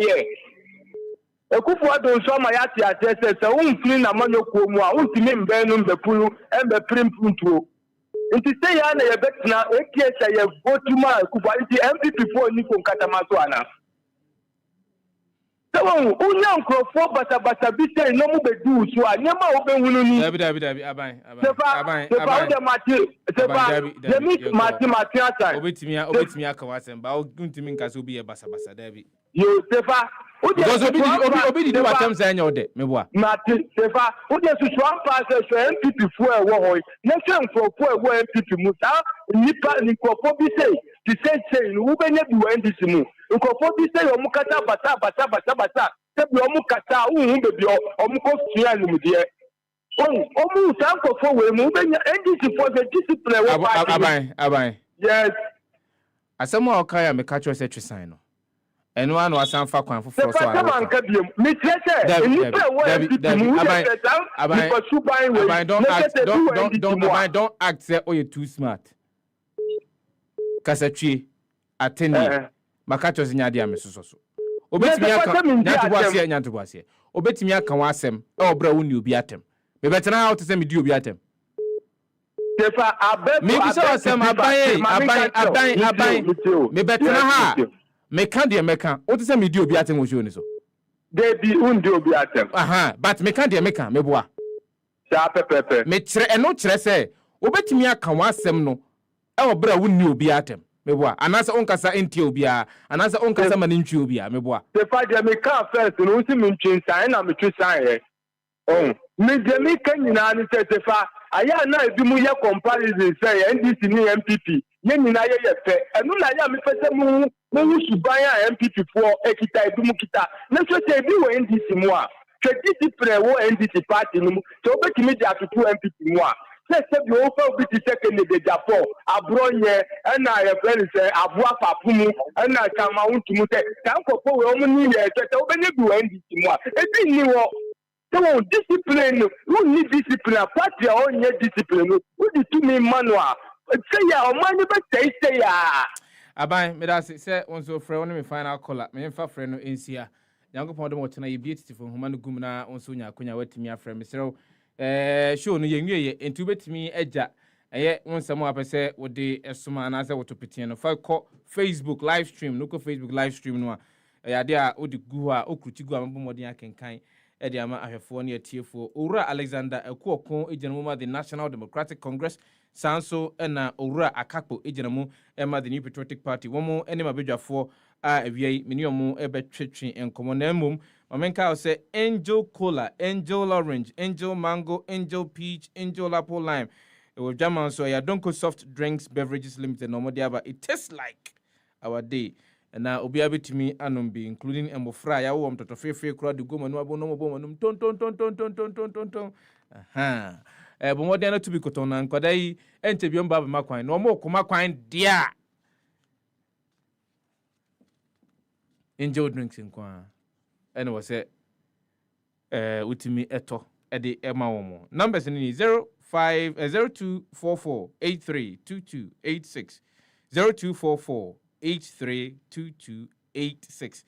Akufo-Addo so ma ya ti atese se unfiri na manyokuo mu a untimi mbenum bepulu embe primpuntuo nti se ya na ye betina ekiesa ye votuma Akufo nti MPP for ni ko nkatamaso ana so unya nkrofo bata bi se no mu bedu so a nyema obehunu ni Dabi aban Mati asa obetimi aka wasem ba untimi nkase obi ye basa dabi yo Sefah because obi did what I'm saying ode meboa Mati Sefah ode susuan pass so MPP fo e wo hoy na hwe nkrofo e wo MPP mu sa nipa nkrofo bi say the same wo benya bi wo NDC mu nkrofo bi say o mu kata bata se bi o mu kata hu bebi o mu ko fia ni mu de Almost uncle for women, NDC for the discipline. Abai. Yes. Asɛm a ɔka ya meka kyerɛ sɛ twe no ɛno ano asan fa kwan foforɔ so a don't act say oh you too smart kasatwie ateni maka kyerɛ sɛ nyade ame so obetimi aka nyantobo asie obetimi aka wa asɛm e obra wo ni obi atem me betena how to say me di obi atem Sefa abe me bi sɛ asɛm aban me betena ha me kan de meka o to say me di obi atem wo show ni so de bi undi obi atem but me kan de meka me boa sa pepepe me kyerɛ ɛno kyerɛ sɛ obetimi aka wa asɛm no e obra wo ni obi atem me boa anasa onkasa enti obi a anasa onkasa ma ntwi obi a me boa Sefa de me kan first no usi me ntwi nsan na me twi san me de me kan nyina ni Sefa aya na ebi mu ye comparison say NDC ni MPP ye nyina ye fe enu na ya me pese mu suban a MPP for ekita ebi mu kita na so say ebi wo NDC mu a twe discipline wo NDC party no mu so obetimi di atutu MPP mu a say bi o fa obi ti second de Japan abronye na ye friend say aboa papu mu na kama wuntumu say tankofo we o mu ni ye tete obenye bi wo NDC mu a ebi ni wo so discipline, who need discipline? Party on your discipline. Who did to me manual? Say ya, or money, but say ya. Abai, me that say once so friend me final call. Me fa friend no ensia. Yango pon dem wotena ye beautiful humanu gumna onso nya akonya watimi afrɛ me sero. Show no ye nwie entu betimi agya. Eye wonsam apese wo de esoma na se wotopetien no fa kɔ Facebook live stream no kɔ Facebook live stream no a ya de a odi gu a okruti gu a mbomodin akenkan edi ama ahwefo ne atiefo Owura Alexander Ekuokon ejenemu the National Democratic Congress sanso na Owura Akakpo ejenemu the New Patriotic Party womo ene mabedwafo a awiai meniomu ebetwetwe enkomo na mmom mamenka o se Angel Cola, Angel Orange, Angel Mango, Angel Peach, Angel Apple Lime with German so ya Donko Soft Drinks Beverages Limited no more but it tastes like our day. And now obi abetimi anombi including emofra ya wo mtoto fefe kura de goma no abo no mo manum ton bomode na tubi koton na nkwadai entebiom baba makwan no mo koma kwan dia Angel Drinks nkwa ene wo se utimi eto ede ema wo mo numbers ni 0244832286 0244 832286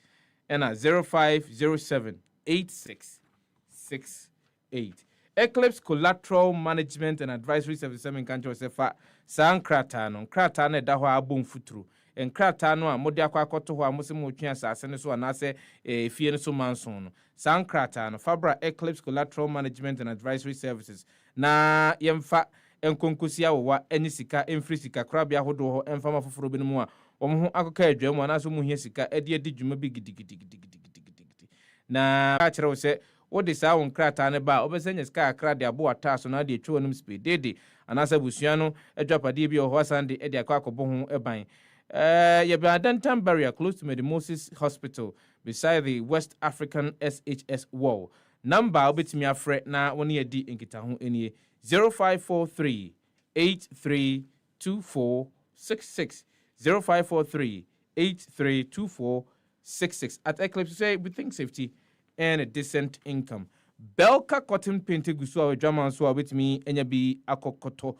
and 05078668. Eclipse Collateral Management and Advisory Services in Kwadwo Sefah Danquah no krata na da ho abom futuru en krata no a mode akwakoto ho amosemo twa asase ne so anase fie ne so manson no Danquah no Fabra Eclipse Collateral Management and Advisory Services na yemfa enkonkosia wo eni sika emfri sika krabia hodo ho emfama foforo bi no mu a omo akoka adwam anaso mu hia sika edi dwuma bi gidigidi na a kire wo se wo de sa won krata ne ba obesenya sika akra de abo ata so na de etwe wonum speed dede anasa busua no adwapade bi ho asande edi akwakobo ho eban ye be Adantam barrier close to Moses Hospital beside the West African SHS wall number obetimi afre na woni edi enkita ho enie 0543 832466 0543-832466. At Eclipse, say we think safety and a decent income. Belka cotton painted gusua with drama so with me enyabi akokoto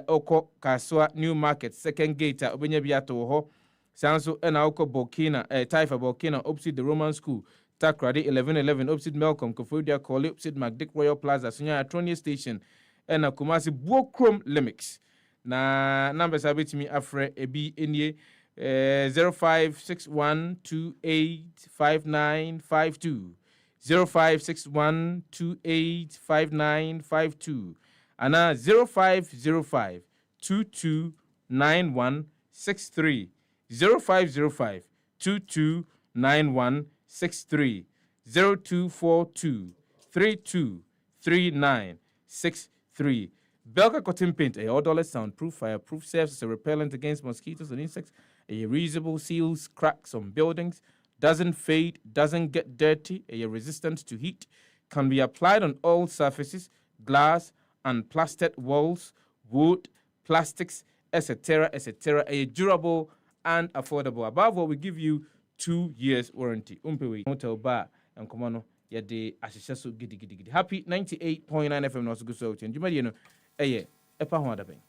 oko kaswa new market second gate obenyabi ato ho sanso ena oko Burkina Taifa Burkina opposite the Roman school Takrade 1111 opposite Melcom Kofodia College opposite McDick Royal Plaza Sunya Atronia station ena Kumasi Buokrom Limix. Na numbers abetimi afre ebi enie 0561285952 0561285952 ana 0505229163 0505229163 0242323963 Belka Cotton Paint, a odorless, soundproof, fireproof, serves as a repellent against mosquitoes and insects, a reusable, seals cracks on buildings, doesn't fade, doesn't get dirty, a resistant to heat, can be applied on all surfaces, glass, and plastered walls, wood, plastics, etc., etc. A durable and affordable. Above all, we give you 2 years warranty. Umpewe hotel bar and Komano yade ashisaso gidi. Happy 98.9 FM no so go so change. Juma no epa ho adaben.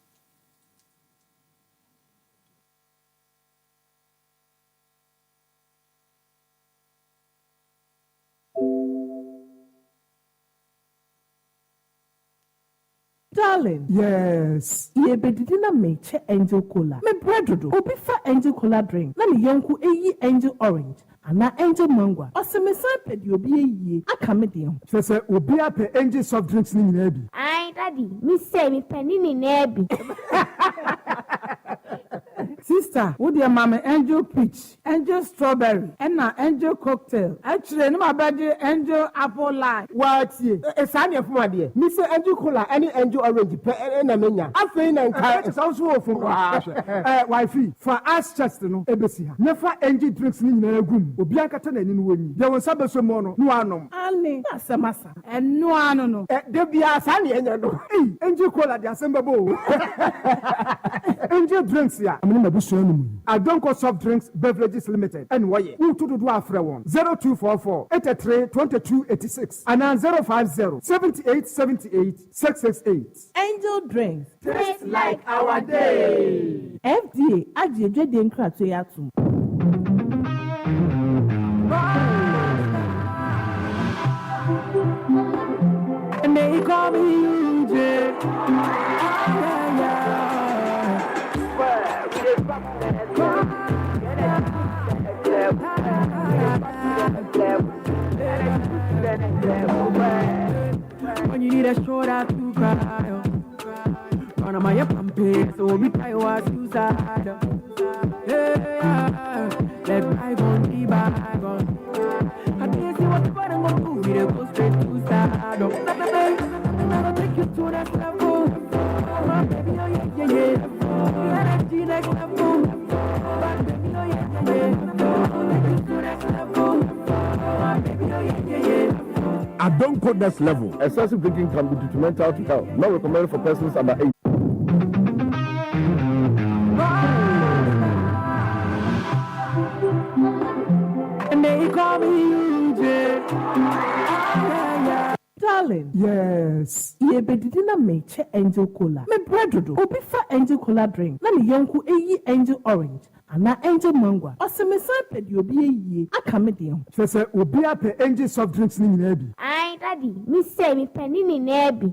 Darling. Yes. Ye bedidi na meche angel cola. Me bredodo. Obi fa angel cola drink. Na me yonku eyi angel orange. Ana angel mango. Ose me san pedi obi eyi. Aka me de ho. Sese obi ape angel soft drinks ni nyina bi. Ai daddy, me say me penny ni na bi. Sister, wo de mama angel peach, angel strawberry, and na angel cocktail. Actually, no ma bade angel apple lime. What ye? Esa na fuma de. Me say angel cola any angel orange pe na menya. Afei na nka esa so ofum wa hwe. Wifey, for us chest no ebesi ha. Nefa angel drinks ni nyina agum. Obi akata na ni no woni. De won sabeso mo no no anom. Ale, asamasa. En no ano no. De bia sa na enya no. Angel cola de asemba bo. Angel drinks ya. I don't call soft drinks beverages limited. And why? Who to do after one? 0244 83 22 86 and 050 78 78 668. Angel drinks. Taste like our day. FDA ajeje de nkra to yatum. And they call me UJ. When you need a shoulder to cry, run on my pampe, so we try was suicide. Let bygone be bygone. I didn't see what I'm gonna do, we go straight to sad. I'll take you to that level. My baby, oh yeah. Energy next level. My baby, oh yeah. I'll take you to that level. My baby, oh yeah. I don't quote this level. Excessive drinking can be detrimental to health. Not recommended for persons under 8. And they call me UJ. Darling. Yes. Ye bedidi na meche angel cola. Me bredodo. Obi fa angel cola drink. Na me yonku eyi angel orange. Ana angel mango. Ose me san pedi obi eyi. Aka me de ho. Sese obi ape angel soft drinks ni nyina bi. Ai daddy, me say me penny ni na bi.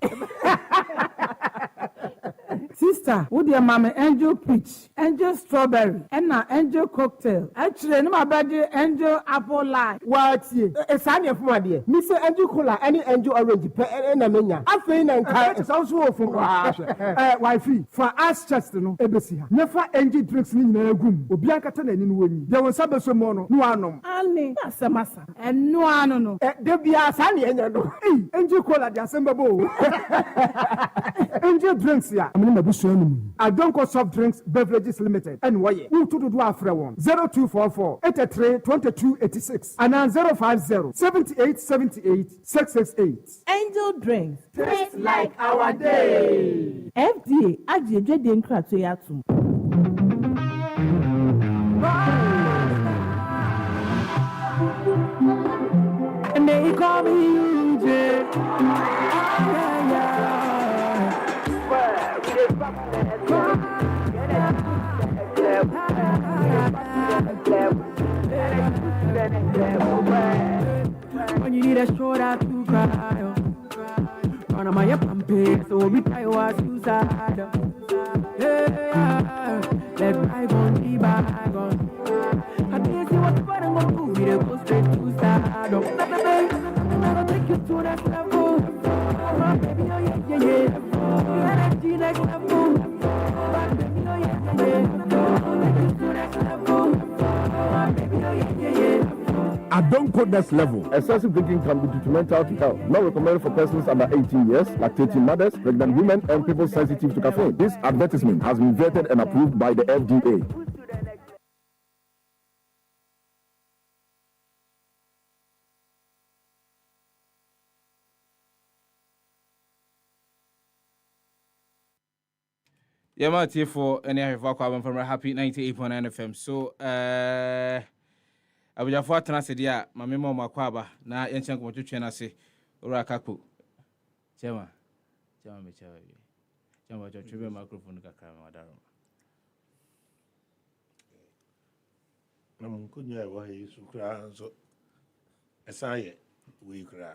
Sister, wo de mama angel peach, angel strawberry, and na angel cocktail. Actually, no ma bade angel apple lime. What ye? Esa na fuma de. Me say angel cola any angel orange pe na menya. Afei na nka esa so ofum wa hwe. Wifey, for us chest no ebesi ha. Nefa angel drinks ni nyina agum. Obi akata na ni no woni. De won sabeso mo no no anom. Ale, asamasa. En no ano no. De bia sa na enya no. Angel cola de asemba bo. Angel drinks ya. I don't call soft drinks beverages limited. And why? Who to do after one? 0244 83 22 86 and 050 78 78 668. Angel drinks. Taste like our day. FDA ajeje de nkra to yatum. And they call me UJ. When you need a shoulder to cry, run on my pampe, so we try was suicide. Let bygone be bygone. I didn't see what I'm gonna do, we go straight to sad. I'll take you to that level. My baby, oh yeah. Energy next level. My baby, oh yeah. I'll take you to that level. My baby, oh yeah. I don't quote this level. Excessive drinking can be detrimental to health. Not recommended for persons under 18 years, lactating mothers, pregnant women, and people sensitive to caffeine. This advertisement has been vetted and approved by the FDA. Yeah, my tea for any of our from Happy 98.9 FM. So, I will have fought an acid, yeah, my memo, my quaba, now ancient what you can say, or a kaku. Chema, Chema, Chema, your microphone, Madam. I'm good. Yeah, why you so cry? So, as I we cry.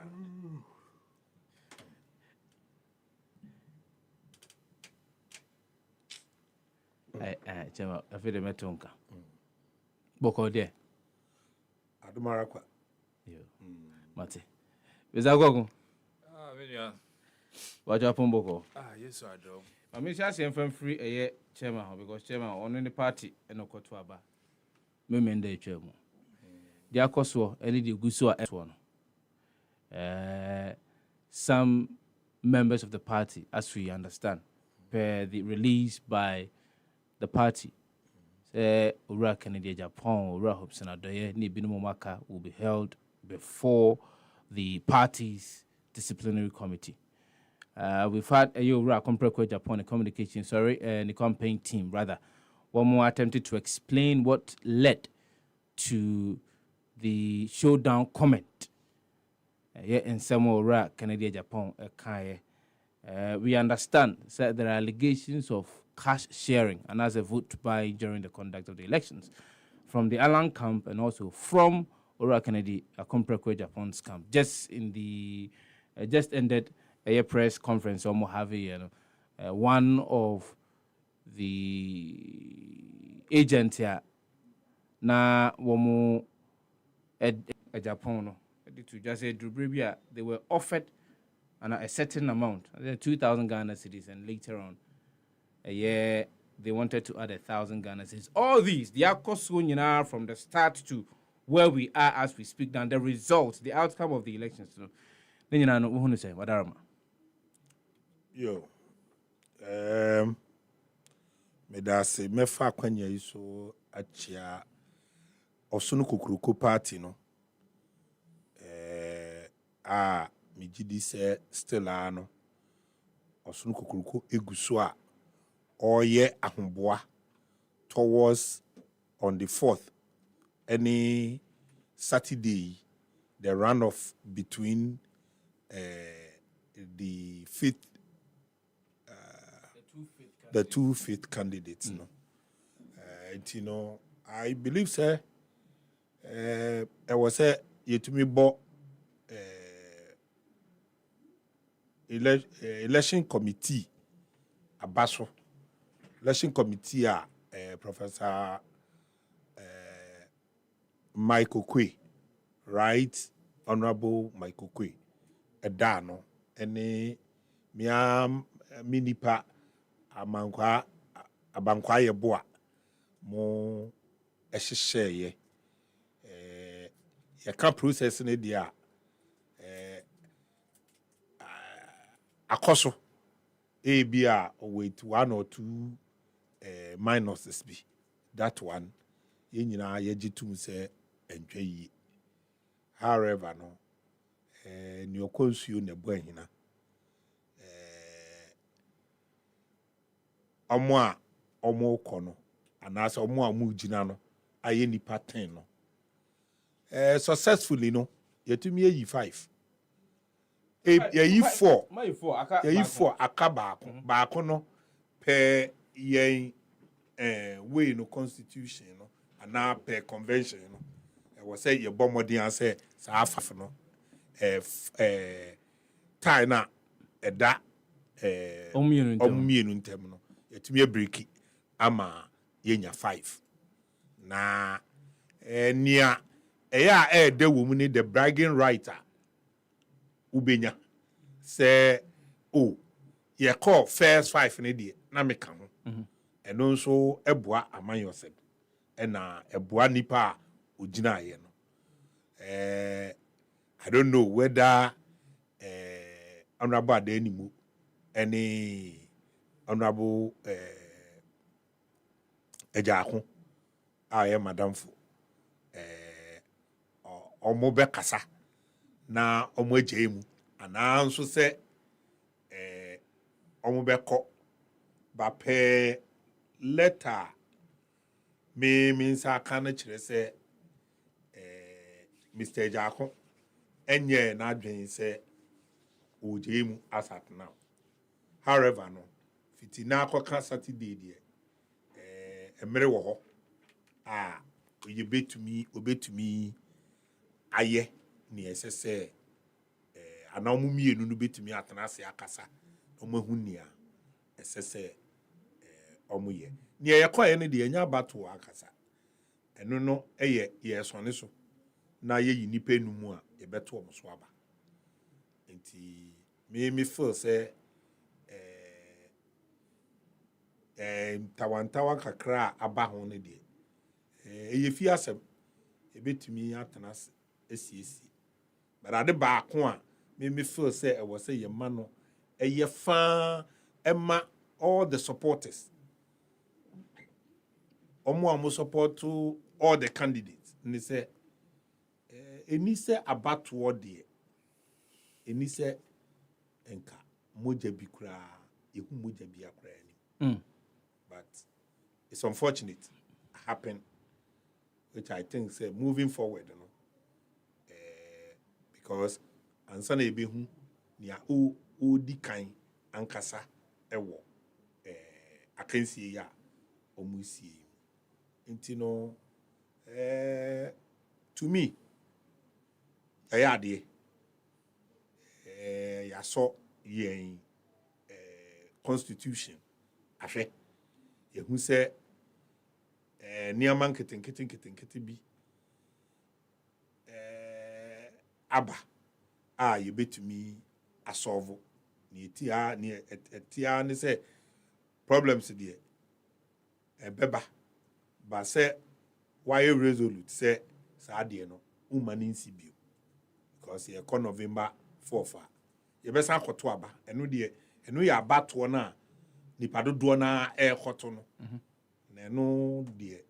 Chema, I feel the metonka. Boko there. Adumarakwa. Yo, Mate. Is that go? Vinya. What you Boko? Yes, I do. I mean, she has him free a year, Chairman, because Chairman on the party and no Kotwaba. Women day, Chairman. The Akoswo, any the Gusua at one. Some members of the party, as we understand, per the release by the party, say Ura Kennedy Japan, Ura Hobson Adoye, ni Binumaka will be held before the party's disciplinary committee. We've had a Ura Compre Japan the communication, and the campaign team rather, one more attempted to explain what led to the showdown comment. In some Ura Kennedy Japan, we understand that there are allegations of cash sharing and as a vote buy during the conduct of the elections from the Alan camp and also from Ora Kennedy Akomprekwe Japan's camp. Just in the just ended a press conference or Mojave, one of the agents here na womu Japan to just say they were offered a certain amount, 2,000 Ghana cedis, and later on they wanted to add 1,000 Ghana cedis. All these, they are costs from the start to where we are as we speak now. The results, the outcome of the elections. Then you know what to say, Wadarama. Yo, me da se me fa kwanya iso achia osunu kukuruku party no. Me gidi se still ano osunu kukuruku eguso a oye ahomboa towards on the 4th any Saturday the runoff between the two fifth candidates no you know I believe sir I was say yetumi bo election committee abaso election committee Professor Michael Kwe, right, Honorable Michael Kwe edano any minipa abankwa yeboa mo ehyehyeye ye ka process ne dia akoso be wait 1 or 2 minuses be that one ye nyina ye gitum say entwa yi however no ni okonsuo ne bo ahina omo kono anasa omo amu gina no aye nipa 10 no successfully no yetumi yi 5 yi 4 akaba baako no per yen way no constitution no ana per convention no was say your bomodi an say sa afaf no tie na eda omumienu ntem no yetumi break ama yenya 5 na nia eya de wo mu ni the bragging writer ubenya say ye call first 5 ne die na meka ho eno nso eboa amanyosem na eboa nipa ogina ye no I don't know whether honorable Adenimu any honorable Ejako I am madam for omo be kasa na omo ejemu ana nso se omo be ko Bape letter me means I can't say Mr. Jacko enye na adwen say ojemu as at now. However, no fiti na akoka Saturday die emere wo ho oye obetumi aye ne esese anamu mienu no betumi atena ase akasa omahu nia esese omuye ne yekoye ne de anya bato akasa eno no eye yesone so na ye yinipa enumu a yebeto omso aba enti me feel say tawantawa kakra aba ho ne de eye fi asem ebetumi atena esi but ade ba ko a me feel say e was say ye ma no eye fa ema all the supporters omo support to all the candidates ni say eni say abato de eni say enka moja bi kura ehu moja bi akura ni but it's unfortunate happen which I think say moving forward you know because ansana ebehu nia o di kan ankasa ewo akansie ya omusie nti no to me ayade ya so yen constitution ahwe yehu se niama nkete bi aba yebetumi asolve ni etia ne se problems de beba ba se why resolute se sa de no umani nsi bio because ye November 4th yebesa akoto aba eno ya abato na nipa dodo na ekoto no na eno de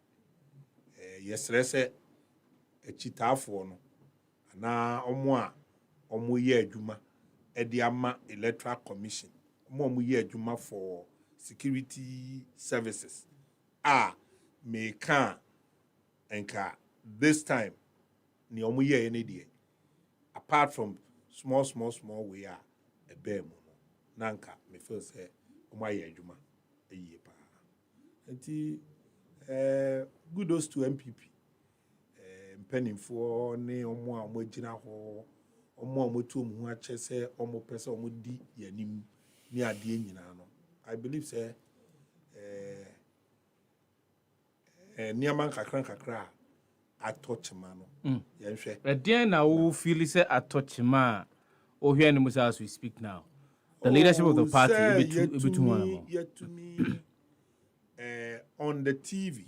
yesrese echitafo no na omo ye adwuma edi ama electoral commission omo ye adwuma for security services me can enka this time ni omo ye ne de apart from small we are a bear mo nanka me feel say omo ye adwuma eye pa enti kudos to MPP mpanimfo ne omo agina ho omo amotu omo hu ache se omo pese omo di yanim ni ade nyina no I believe say niaman kakra atochima no yenhwe Eden na wo feel say atochima o hwe ne musa as we speak now the leadership of the party to me on the TV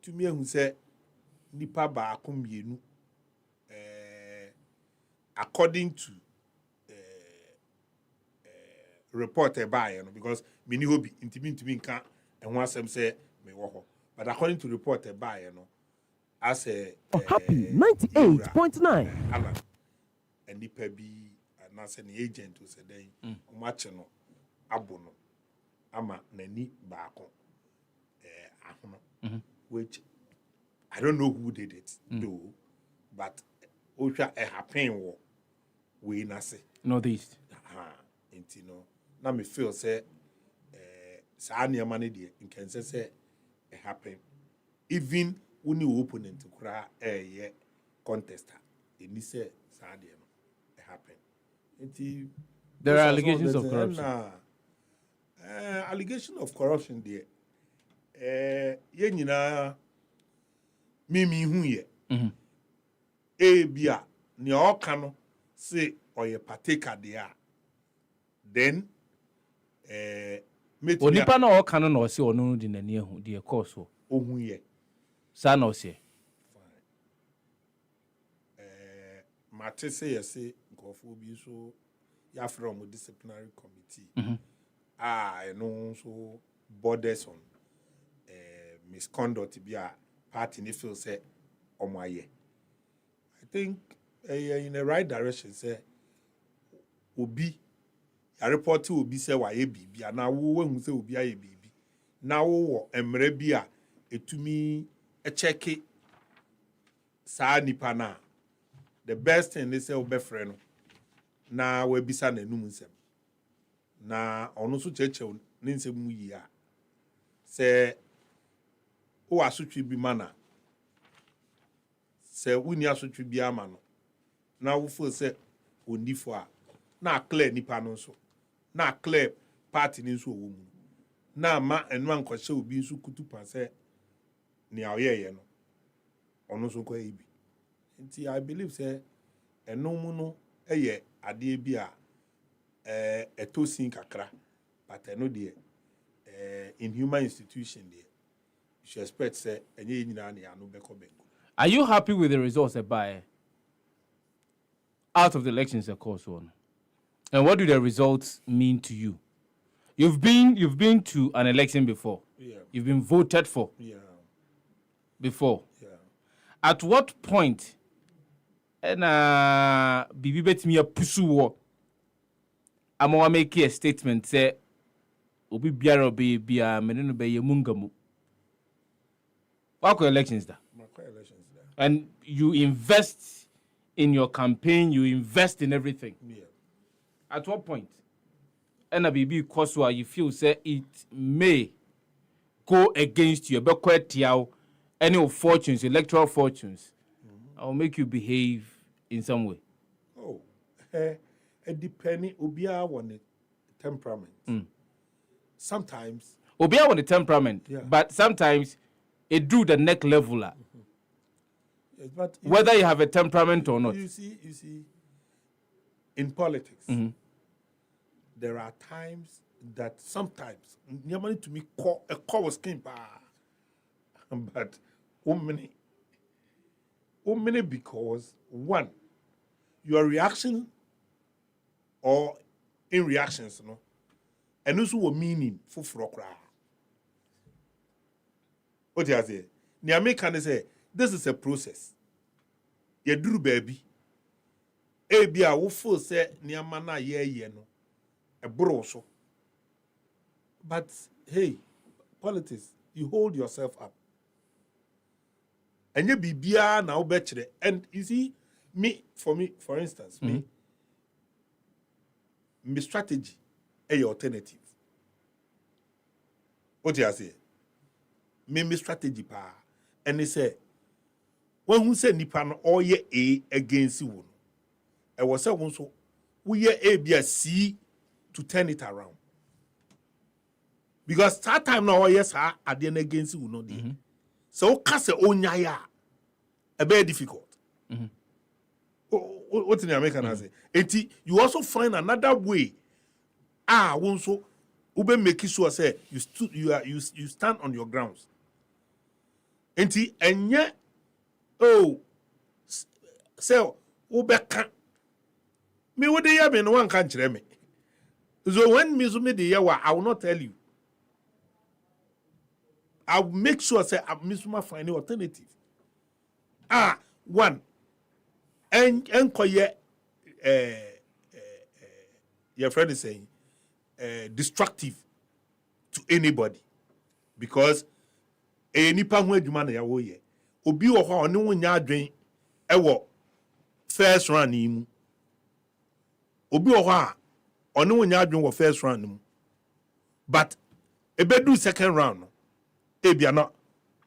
to me who say nipa ba akomienu according to report by because mini hobby intimi nka ehun asem say me wo ho but according to report by as a happy 98.9 and nipa bi na say the agent who said then o match no abo no ama nani ba akon ahono which I don't know who did it though but osha happen wo we na say northeast no na me feel say sa niam ne de nkense say it happen even uni opponent kura contester eni say sa de no it happen nti there are allegations of corruption allegation of corruption there ye nyina mimi hu ye bia ni oka no say oye partaker there then onipa na oka no na o se onu di nani ehu di course ohun ye sa na o se mate say yesi nkofo bi so ya from disciplinary committee no so borders on misconduct bi a party ni feel say omoaye I think in the right direction say obi a report will be say why bibi and now when say will be a bibi. Now emre bi a etumi a check it saa nipa na. The best thing they say obefre no. Na we bisa na enum nsem. Na ono so chechew ne nsem mu yi a. Se o asotwe bi mana. Se wuni asotwe bi ama no. Na wo fo se onifo a na clear nipa no so. Na clear party ni so wo mu. Na ma enu ankɔhye obi nso kutu pa se ni aweye no. Ono so kwa ibi. Nti I believe say enu mu no eye ade bi a etosin kakra but eno de in human institution there you should expect say enye nyina na anu beko bengo. Are you happy with the results by out of the elections of course one? And what do the results mean to you? You've been to an election before. Yeah. You've been voted for. Yeah. Before. Yeah. At what point bibi betimi apusu wo ama make a statement say obi biara obi bia mene no be yemungamu. What elections da? Elections da. And you invest in your campaign, you invest in everything. Yeah. At what point? And a baby Koswa, you feel say it may go against you, but quite any fortunes, electoral fortunes, I'll make you behave in some way. Oh, depending Obia on the temperament. Sometimes Obia on the temperament, yeah. But sometimes it do the neck leveler. Yes, but whether you have a temperament or not. You see, in politics. There are times that sometimes you to me call a call skin but many because one your reaction or in reactions no and also a meaning for frokra. What do you say? The American say this is a process. You do baby. Ebia wo feel say niama na ye no. A broso. But hey, politics, you hold yourself up. And you be bia na obechere. And you see, for instance, my strategy is alternative. What do you say? My strategy pa. And they say, when who say nipa no all ye A against you. I was saying so we A B C to turn it around. Because that time now, yes, I didn't against you, no. So, cast a own yaya, a very difficult. What in the American say? You also find another way. Also, ube make sure say you stand on your grounds. And yet, oh, so ube can me what they have in one country me. So when me the yawa, I will not tell you. I will make sure say I find an alternative. One. And your friend is saying destructive to anybody because any pa ho adwuma na yawo ye obi wo ho oni wo nya adwen ewo first round ni mu obi wo ho a oni wo nya adwen wo first round mu but ebedu second round no ebia no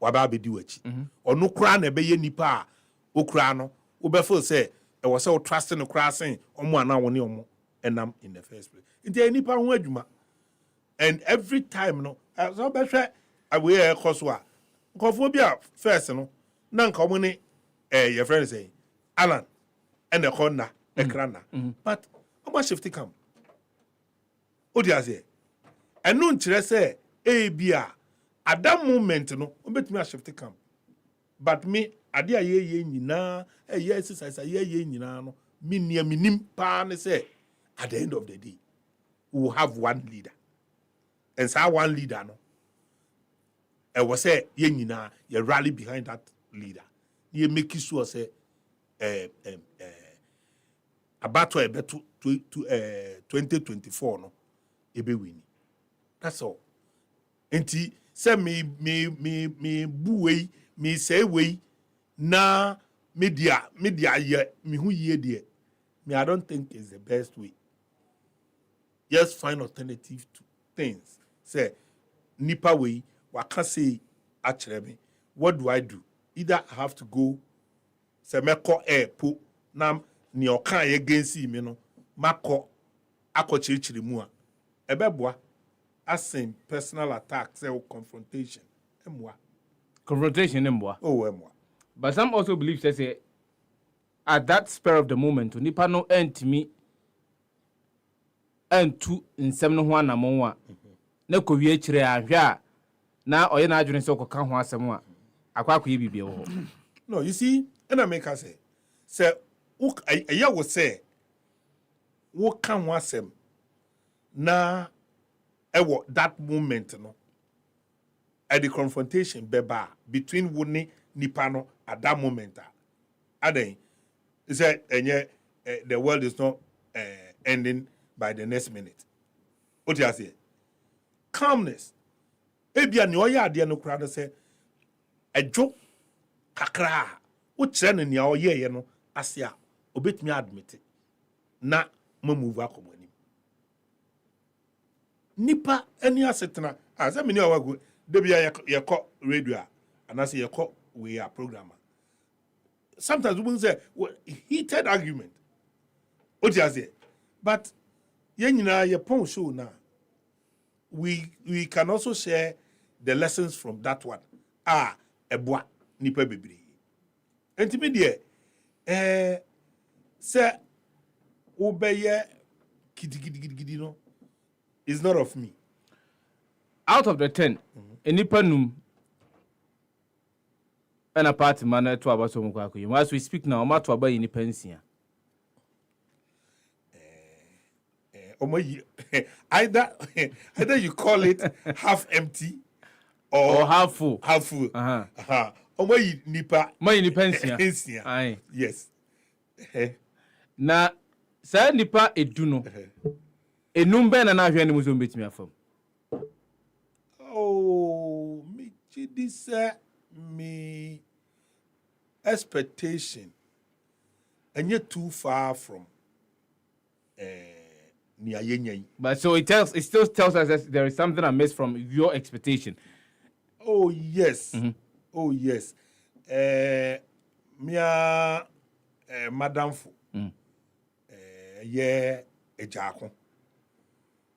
waba abedi wachi onu kura na ebeye nipa a okura no wo be feel say e wo say wo trust no kura sen omo ana wo ne omo enam in the first place nti nipa ho adwuma and every time no so be hwe awe ekoso a nkofo bi a first no na nka omo ne your friend say Alan and the corner ekrana but omo shift come odi ase enu nkire say bia at that moment no obetumi a shift come but me ade a ye nyina exercise ye nyina no me nim pa ne say at the end of the day we will have one leader and so one leader no I was say ye nyina ye rally behind that leader ye make sure say about to 2024 no ebe win. That's all. Enti say me buwe me say we na media ye me hu ye de me I don't think is the best way. Just find alternative to things. Say nipa way waka say actually me what do I do? Either I have to go say meko po na ni okan against me no mako akochirichiri mu a ebeboa asem personal attack say confrontation emwa confrontation emwa emwa. But some also believe say at that spur of the moment nipa no entimi entu nsem no ho anamon a na kowie kire ahwa na oye na adwene se okoka ho asem a akwakwa bibie wo. No, you see, and I make us say I will say what can one sem na that moment no at the confrontation beba between Wuni Nipano at that moment then he said the world is not ending by the next minute. What you say? Calmness. Ebia ni oya ade no kura say adwo kakra wo kire ne nia oye no ase a obetumi admit na ma move akomo ani nipa ani asetena asa me ni owago de bia ye ko radio anase ye ko we are programmer sometimes we say heated argument what you say but ye nyina ye pon show na we can also share the lessons from that one eboa nipa bebiri entimi de se obeye kidigidi no is not of me. Out of the 10 enipa num and a party man to about some kwaku as we speak now ma to about enipa nsia either you call it half empty or half full. Omoyi nipa nsia. Aye. Yes. Na sa nipa edu no. Enum ben na ahwe ne muzo betimi afam. Oh, me this me expectation and you're too far from but so it still tells us that there is something I missed from your expectation. Oh yes. Oh yes. Mia Madam Fu. Yeah, a jackal.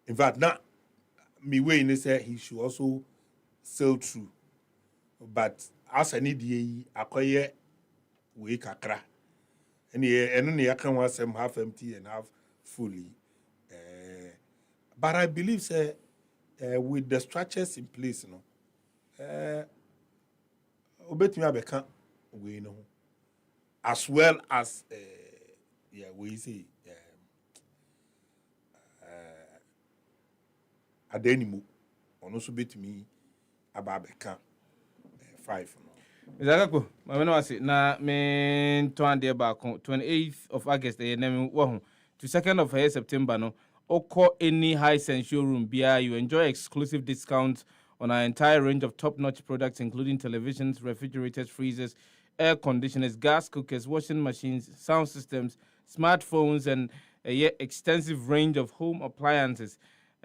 In fact, now me way say he should also sail through. But as I need ye acquire we kakra. And only I can want some half empty and half fully. But I believe say with the structures in place, you know. Obetimi abeka we know as well as we say adenimu ono so betimi ababeka 5 no Izakako mame no ase na me twande ba 28th of August na wo ho to 2nd of September no oko any high sense showroom bia you enjoy exclusive discounts on our entire range of top-notch products, including televisions, refrigerators, freezers, air conditioners, gas cookers, washing machines, sound systems, smartphones, and extensive range of home appliances.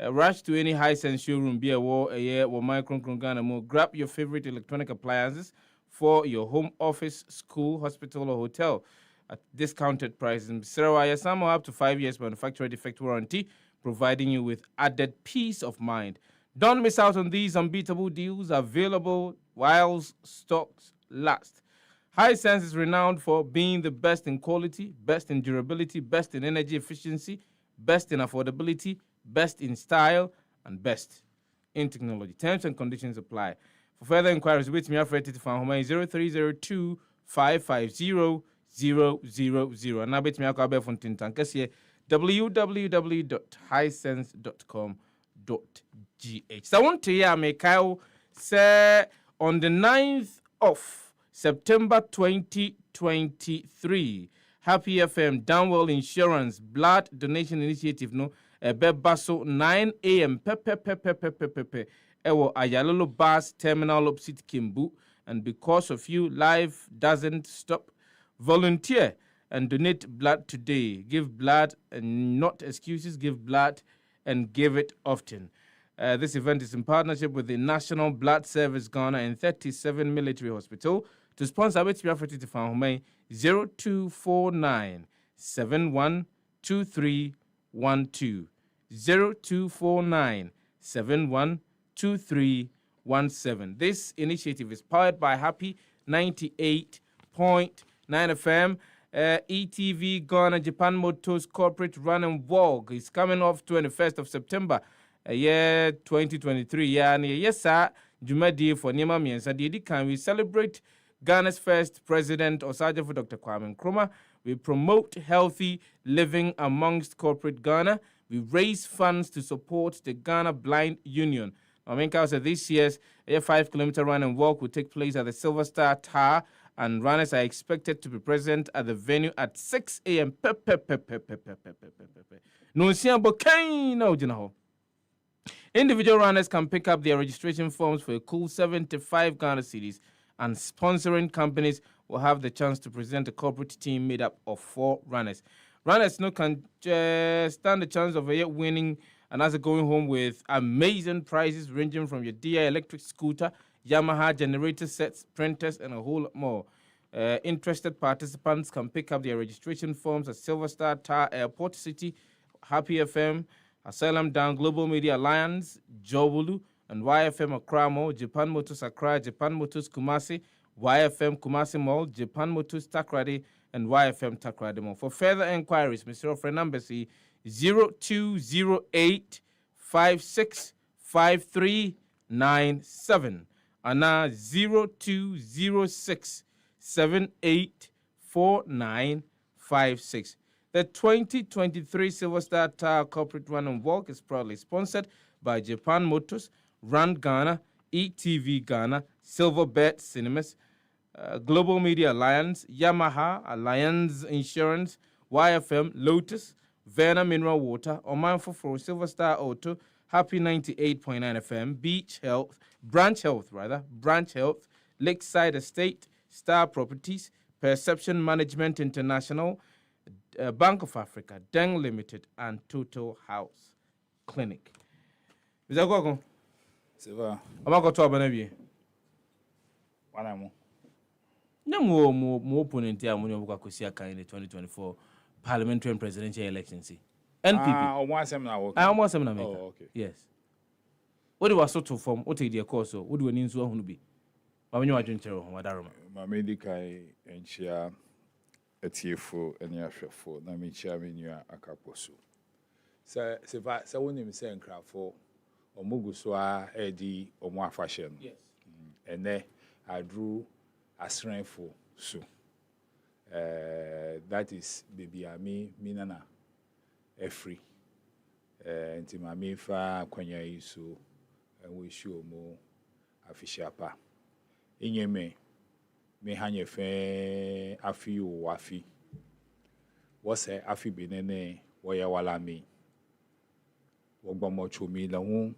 Rush to any high-sense showroom, be a war, a year, or micro. Grab your favorite electronic appliances for your home office, school, hospital, or hotel at discounted prices. Sarawaya, some are up to 5 years manufacturer defect warranty, providing you with added peace of mind. Don't miss out on these unbeatable deals available while stocks last. Hisense is renowned for being the best in quality, best in durability, best in energy efficiency, best in affordability, best in style, and best in technology. Terms and conditions apply. For further inquiries, with me, Alfred Titifan, 0302 550 000. And now, bet me, I'll go from Tintankes www.hisense.com.gh. So I want to hear me, Kyle, say on the 9th of September 2023, Happy FM, Downwell Insurance, Blood Donation Initiative, no, Bebaso 9 a.m. Pepe. Ewo Ayalolo Bus Terminal opposite Kimbu. And because of you, life doesn't stop. Volunteer and donate blood today. Give blood and not excuses. Give blood and give it often. This event is in partnership with the National Blood Service Ghana and 37 Military Hospital. To sponsor it, we have to find 0249 712312. 0249 712317. This initiative is powered by Happy 98.9 FM. ETV Ghana Japan Motors Corporate Run and Walk is coming off 21st of September, year 2023. Yes, sir. Jumadi for Nima Miensa Didi can we celebrate Ghana's first president, Osagyefo Dr. Kwame Nkrumah. We promote healthy living amongst corporate Ghana. We raise funds to support the Ghana Blind Union. Mamenka said this year's 5-kilometer run and walk will take place at the Silver Star Tower, and runners are expected to be present at the venue at 6 a.m. Individual runners can pick up their registration forms for a cool 75 Ghana cedis, and sponsoring companies will have the chance to present a corporate team made up of 4 runners. Runners can stand the chance of winning and also going home with amazing prizes ranging from your DI electric scooter, Yamaha generator sets, printers, and a whole lot more. Interested participants can pick up their registration forms at Silver Star Tower, Airport City, Happy FM, Asylum Down, Global Media Alliance, Jobulu, and YFM Akramo, Japan Motors Accra, Japan Motors Kumasi, YFM Kumasi Mall, Japan Motors Takrady, and YFM Takrady Mall. For further inquiries, Mr. Offred number 0208 565397 and 0206 784956. The 2023 Silver Star Tower Corporate Run and Walk is proudly sponsored by Japan Motors, Run Ghana, ETV Ghana, Silverbird Cinemas, Global Media Alliance, Yamaha, Alliance Insurance, YFM, Lotus, Verna Mineral Water, Omanfo for Silver Star Auto, Happy 98.9 FM, Branch Health, Lakeside Estate, Star Properties, Perception Management International, Bank of Africa, Deng Limited, and Total House Clinic. Mr. Gogo, Sefah. I'm going to talk about it. What am I? No more opponent here when you in the 2024 parliamentary and presidential elections. NPP. Almost seminar. Almost seminar. Oh, okay. Yes. What do you sort of form? What do you call so? What do you need to be? When you are doing terror, Madarama. My medical and share a tearful and yashaful. Na me share me near a caposo. Sefah, so when you say and craft for Omuguswa, Eddie, or more fashion. Yes. And then I drew a strength for so. That is baby ami minana free. Nti mami fa kwanya iso and we show mo official pa. Inye me hanye fe afi o wafi. Wo se afi benene wo ya wala mi. Wo gbo mo chomi la hu.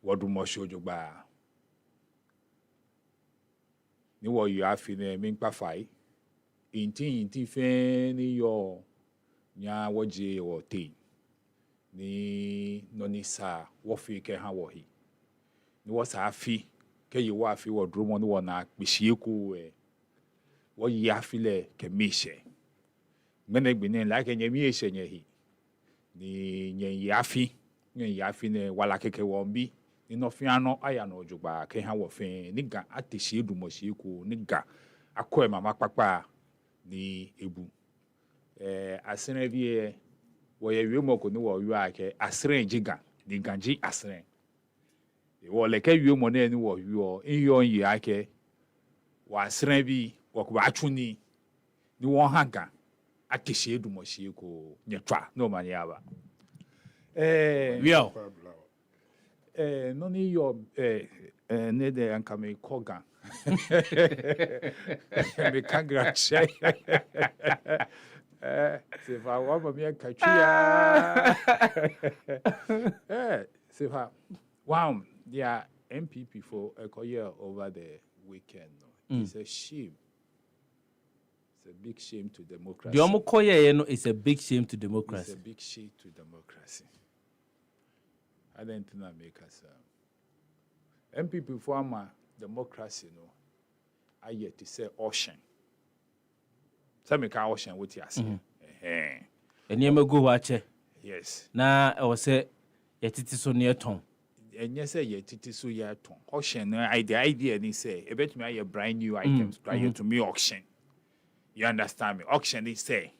Wo du mo shojo ba. Ni wo yu afi ne mi npa fai inti fe ni yo nya woje wo te ni noni sa wo fi ke ha wo hi ni wo sa afi ke yi wo afi wo duro mo ni wo na pese ku wo yi afi le ke mi se mene gbini la ke nya mi ese nya hi ni nya yi afi ne wala keke wo bi ni no fi ano aya no ojugba ke ha wo fe ni ga atese edumo se ku ni ga akọ mama papa ni ebu asere bi wo ye wi mo ko ni wo wi ake asere jiga ni ganji asere wo le ke wi mo na ni wo wi o iyo yi ake wa asere bi wo ko atuni ni wo hanga atese edumo se ku nyetwa no mani aba wi o no ni your ne de anka me koga. Me congratulate. C'est pas moi pour bien catchia. C'est pas wow, yeah, MPP for a career over the weekend. It's a shame. It's a big shame to democracy. The Omokoye no is a big shame to democracy. It's a big shame to democracy. I don't think that make us MPP for my democracy no. I yet to say ocean. Some make ocean what you say. And you may go watch it. Yes. Na I was say yet it is so near tongue. And yes, yet it is so near tongue. Ocean, the idea they say, I bet me a brand new items prior to me auction. You understand me? Auction they say.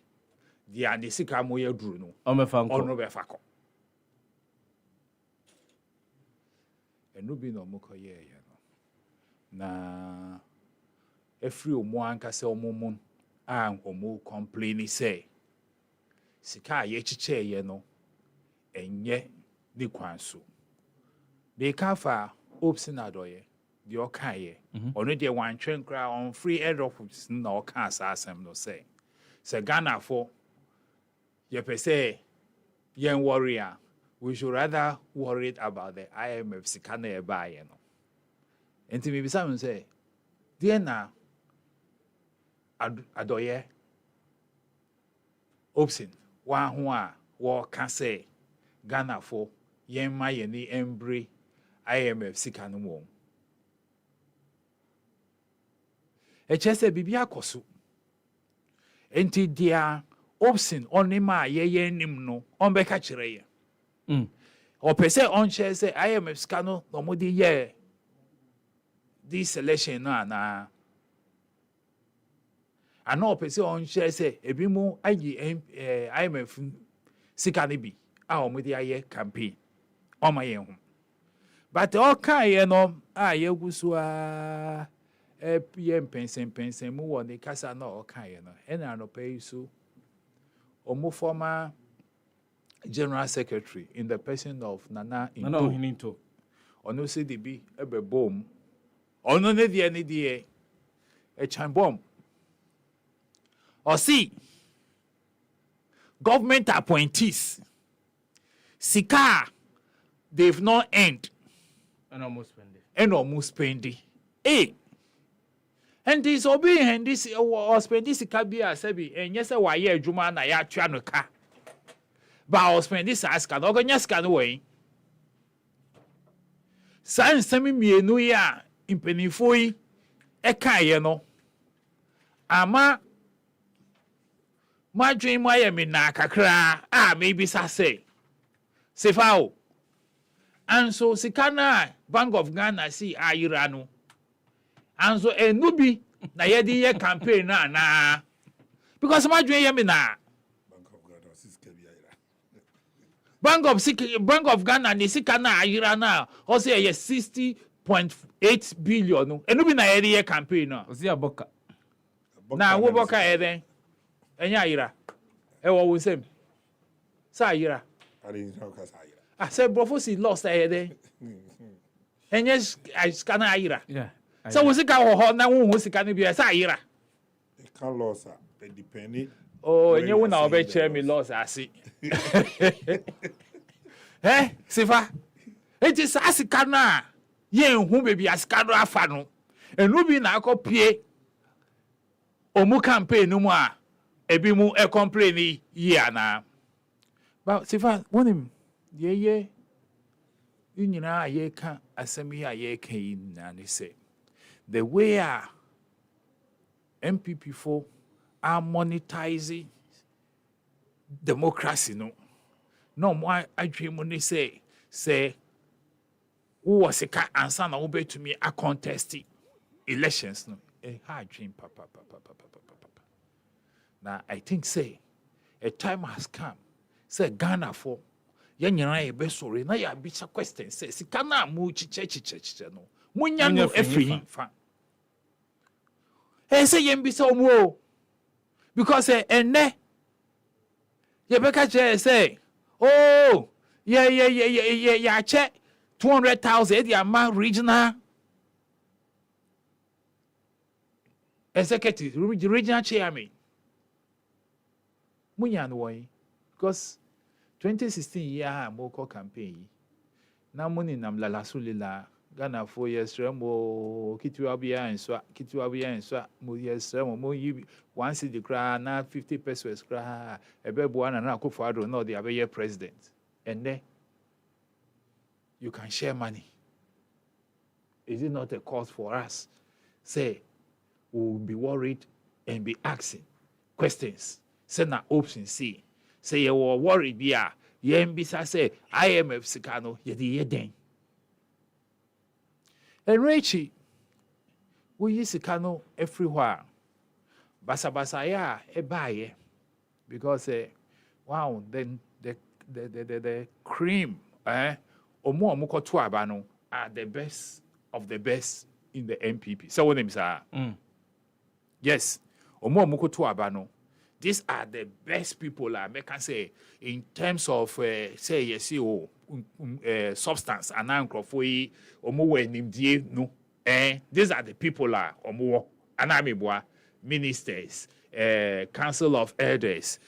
The Andesika Moya Bruno. Omefako. And no be no mukoye, you know. Na every omuanka se omumon and omu complain say. Sika ye chiche ye no. Enye di kwanso. They kafa obsinadoye. The okaye. Ono de one train cry on free air office no can asem no say. Se Ghana for ye per se yen warrior. We should rather worry about the IMF sikana buy no. And to me some say, dear na adoye Obsin, one who war can say Ghana for yen my any embre IMF sikana won. Echese bibia kosu. Enti dia Obsin onima ye nim no on beka chire. Or per se on share say IMF scano no modi ye this election na and no per se on share say ebi mu IMF sikani bi a omodi aye campaign o ma ye hu but all kan ye no a ye gusu a PM pensen mu wo ne kasa na all kan ye no ena no pay so omo former General Secretary in the person of Nana Into. Ono se de bi ebe bom. Ono ne die e chan bom. Or see government appointees sika they've not earned and almost spending. And this obi and this or spending sika bi asabi and yes wa ye adwuma na ya atwa no ka. But I was spending this ask and organize way. San Sammy Mienu ya in Penifoi Ekayeno. Ama my dream Miami na kakra. Maybe say. Sefao. And so Sikana Bank of Ghana see Ayirano. And so a nubi na yedi ye campaign na. Because my dream na. Bank of Ghana ni sika na ayira na o say 60.8 billion no enu bi na area campaign no o say aboka na wo boka eden enya ayira e wo wonsem sa ayira ali ni ka sa ayira say prophecy lost eden enya sika na ayira so wo sika ho na wo sika no bi sa ayira e kan loss e depend enye wo na obe chair me loss asi. Sefa. It is asikana. Ye hu baby asikano afa no. Enu bi na akopie. Omu campaign no mu a ebi mu e complain ye ana. But Sefa, wonim ye nyina ye ka asemi a ye ka yin na ne say. The way MPP for are monetizing democracy no more I dream when they say who was a cat and son of to me a contest elections no a hard dream papa. Now I think say a time has come say Ghana for yanyana be sorry na ya be question say sikana mu chiche no munya no efri fa say yembi so mu because enne ye beka say oh yeah check 200,000 the amount regional executive, regional chairman. Munya no because 2016 year moko campaign. Na money nam la sulila Ghana 4 years remo kitwa bia and so mo years remo mo yi once the cry na 50 pesos cry ebebo na akofo ado na the abe president. And then you can share money. Is it not a cause for us? Say, we will be worried and be asking questions. Say na options see. Say you were worried, yeah. Yembisa say IMF Sikano, yedi yeden. And Rachel, we use Sikano everywhere. Basa ya ebaye. Because wow, then the cream, Omo Mukotu Abano are the best of the best in the MPP. So what names are? Yes, Omo Mukotu Abano. These are the best people I can say in terms of say yes, substance and ankrofoi Omo wenimdie no. These are the people Omo anamibwa ministers, council of elders,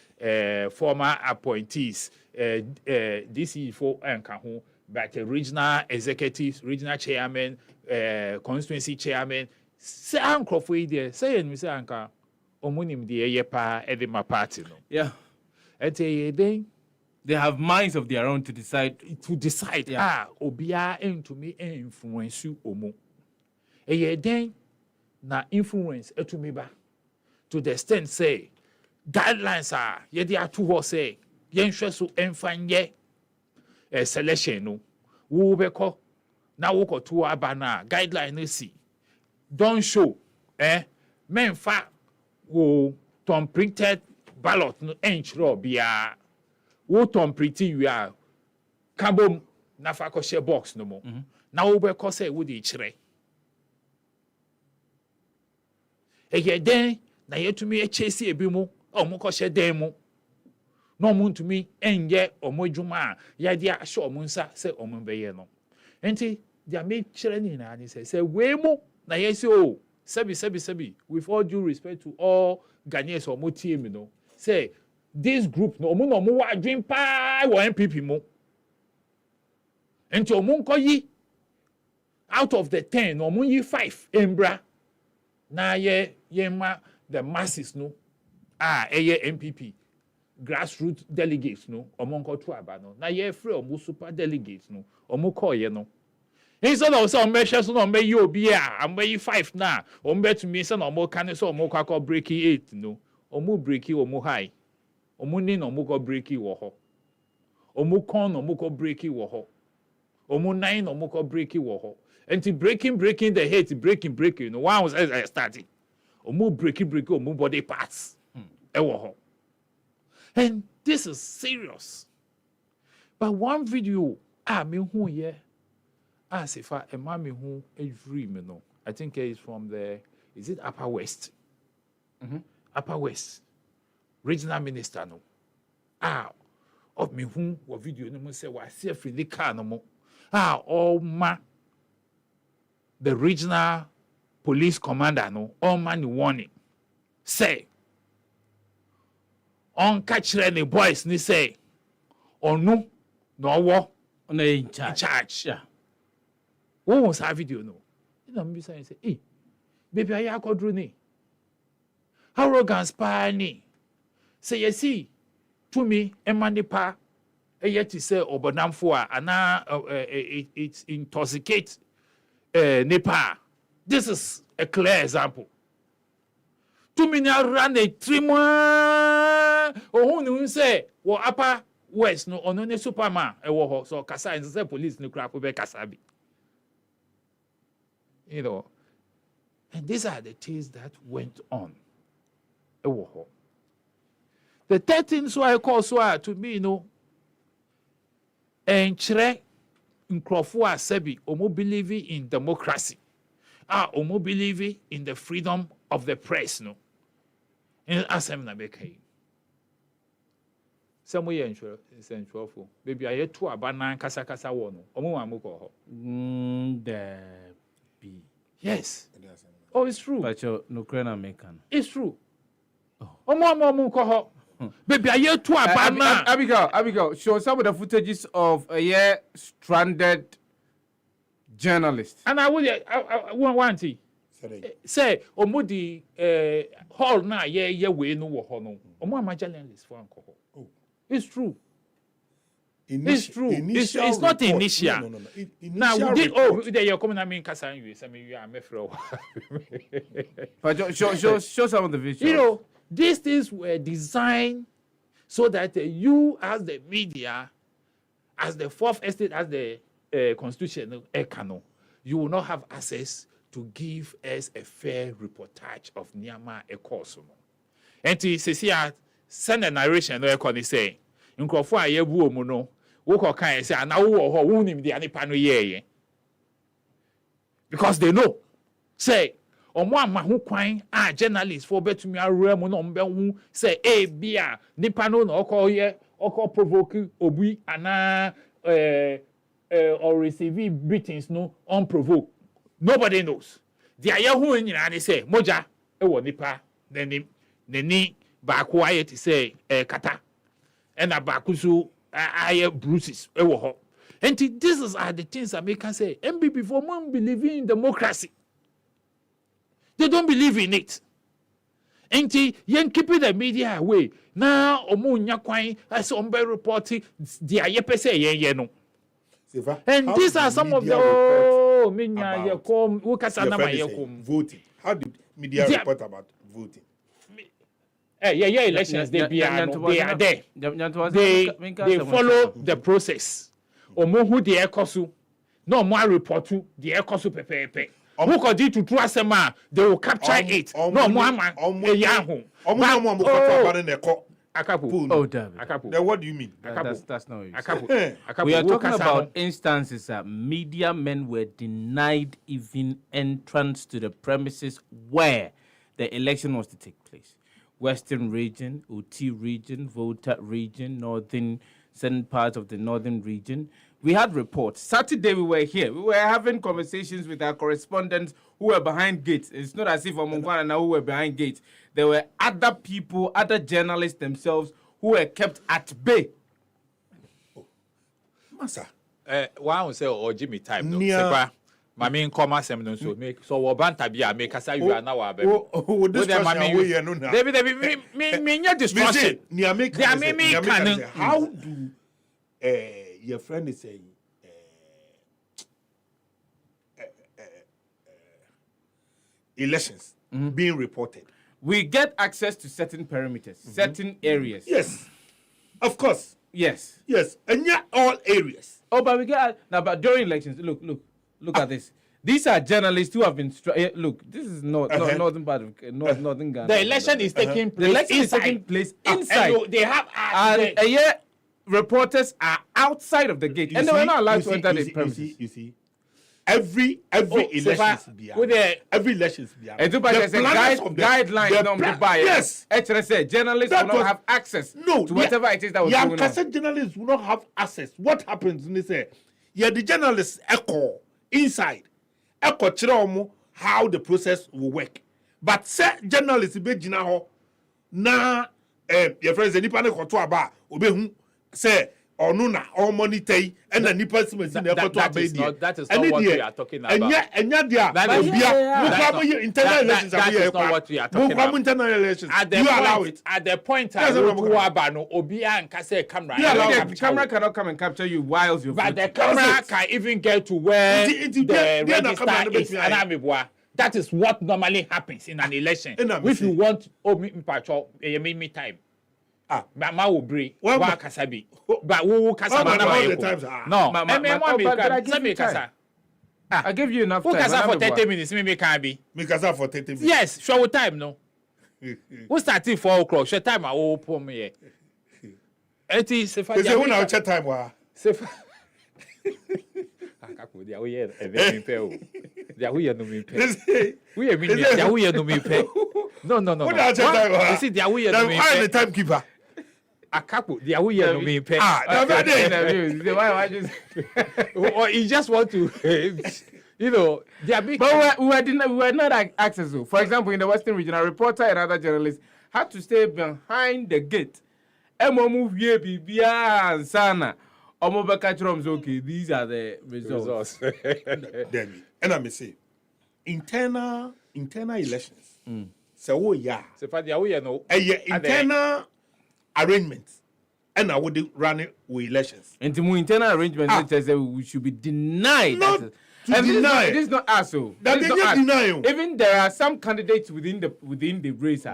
former appointees, DC4 and Kahu. But regional executives, regional chairman, constituency chairman, say uncle for there, say and Mr. Anka, omunim the yepa edema party no. Yeah. And then they have minds of their own to decide. Yeah. Obia to me influence you omo. Then na influence to me ba to the extent say guidelines are ye they are to say yen so enfanye selection no wo beko na wo ko to abana guideline no see don't show men fa wo tom printed ballot no enchro bia wo tom printing we are kabom na fa ko share box no mo na wo beko say wo dey kire den na yetumi echesi ebi mu o mo ko share den mu no muntu mi enye omodwuma ya dia hye omunsa se omunbeye no enti dia me kire ni na ani say we mu na yesi o sebi with all due respect to all Ghanaians omotie mi no say this group no omo wa adwen pa wo MPP mu enti omunko yi out of the 10 no omun yi 5 embra na ye ma the masses no eye MPP grassroots delegates no omonko to abano na ye free omo super delegates no omo call ye no instead of say measures no me you obi am be 5 na omo bet me say no omo kan so omo kwakọ break 8 no omo break omo high omo ni no omo ko break wo ho omo kon no omo ko break wo ho omo 9 no omo ko break wo ho enti breaking the hate breaking no one was starting omo break omo body parts e wo ho. And this is serious. But one video, me who yeah, if I me who every me no. I think it's from is it Upper West? Upper West. Regional minister no. Of me who what video no say was see free the car no mo. All ma the regional police commander no, all man warning. Say on catch any boys ni say onu no wo on in charge. Yeah. Who was that video no? You know me say baby I akodru ni. Arrogance pa ni. Say you see to me emanipa yet to say obonamfo ana it intoxicate Nepal. This is a clear example. To me now run a 3 months. Oh, who say, well, Upper West, no, on any Superman, so Kasa and the police, no crap, over Kasabi. You know, and these are the things that went on. The third thing, so I call so to me, you know, and Chre in Crawford Sebi, Omo believe in democracy. Omo believe in the freedom of the press, no. And ask him na make some way ntwerɛfo baby I to aba nan kasa wɔ no ɔmo wa mo kɔ hɔ there be yes oh it's true but you no crana American it's true ɔmo kɔ hɔ baby I to aba nan Abigail show some of the footages of a stranded journalist and I want to say omodi hall na ye we no wo ho no omo ama journalist for anko ho it's true it's true it's not initial no. Now we did they come na me kasa you say me am afro but show some of the visuals. You know these things were designed so that you as the media as the fourth estate as the constitutional canon you will not have access to give us a fair reportage of Niama Ekoso. And to say, send a narration no ekoni say, Nkrofo a yebu omu no, wo ko kan say na wo ho wo nim de anipa no ye. Because they know. Say, omo ama ho kwan a journalists for betumi awura mu no mbe hu say e bia nipa no na okọ provoke obi ana or receive beatings no unprovoked. Nobody knows. The ayahu nyina they say moja e wo nipa neni baako aye to say kata and baako so aye bruises e wo ho. And these are the things that make us say MB for one believing in democracy. They don't believe in it. And yen keeping the media away. Now omo nya kwan as ombe reporting the aye pese yen no. And these are some of the voting. How did media report about voting? Elections they are there. They follow the process. Omo who the ekosu, no more report to the ekosu pepe. Who continue to trust them, they will capture it. No more man. Then what do you mean? That's not what you we are talking about instances that media men were denied even entrance to the premises where the election was to take place. Western region, OT region, Volta region, northern, certain parts of the northern region. We had reports. Saturday we were here. We were having conversations with our correspondents who were behind gates. It's not as if Omungwana now who were behind gates. There were other people, other journalists themselves who were kept at bay. Masa. One say or Jimmy time no. Sepa. Mami nkoma sem no so make so wo banta bia make kasa you are now ababy. Oh, this question we here no na. David me nya destruction. How do your friend is saying elections being reported? We get access to certain perimeters, certain areas. Yes, of course. Yes, and not all areas. Oh, but we get now. But during elections, look at this. These are journalists who have been. Look, this is not northern part of northern Ghana. The election is taking place. The election is taking place inside. And they have reporters are outside of the gate, and they were not allowed to enter the premises. You see, every elections every elections guidelines. Yes, journalists will not have access to whatever it is that was going on. Journalists will not have access. What happens when they say, the journalists echo inside, echo chiraomo how the process will work. But say journalists be jina na your friends nipa ne koto aba obehu say onuna or money and the nipa simesi na koto aba di. That is not what we are talking about. Enya dia internal elections. That is not what we are talking about. Internal elections. You allow it. At the point at the camera cannot come and capture you whilst you're but the camera can even get to where the register is. That is what normally happens in an election. If you want me time. Mama will bring kasabi. But we will kasaba no. I give you enough time. Who kasa for 30 minutes? Me can be. Me kasa for 30 minutes. Yes, show time no. We start at 4 o'clock. Show time I will pull me. Eti Sefah. Is it when check time wa? Sefah. Akaku dia we here e pe o. Dia we here no me pe. We here dia we here no me pe. No. What check time wa? You see dia we here no me pe. I'm the timekeeper. a couple, they are we no being paid. Why just or you just want to, you know, they are big. But we were not accessible. For example, in the Western region, a reporter and other journalists had to stay behind the gate. Move here, Bibia and Sana. Okay, these are the results. And I may say, internal elections. So yeah. So far, they no. Internal arrangements. And I would run it with elections. And the internal arrangements that we should be denied. Not to deny. This is not us. So that they just deny you. Even there are some candidates within the race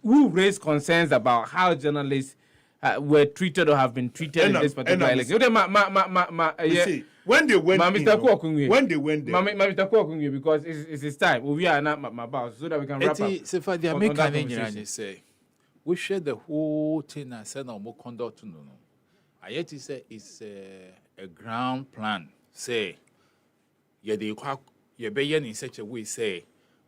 who raise concerns about how journalists were treated or have been treated in this particular election. See, when they went Mr. Mr. Kwadwo, because it's his time. We are not my boss, so that we can wrap up. Sefa, they are making say, we share the whole thing and send our more conduct to no. I yet to say it's a ground plan. Say, ye be in such a way, say,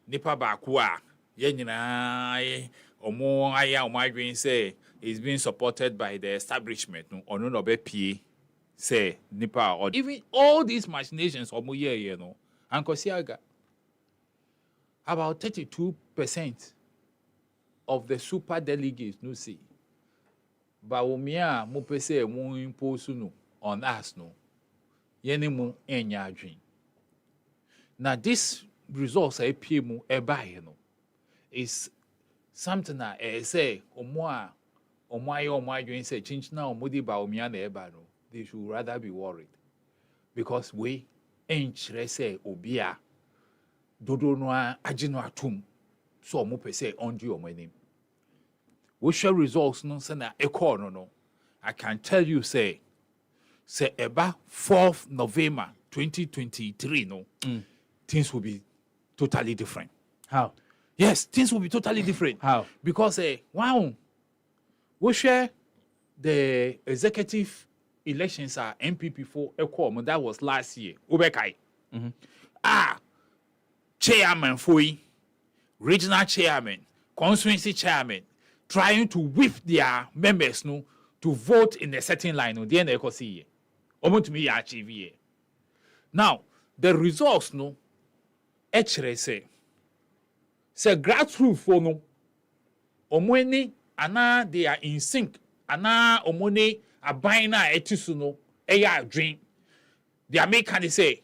nipa bakwa, ye or more aya or my green say, is being supported by the establishment or no be PA, say, nipa, or even all these machinations or more year, you know, and Kosiaga. About 32% of the super delegates, no see. But umia mo pese mo impose no on us no. Yene mo enya adwin. Now this results a PM eba no is something that say omo adwin say change na omo ba umia na eba no. They should rather be worried because we enchre say obia dodo no agino atum so omo pese ondi omo anim. We share results no say na ekor no. I can tell you say about 4th November 2023 no things will be totally different. How? Yes, things will be totally different. How? Because wow, we share the executive elections are MPP for ekor that was last year. Ubekai. Chairman Foy, regional chairman, constituency chairman, trying to whip their members no to vote in a certain line. No, the end of see to me achieve. Now the results no, actually say grassroots for no, omweni ana they are in sync, ana omone abina etisuno eya dream. The American say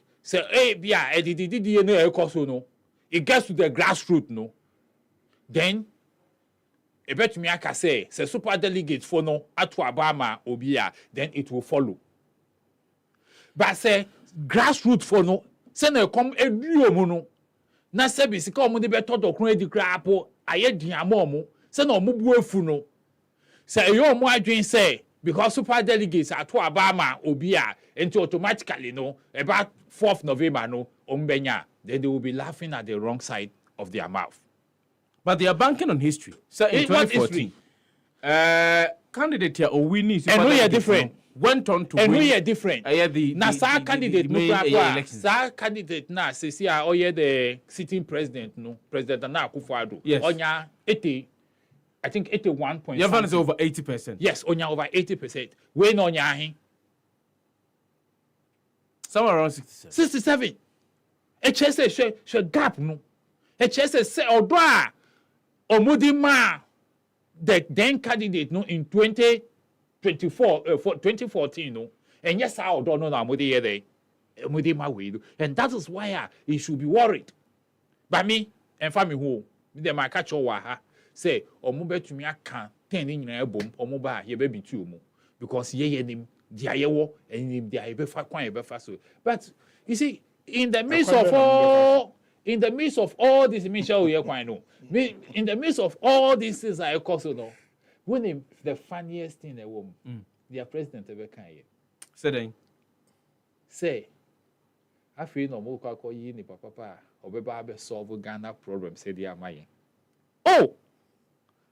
bia edididi no ekoso no. It gets to the grassroots no. Then I bet me I can say super delegates for no at Obama obia, then it will follow. But say grassroots for no, say na come eduo no. Na say bisika omo de beto do kron edi krapo aye diamo mo, say na omo bu afu no. Say yo omo adwen say because super delegates at Obama obia, into automatically no about 4th November no ombenya, then they will be laughing at the wrong side of their mouth. But they are banking on history. So in 2014, candidate here Owini and we are different. Went on to and win. We are different. Now, sa candidate no sa candidate na say the sitting president no President Nana Akufo-Addo. Yes. Onya 80, I think 81 point. Your is over 80%. Yes, onya over 80%. We no onya hin. Somewhere around 67. 67. HSA she gap no. HSA say odoa omudima the then candidate no in 2014 no. And yes, I don't know omudi there. Omudima we do. And that is why he should be worried. But me and family who me my catch ha say omubetumi aka 10 nyina ebom omuba ye be bitu omu because ye nim dia yewo and dia be fa kwan be fa so. But you see in the midst of all this Michelle in the midst of all these things I cause no when the funniest thing a woman their president ever can say I feel no more call you ni papa or be solve Ghana problem say they are my oh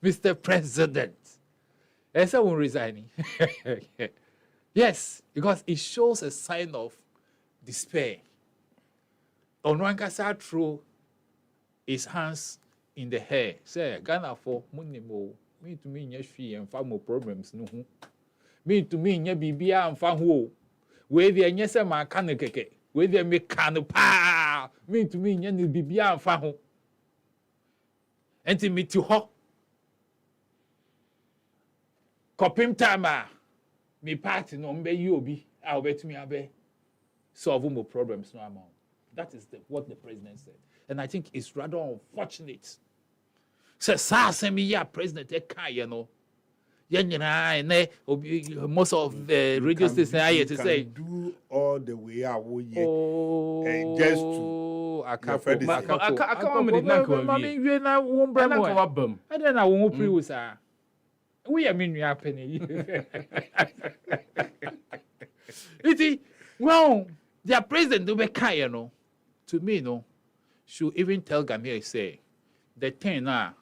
Mr. President and someone resigning yes because it shows a sign of despair. Onwankasa throw his hands in the hair. Say, Ghana for Munimo, Me to me nya hwe and fa mo problems no ho. Me to me nya bibia and fa ho. We dey nya se ma ka ne keke. We dey me ka no pa. Me to me nya ne bibia and fa ho. Enti me ti ho. Kopim time me party no mbe yi obi a obetumi abe solve more problems no amount. That is what the president said. And I think it's rather unfortunate. So sa president e kan ye no. Most of the radio stations I to say do all the way out and just to I can't we are mean happening. Well, their president do be kind, you know. To me, no, should even tell Gambia say the thing now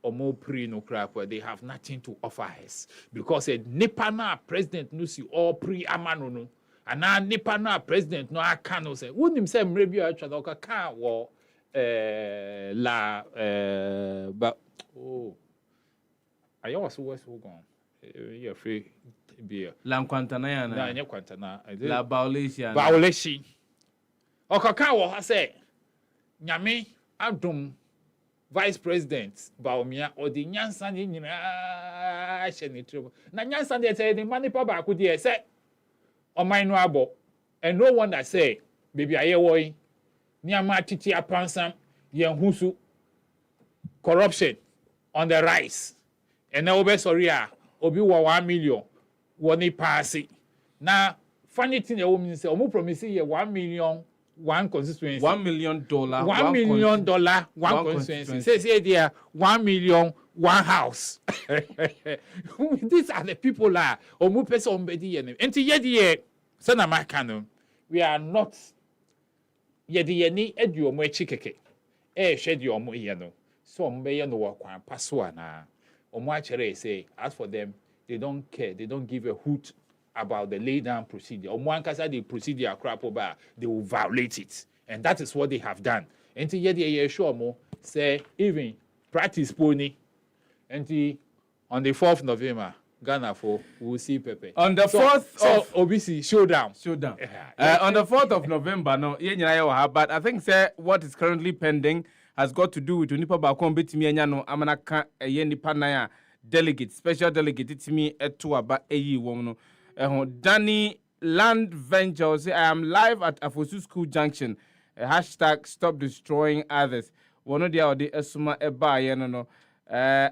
or more pre no crap where they have nothing to offer us because a Nipana president no see all pre amano no and now Nipana president no I can't say wouldn't him say maybe I try to can war but oh. I was gone. You're free beer. Lanquantana, na Quantana. La Baulation. Baulation. Okakawa has said, Nyame Adum Vice President Baumia or the Nyansan in trouble. Na Nyansan they say the money papa could hear say on my noabo. And no one that say, baby, I hear Nyama Titi Apansam, Yanhusu corruption on the rise. And now be sorry obi wa 1 million woni pass na funny thing the woman say omo promise ye 1 million one constituency $1 million $1 million one constituency say there 1 million one house. These are the people la omo person ombedi ye enti ye de say na maka no we are not ye de ye ni edu omo echi keke hwe de omo ye no so omo ye no wa kwan paso ana. Say, as for them, they don't care. They don't give a hoot about the lay down procedure. The procedure crap over, they will violate it. And that is what they have done. And yet, sure more say, even practice pony. And on the 4th November, Ghana for we'll see Pepe. On the 4th of OBC showdown. On the 4th of November, no, but I think say what is currently pending has got to do with Unipa Bakon Betimi Anyano Amanaka Nipa Naya delegate, special delegate Itimi Etua Ba Eyi Wono. Danny Land Venture say I am live at Afosu School Junction. Hashtag stop destroying others. One of the Esuma Eba Yeno.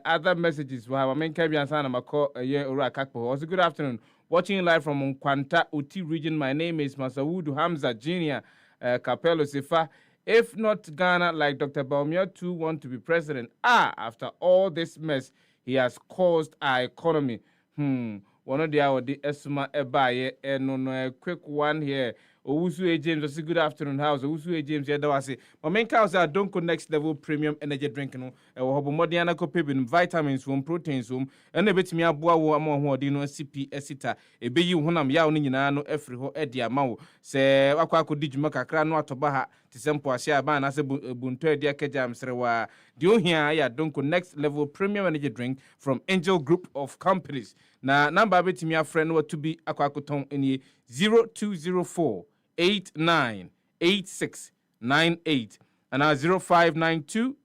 Other messages we have a main Caribbean Sana Mako Ura Kakpo. Also good afternoon. Watching live from Nkwanta Uti region. My name is Masawudu Hamza Jr. Kwadwo Sefah. If not Ghana, like Dr. Baumia too want to be president. After all this mess he has caused our economy. One of the Esuma Ebaye and a quick one here. Owusu James, good afternoon. House Owusu James Yadawasi. My main cause are don't next level premium energy drink no. Modiana copy vitamins proteins and a bit me abua wo dino CP esita. Ebe yi honam ya oni nyina no efri ho edi amawo. Se akwa akodijuma kakra no atobaha tisempo ahia ba na se bunto edi akeja msrewa. The ohia ya don't next level premium energy drink from Angel Group of Companies. Na number bit me a friend what to be akwa akoton eni 0204 898698 and now 0592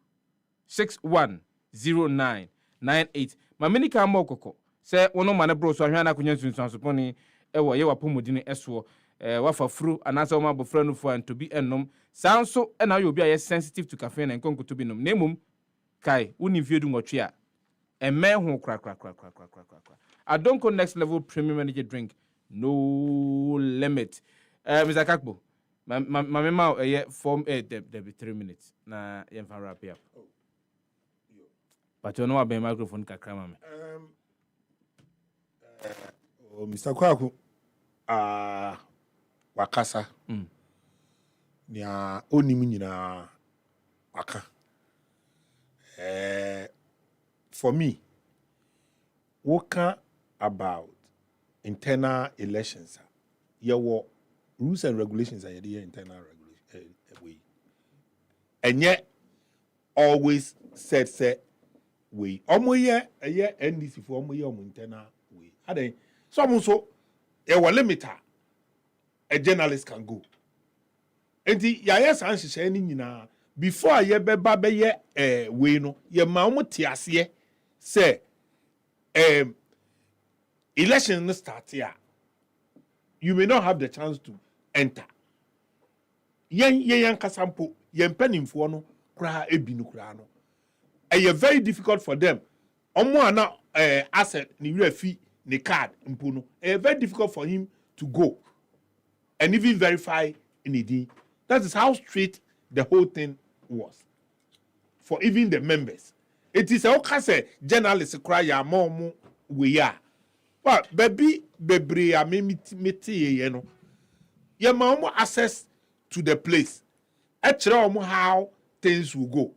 610998. Mamini ka mokoko se wono mane bro so ahwana kunye sunsunsuponi ewo ye wapomudini eso wafafru anasa wo mabofra no fo anto bi ennom sanso na yo bi aye sensitive to caffeine and konko to bi nom nemum kai woni fiedu nwotwe a emme ho kra Adonko next level premium energy drink no limit. Mr. Kakbo, my mema form there be 3 minutes. Na yemfa wrap up. But you know about microphone kakra mama. Mr. Kwaku wakasa. Nya onimu nyina waka. For me, waka about internal elections. Your rules and regulations are the internal regulation way. And yet always said we omoye eye NDC for omoye omuntena we ade some so e wa limiter a journalist can go enti ya yes an hye ni nyina before ye beba be ye we no ye ma omo te ase say election start here you may not have the chance to enter yen kasampo yen penimfo no kra ebi no kra no e very difficult for them omo ana asset ni refi ni card mpo no very difficult for him to go and even verify in ID. That is how straight the whole thing was for even the members. It is a say journalists cry ya mom we are. But baby bebre meti ye no. Ye ma access to the place. Actually how things will go.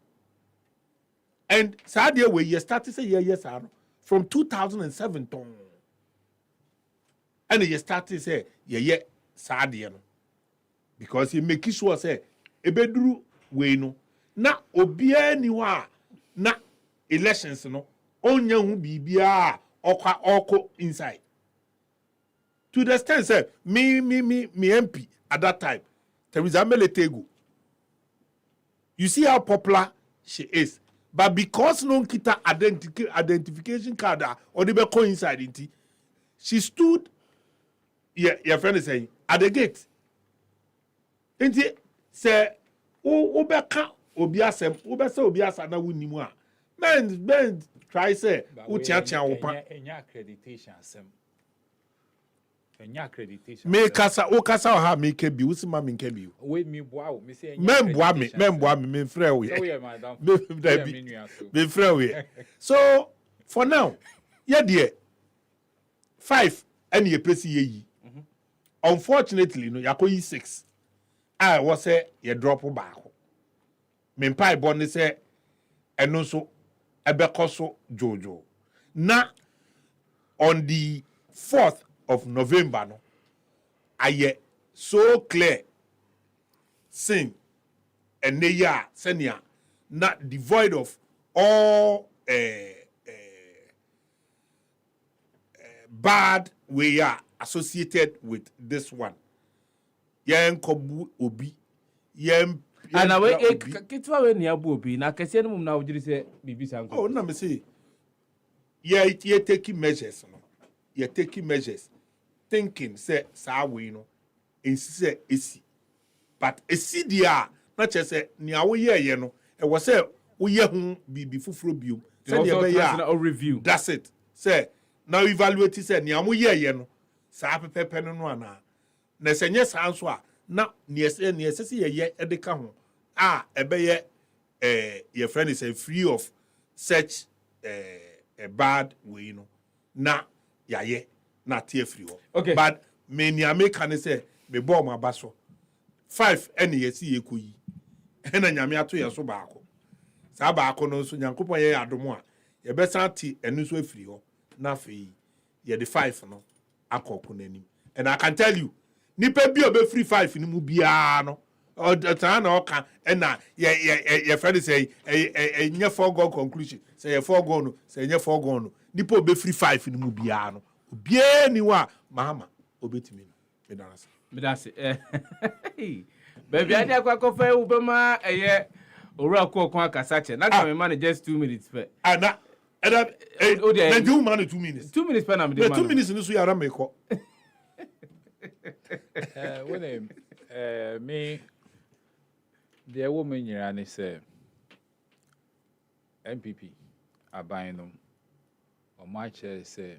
And sadly we you started say yes from 2007 and you started say yeah sadly no. Because he make sure say ebeduru we no na obia ni wa na elections no onya hu bibia okwa inside to the extent say me MP at that time Teresa Meletego. You see how popular she is, but because no kita identification card or the be inside it, she stood your friend is saying at the gate. Enti say o beka obi asem o be say obi asa na wunimu a men try say o tia wo pa enya accreditation asem enya accreditation me kasa o kasa ha me ke bi usi ma me ke bi we mi boa o me say enya men boa me frɛ wo ye me frɛ wo ye so for now ye de 5 and ye pesi ye yi unfortunately no yakoyi 6 I was say ye drop back. Men pie bonne say eno so ebekoso jojo. Na on the 4th of November no aye so clear sing and neya senia not devoid of all bad we are associated with this one. Yen kobu obi yen ana we kitwa we ni abu obi na kese no mum na wogiri se bibi sanko oh na me say ye taking measures no ye taking measures thinking say sa we no ensi say esi but esi dia na che say ni awo ye no e wo say wo ye hu bibi fufuro biom say dey be ya review that's it say now evaluate say ni awo ye no sa pepepe no ana na senye sanso a na ni ese ye edeka ho a ebeye your friend is free of such a bad way no na yaye na tie free ho okay but me ni ameka ne say me bom abaso 5 ene yesi yekoyi na nyame ato ye so baako sa baako no so nyankopon ye adomo a ye besa ti enu so afiri ho na fe ye the 5 no akoko nanim and I can tell you nipa bi obe free 5 ni mu bia no o tan na oka na ye friend say nye foregone conclusion say ye foregone no say nye foregone no nipa obe free 5 ni mu bia no obie ni wa mama obetimi no me dance baby ade akwa fa ube ma eye owura ko akasa che na ka me man just 2 minutes pe ana na do man 2 minutes 2 minutes pe na me de man 2 minutes ni so yara me ko when me the woman nyira say MPP aban no o ma che say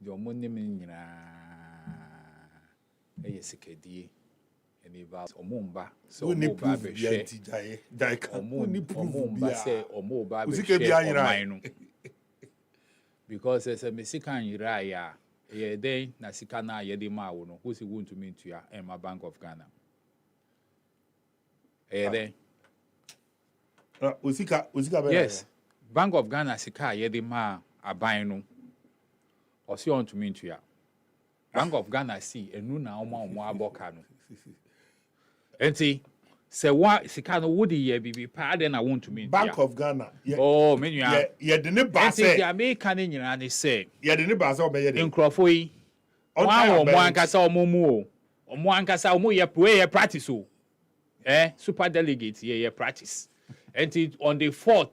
the omonim nyira sikadie eni ba omumba so omumba be hwe omumba say omumba be hwe because as a Mexican nyira ya ye dey na sika na ye dey ma wo no who say want to mean to ya my Bank of Ghana dey osika be yes Bank of Ghana sika ye dey ma aban no o say want to mean to ya Bank of Ghana see enu na omo aboka no enti Say what sika no would ye be pardon I want to mean. Bank of Ghana. Oh, me you. Yeah, the ne ba say. The American nyina ne say. Yeah, the ne ba say obeye dey. Nkrofo yi. Wa mo ankasa omomu o. Omo ankasa omo ye practice o. Super delegate ye practice. And on the 4th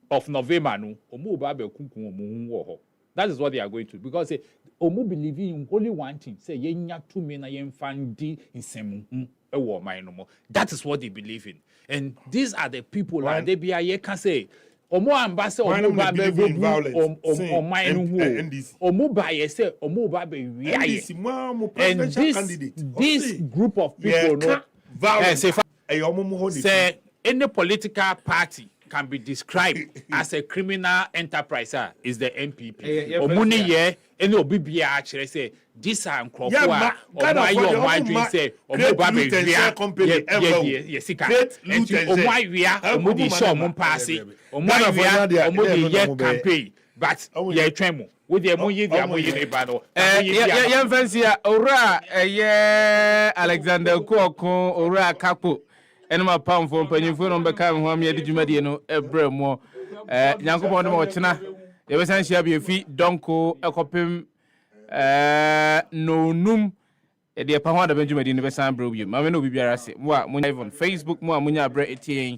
of November no omo ba be kunkun omo wo ho. That is what they are going to, because say omo believe in only one thing, say ye nya tumi na ye mfandi insemu ewo man no more. That is what they believe in. And these are the people that they be ye can say omo ambassador omo ba be o man no omo ba ye say omo ba be wi aye. And this group of people no say any political party can be described as a criminal enterprise is the NPP. Omuni ye any obi bia akere say this are nkrofo a omo say omo ba be wia ye sika enti omo wia omo di show omo pass omo wia omo di ye campaign but ye twemo we dey mo ye ba no ye fancy ora Alexander Kwoko ora Kapo enema pamfo mpanyimfo no mbeka ho am ye di dwumadie no ebre mo nyankopon no ochena ye besan hia bi fi donko ekopem no num e de pa ho da dwumadie no besan bro bi ma me no bibiara se mo a mo live on Facebook mo a munya abre etien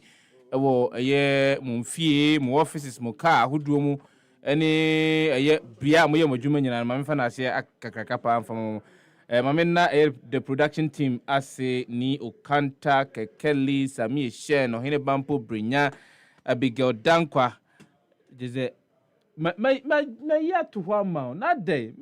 ewo ye mo mfie mo offices mo car hoduo mu ene ye bia mo ye mo dwuma nyina ma me fa na ase akakraka pa amfam Mamena the production team ase ni Okanta Kekeli Sami Eshe no hine Bampo Brinya Abigail Dankwa jeze ma ya to hwa ma na dey